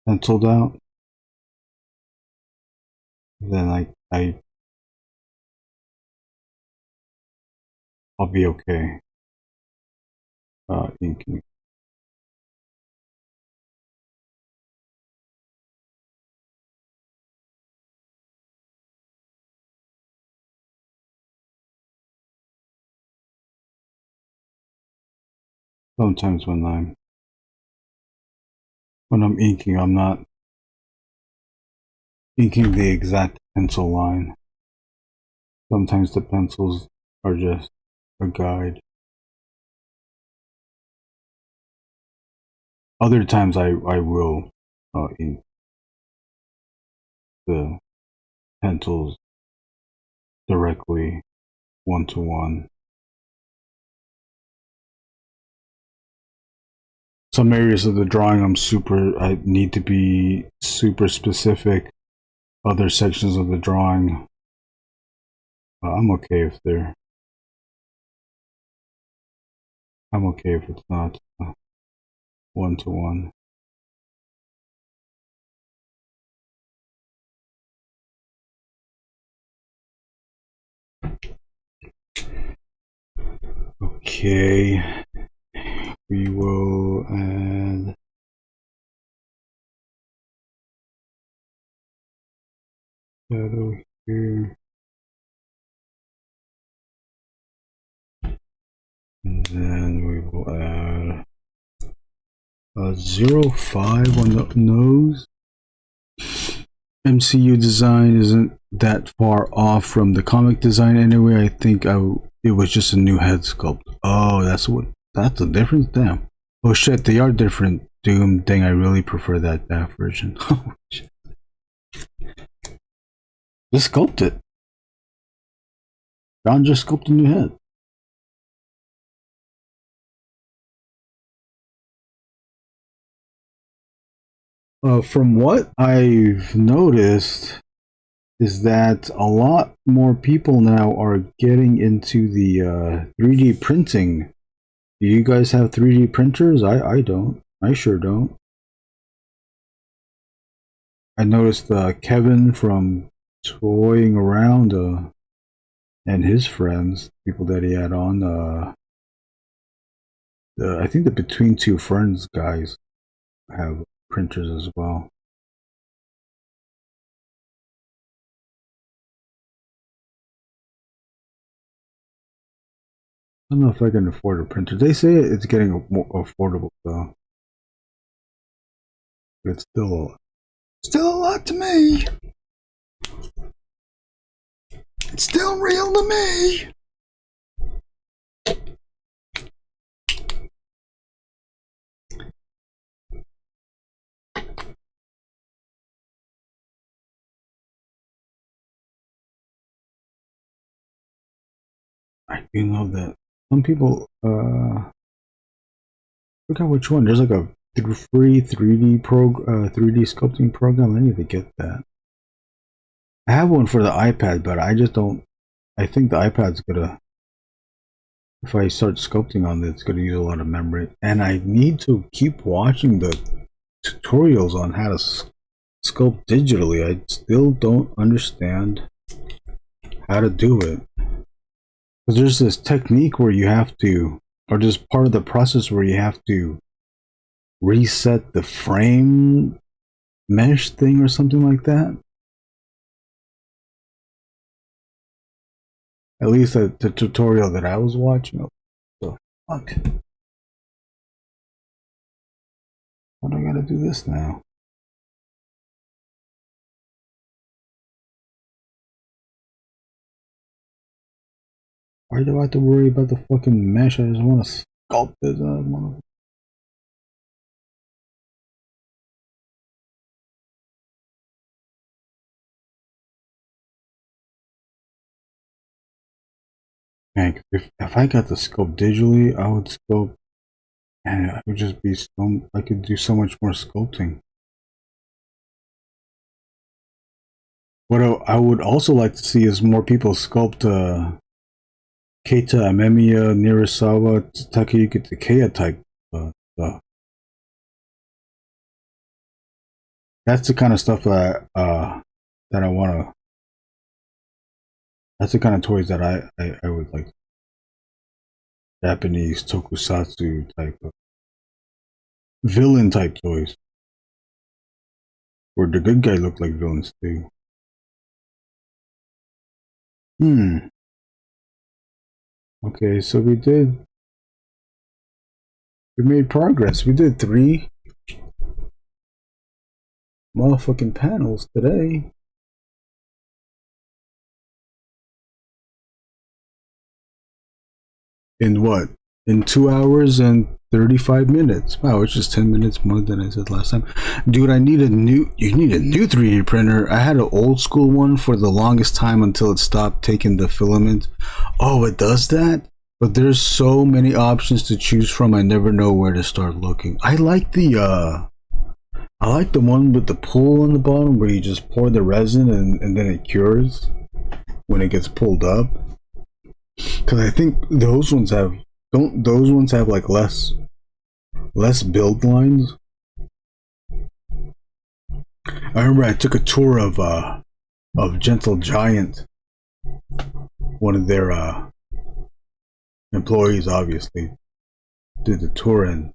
penciled out, then I'll be okay inking. Sometimes when I'm inking, I'm not inking the exact pencil line. Sometimes the pencils are just a guide. Other times I will ink the pencils directly one-to-one. Some areas of the drawing I need to be super specific. Other sections of the drawing, I'm okay if it's not one-to-one. Okay, we will add shadow here, and then we will add a 0.5 on the nose. MCU design isn't that far off from the comic design anyway. I think it was just a new head sculpt. Oh, that's the difference. Damn. Oh shit, they are different. Doom thing. I really prefer that version. Oh shit. Just sculpt it. John just sculpted a new head. From what I've noticed is that a lot more people now are getting into the 3D printing. Do you guys have 3D printers? I don't. I sure don't. I noticed Kevin from Toying Around and his friends, people that he had on, I think the Between Two Friends guys have printers as well. I don't know if I can afford a printer. They say it's getting more affordable though. But it's still a lot to me. It's still real to me. I do know that some people forgot which one. There's like a free 3D 3D sculpting program. I need to get that. I have one for the iPad, but I just don't. I think the iPad's gonna, if I start sculpting on it, it's gonna use a lot of memory, and I need to keep watching the tutorials on how to sculpt digitally. I still don't understand how to do it. Because there's this technique where you have to, or just part of the process where you have to reset the frame mesh thing or something like that. At least the tutorial that I was watching. Oh, the fuck. Why do I gotta do this now? Why do I have to worry about the fucking mesh? I just want to sculpt this motherfucker. Man, if I got the sculpt digitally, I would sculpt, and it would just be so. I could do so much more sculpting. What I would also like to see is more people sculpt Keita Amemiya, Nirasawa, Takayuki Takeya type stuff. That's the kind of stuff that I want to. That's the kind of toys that I would like. Japanese tokusatsu type of villain type toys, where the good guy look like villains too. Okay, so we made progress. We did 3 motherfucking panels today. In what? In 2 hours and 35 minutes. Wow, it's just 10 minutes more than I said last time. Dude, you need a new 3D printer. I had an old school one for the longest time until it stopped taking the filament. Oh, it does that? But there's so many options to choose from, I never know where to start looking. I like the one with the pool on the bottom where you just pour the resin and then it cures when it gets pulled up. Cause I think those ones have like less build lines. I remember I took a tour of Gentle Giant, one of their employees obviously did the tour, and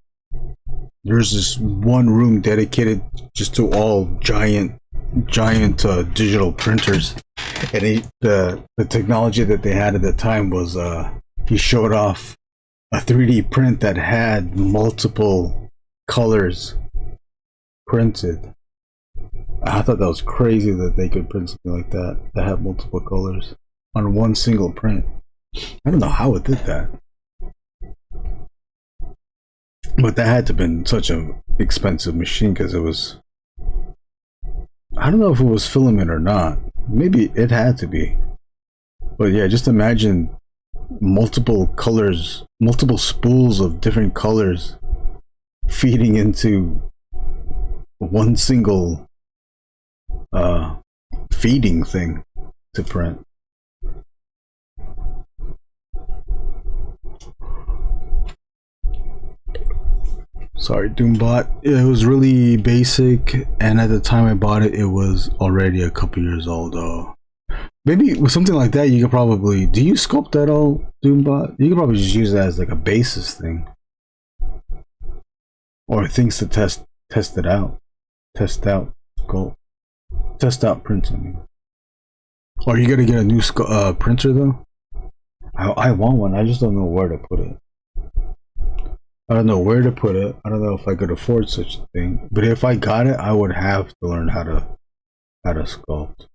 there's this one room dedicated just to all giant digital printers, and the technology that they had at the time was he showed off a 3D print that had multiple colors printed. I thought that was crazy that they could print something like that that had multiple colors on one single print. I don't know how it did that, but that had to have been such an expensive machine because it was. I don't know if it was filament or not. Maybe it had to be. But yeah, just imagine multiple colors, multiple spools of different colors feeding into one single feeding thing to print. Sorry, Doombot. It was really basic, and at the time I bought it, it was already a couple years old. Maybe with something like that, you could probably. Do you sculpt at all, Doombot? You could probably just use that as like a basis thing, or things to test it out, test out sculpt, test out prints. I mean, or you gotta get a new printer though. I want one. I just don't know where to put it. I don't know where to put it. I don't know if I could afford such a thing. But if I got it, I would have to learn how to sculpt.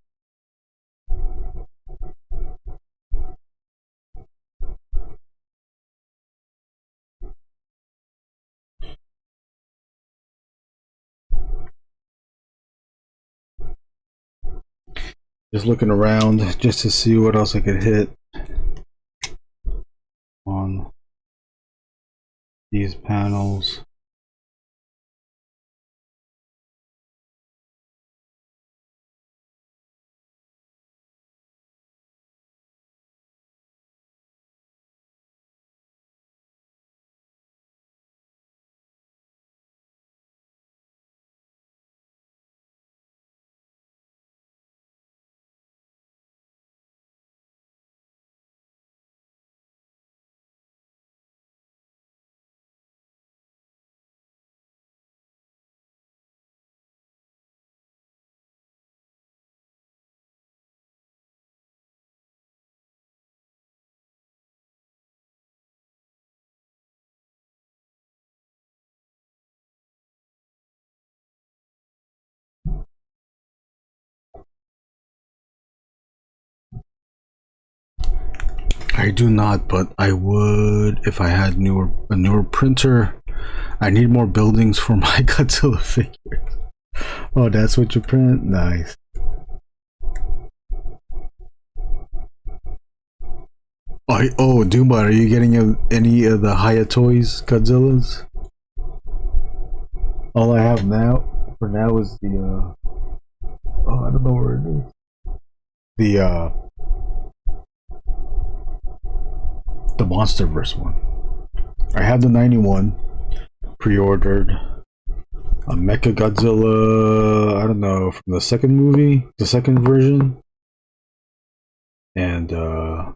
Just looking around just to see what else I could hit on these panels. I do not, but I would if I had a newer printer. I need more buildings for my Godzilla figures. Oh, that's what you print? Nice. Oh, Duma, are you getting any of the Hayatoys Godzillas? All I have now, for now, is the oh, I don't know where it is. The MonsterVerse one. I have the 91 pre-ordered. A Mecha Godzilla, I don't know, from the second movie, the second version, and the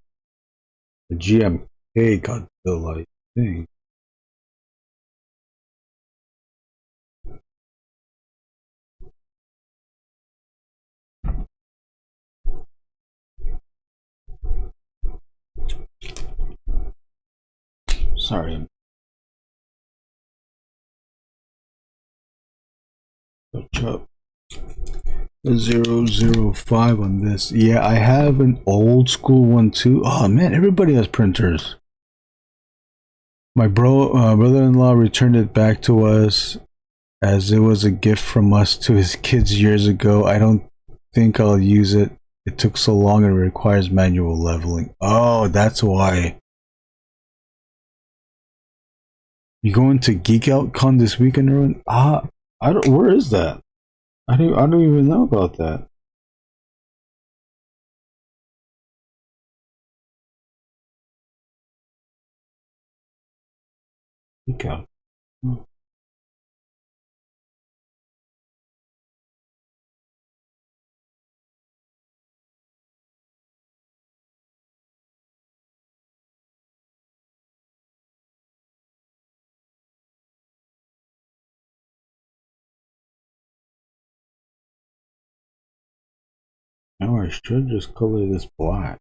GMK Godzilla, I think. Sorry. Search up 005 on this. Yeah, I have an old school one too. Oh man, everybody has printers. My brother-in-law returned it back to us as it was a gift from us to his kids years ago. I don't think I'll use it. It took so long and it requires manual leveling. Oh, that's why. You going to Geek Out Con this weekend, Erwin? I don't. Where is that? I don't even know about that. Geek Out. Now I should just color this black.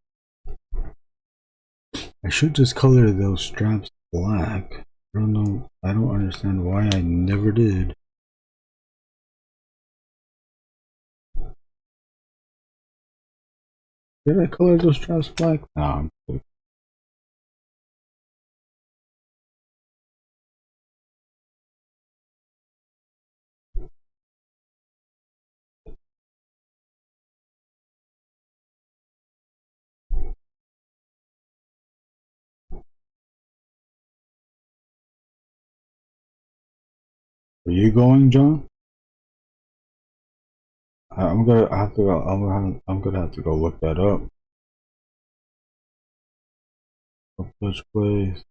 I should just color those straps black. I don't know. I don't understand why I never did. Did I color those straps black? Nah, I'm kidding. Are you going, John? I'm gonna have to go. I'm gonna have to go look that up. Which place?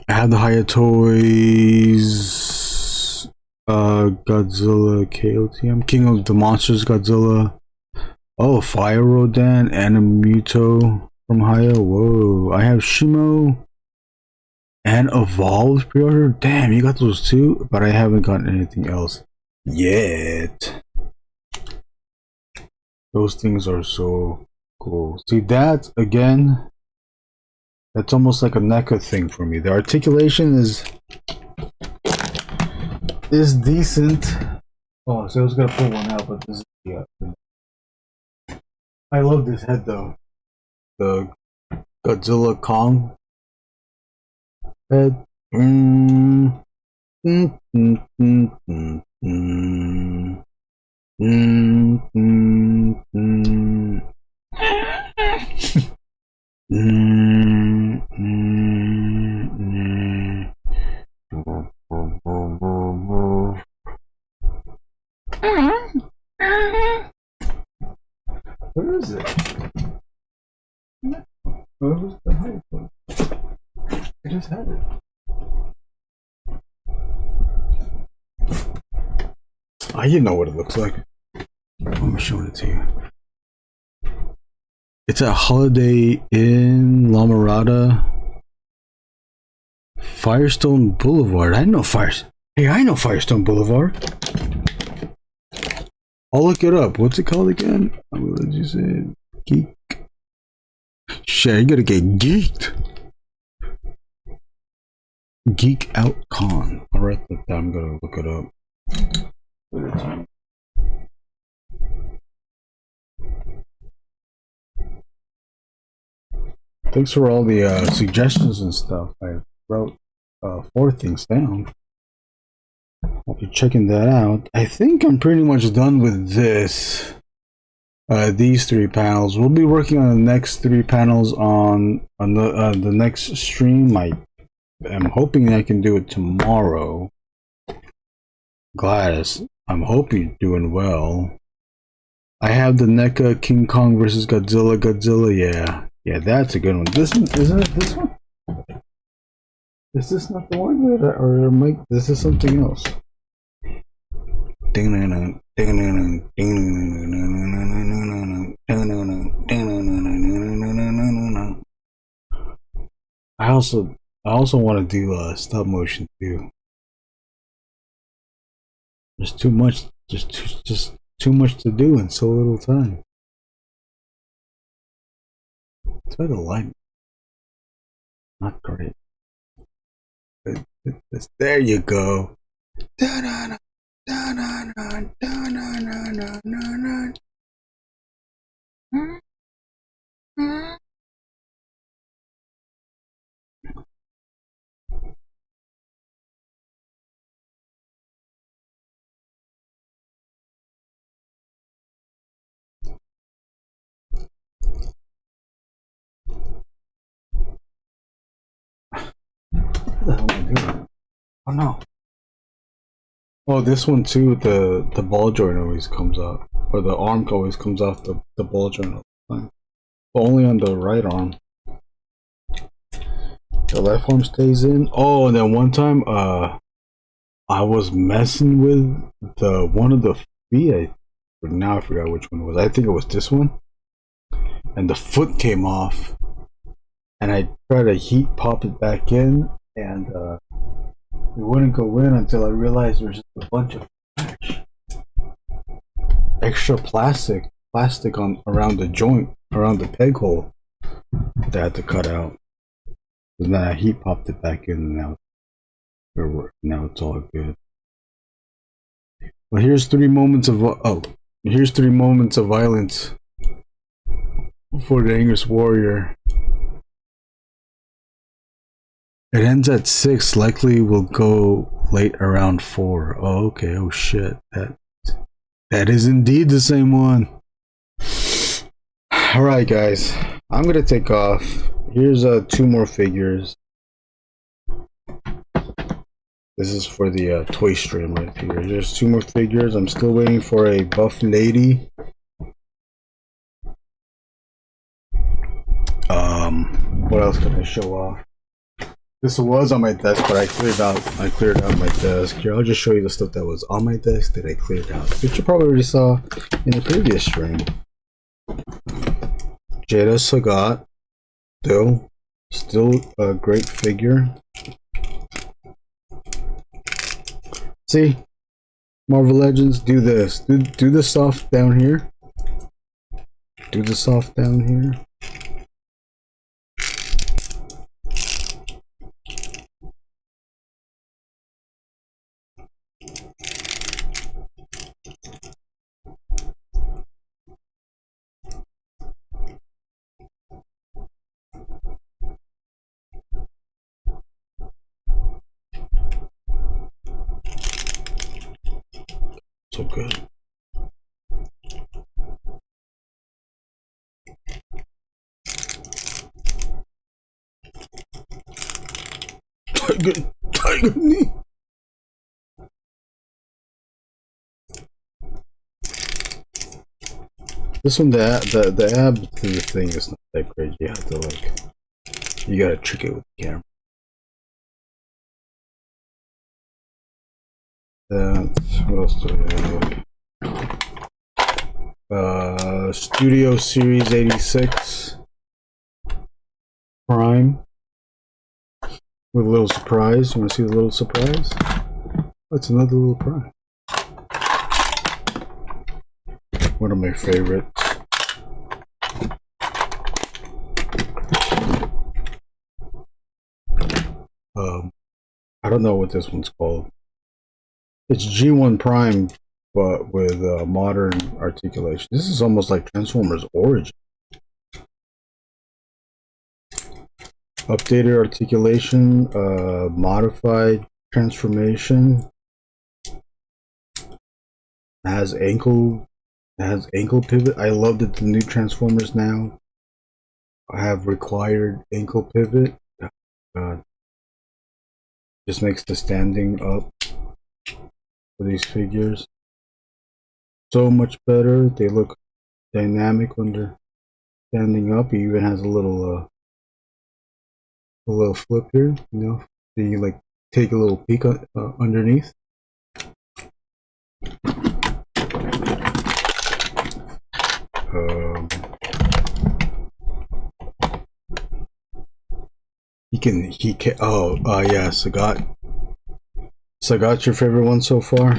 I have the Haya Toys, Godzilla KOTM, King of the Monsters Godzilla. Oh, Fire Rodan and a Muto from Haya. Whoa, I have Shimo and Evolved pre-order. Damn, you got those too, but I haven't gotten anything else yet. Those things are so cool. See that again? That's almost like a NECA thing for me. The articulation is decent. Oh, so I was gonna pull one out, but this is I love this head though. The Godzilla Kong head. Where is it? Where was the height? I just had it. You know what it looks like. I'm showing it to you. It's at Holiday Inn La Mirada, Firestone Boulevard. I know Firestone Boulevard. I'll look it up. What's it called again? What did you say? Geek. Shit, you gotta get geeked. Geek Out Con. Alright, I'm gonna look it up. Thanks for all the suggestions and stuff. I wrote 4 things down. I'll be checking that out. I think I'm pretty much done with this. These 3 panels. We'll be working on the next 3 panels on the next stream. I'm hoping I can do it tomorrow. Gladys, I'm hoping you're doing well. I have the NECA King Kong versus Godzilla. Yeah, that's a good one. This one, isn't it this one? Is this not the one that, or Mike? This is something else. I also want to do stop motion too. There's too much, just too much to do in so little time. It's by the light. Not great. There you go. What the hell am I doing? Oh no. Oh, this one too, the ball joint always comes out. Or the arm always comes off the ball joint all the time. Only on the right arm. The left arm stays in. Oh, and then one time, I was messing with the one of the feet. Now I forgot which one it was. I think it was this one. And the foot came off, and I tried to heat pop it back in, and it wouldn't go in until I realized there's just a bunch of extra plastic on around the joint, around the peg hole that I had to cut out. And then I heat popped it back in, and now it's all good. Well, here's three moments of violence for the Angriest Warrior. It ends at 6. Likely will go late around 4. Oh, okay. Oh shit. That is indeed the same one. All right, guys. I'm gonna take off. Here's 2 more figures. This is for the toy stream right here. There's 2 more figures. I'm still waiting for a buff lady. What else can I show off? This was on my desk, but I cleared out my desk. Here, I'll just show you the stuff that was on my desk that I cleared out, which you probably already saw in the previous stream. Jada Sagat, still a great figure. See, Marvel Legends, do this. Do the soft down here. Do the soft down here. So good. Tiger knee. This one, the ab to the thing is not that great. You have to you gotta trick it with the camera. What else do we have? Studio Series 86 Prime with a little surprise. You want to see the little surprise? That's another little prime. One of my favorites. I don't know what this one's called. It's G1 Prime, but with modern articulation. This is almost like Transformers Origin. Updated articulation, modified transformation. Has ankle pivot. I love that the new Transformers now have required ankle pivot. Just makes the standing up for these figures so much better. They look dynamic when they're standing up. He even has a little flip here, you know, so you like take a little peek underneath. He can. Oh, yeah, Sagat's your favorite one so far?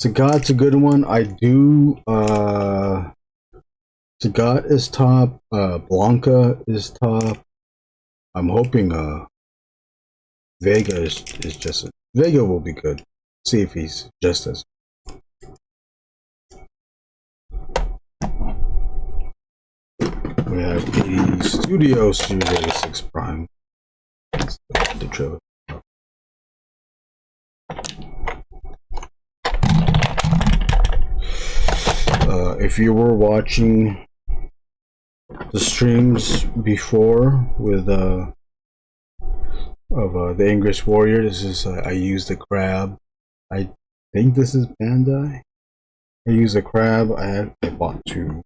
Sagat's a good one. I do. Sagat is top. Blanca is top. I'm hoping Vega is just. Vega will be good. See if he's just as. We have 80 Studio Series 86 Prime. That's the trailer. If you were watching the streams before with the Angriest Warrior, this is I used the crab. I think this is Bandai. I used a crab. I bought 2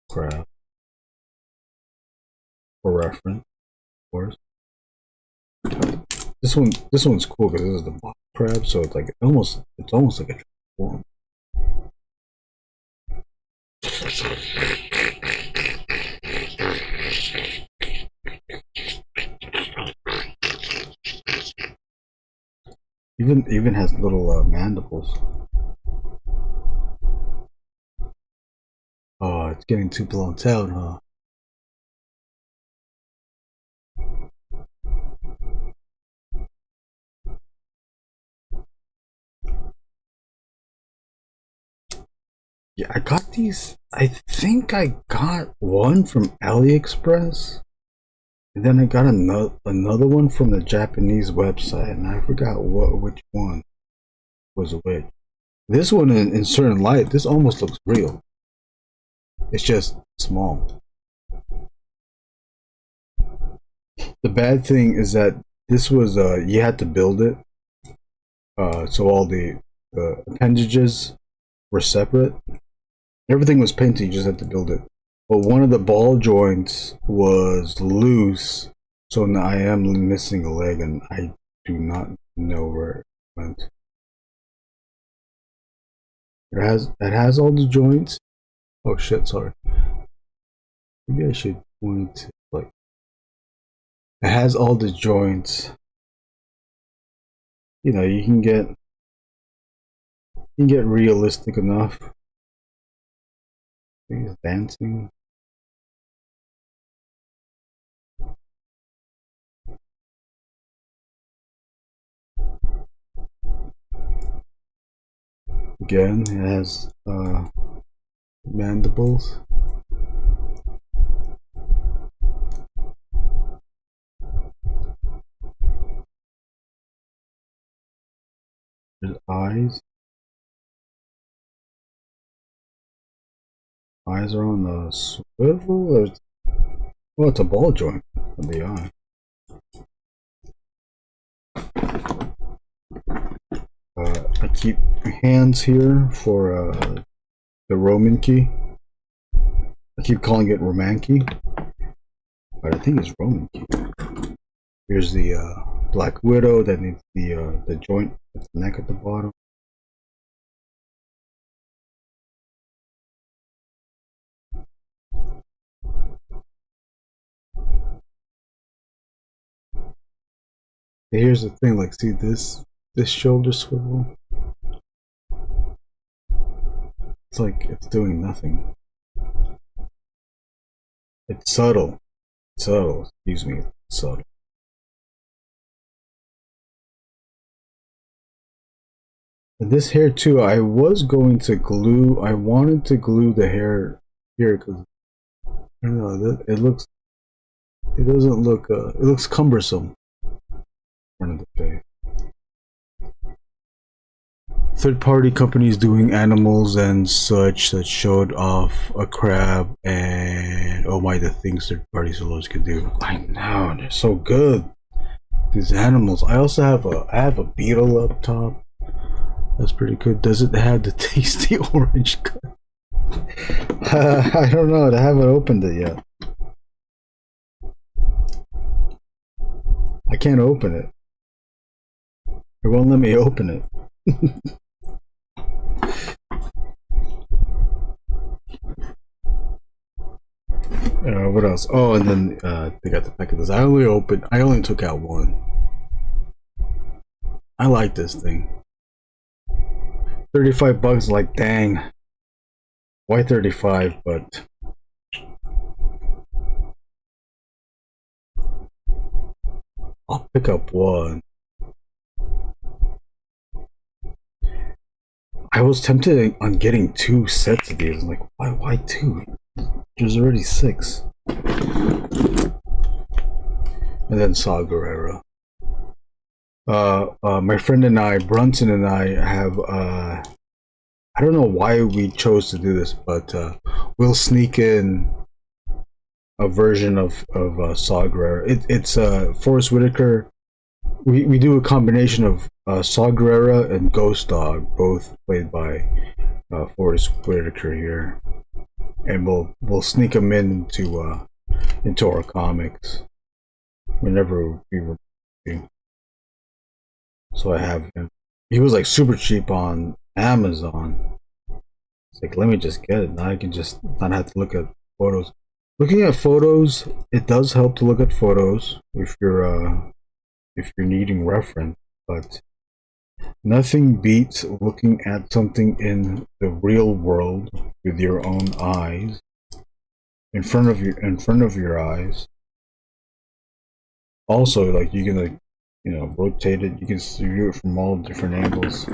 crab. for reference, of course. This one's cool because this is the box crab, so it's like almost like a transform. Even has little mandibles. Oh, it's getting too blown out, huh? Yeah, I got these. I think I got one from AliExpress, and then I got another one from the Japanese website, and I forgot which one was which. This one, in certain light, this almost looks real. It's just small. The bad thing is that this was you had to build it, so all the appendages were separate. Everything was painted, you just had to build it. But one of the ball joints was loose, so now I am missing a leg, and I do not know where it went. It has all the joints. Oh shit, sorry. Maybe I should point to, like, it has all the joints. You know, you can get realistic enough. He's dancing. Again, it has mandibles. There's eyes. Eyes are on the swivel. Oh, it's a ball joint of the eye. I keep hands here for the Roman key. I keep calling it Roman key, but I think it's Roman key. Here's the Black Widow that needs the joint with the neck at the bottom. Here's the thing, like, see this shoulder swivel? It's like it's doing nothing. It's subtle. Excuse me, it's subtle. And this hair too, I was going to glue. I wanted to glue the hair here because I don't know. It looks. It doesn't look. It looks cumbersome. Front of the face. Third-party companies doing animals and such that showed off a crab, and oh my, the things third-party sellers can do. I know, they're so good. These animals. I also have a beetle up top. That's pretty good. Does it have the tasty orange cut? I don't know. I haven't opened it yet. I can't open it. It won't let me open it. What else? Oh, and then they got the pack of this. I only took out one. I like this thing. $35, like, dang. Why 35? But I'll pick up one. I was tempted on getting 2 sets of these. I'm like, why 2? There's already 6. And then Saw Gerrera. My friend and I, Brunson and I, have I don't know why we chose to do this, but we'll sneak in a version of Saw Gerrera. It's Forrest Whitaker. We do a combination of Saw Gerrera and Ghost Dog, both played by Forrest Whitaker here, and we'll sneak them into into our comics whenever we were. So I have him. He was like super cheap on Amazon. It's like, let me just get it. Now I can just not have to look at photos. Looking at photos, it does help to look at photos if you're needing reference, but nothing beats looking at something in the real world with your own eyes, in front of your eyes. Also, like, you can, like, you know, rotate it. You can view it from all different angles.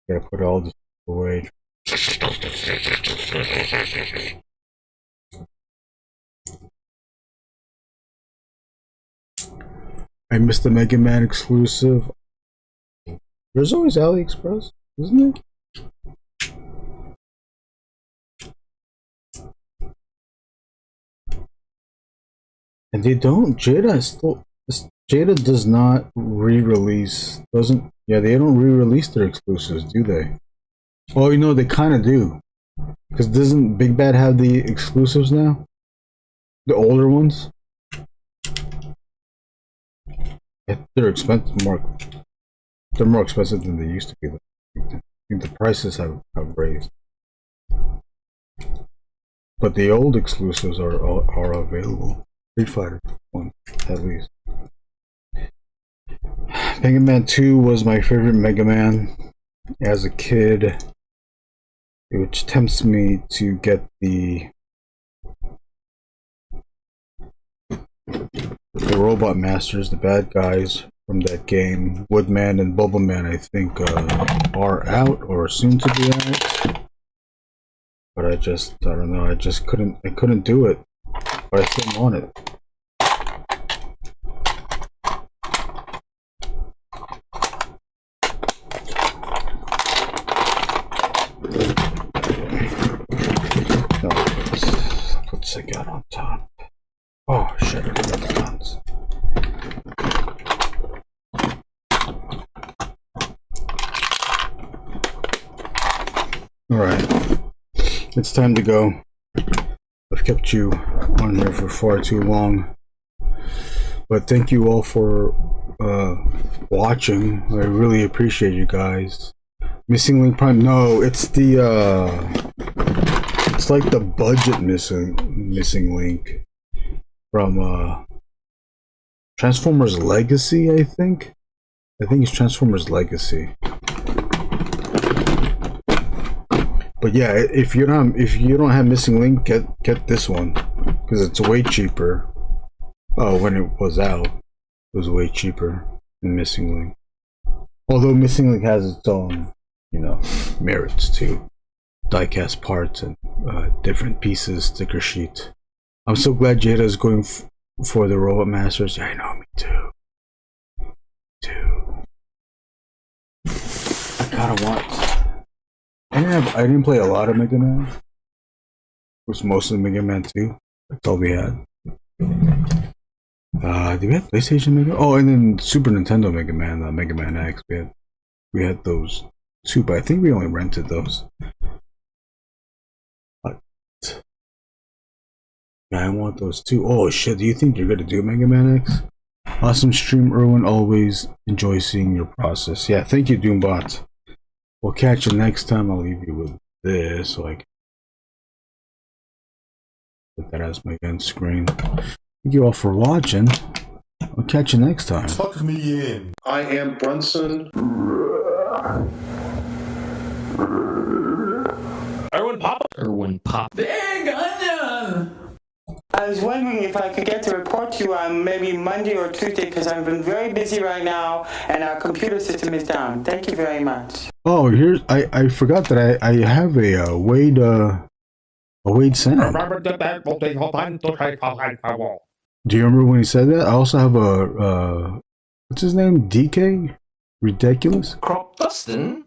Gotta put all this away. I missed the Mega Man exclusive. There's always AliExpress, isn't it? And they don't. Jada does not re-release. Yeah, they don't re-release their exclusives, do they? Oh, you know, they kind of do. Because doesn't Big Bad have the exclusives now? The older ones? They're expensive. They're more expensive than they used to be. I think the prices have raised. But the old exclusives are available. Street Fighter one, at least. Mega Man 2 was my favorite Mega Man as a kid, which tempts me to get the Robot Masters, the bad guys from that game. Woodman and Bubbleman, I think, are out or soon to be out. But I don't know, I couldn't do it. But I still want it. No, let's take out on top. Oh shit, I forgot the guns. Alright, it's time to go. I've kept you on here for far too long. But thank you all for watching. I really appreciate you guys. Missing Link Prime? No, it's the it's like the budget missing link from Transformers Legacy, I think. I think it's Transformers Legacy. But yeah, if you don't have Missing Link, get this one because it's way cheaper. Oh, when it was out, it was way cheaper than Missing Link. Although Missing Link has its own, you know, merits too. Diecast parts and different pieces, sticker sheet. I'm so glad Jada is going for the Robot Masters. Yeah, I know, me too. I kinda want. I didn't play a lot of Mega Man. It was mostly Mega Man 2. That's all we had. Did we have PlayStation Mega? Oh, and then Super Nintendo Mega Man, Mega Man X. We had those too, but I think we only rented those. But yeah, I want those too. Oh shit! Do you think you're gonna do Mega Man X? Awesome stream, Erwin. Always enjoy seeing your process. Yeah, thank you, Doombot. We'll catch you next time. I'll leave you with this so I can put that as my end screen. Thank you all for watching. I'll catch you next time. Tuck me in. I am Brunson. Erwin Papa. Erwin Papa. Big onion! I was wondering if I could get to report to you on maybe Monday or Tuesday because I've been very busy right now and our computer system is down. Thank you very much. Oh, here's I forgot that I have a Wade sound. Do you remember when he said that? I also have a what's his name? DK? Ridiculous? Crop Dustin.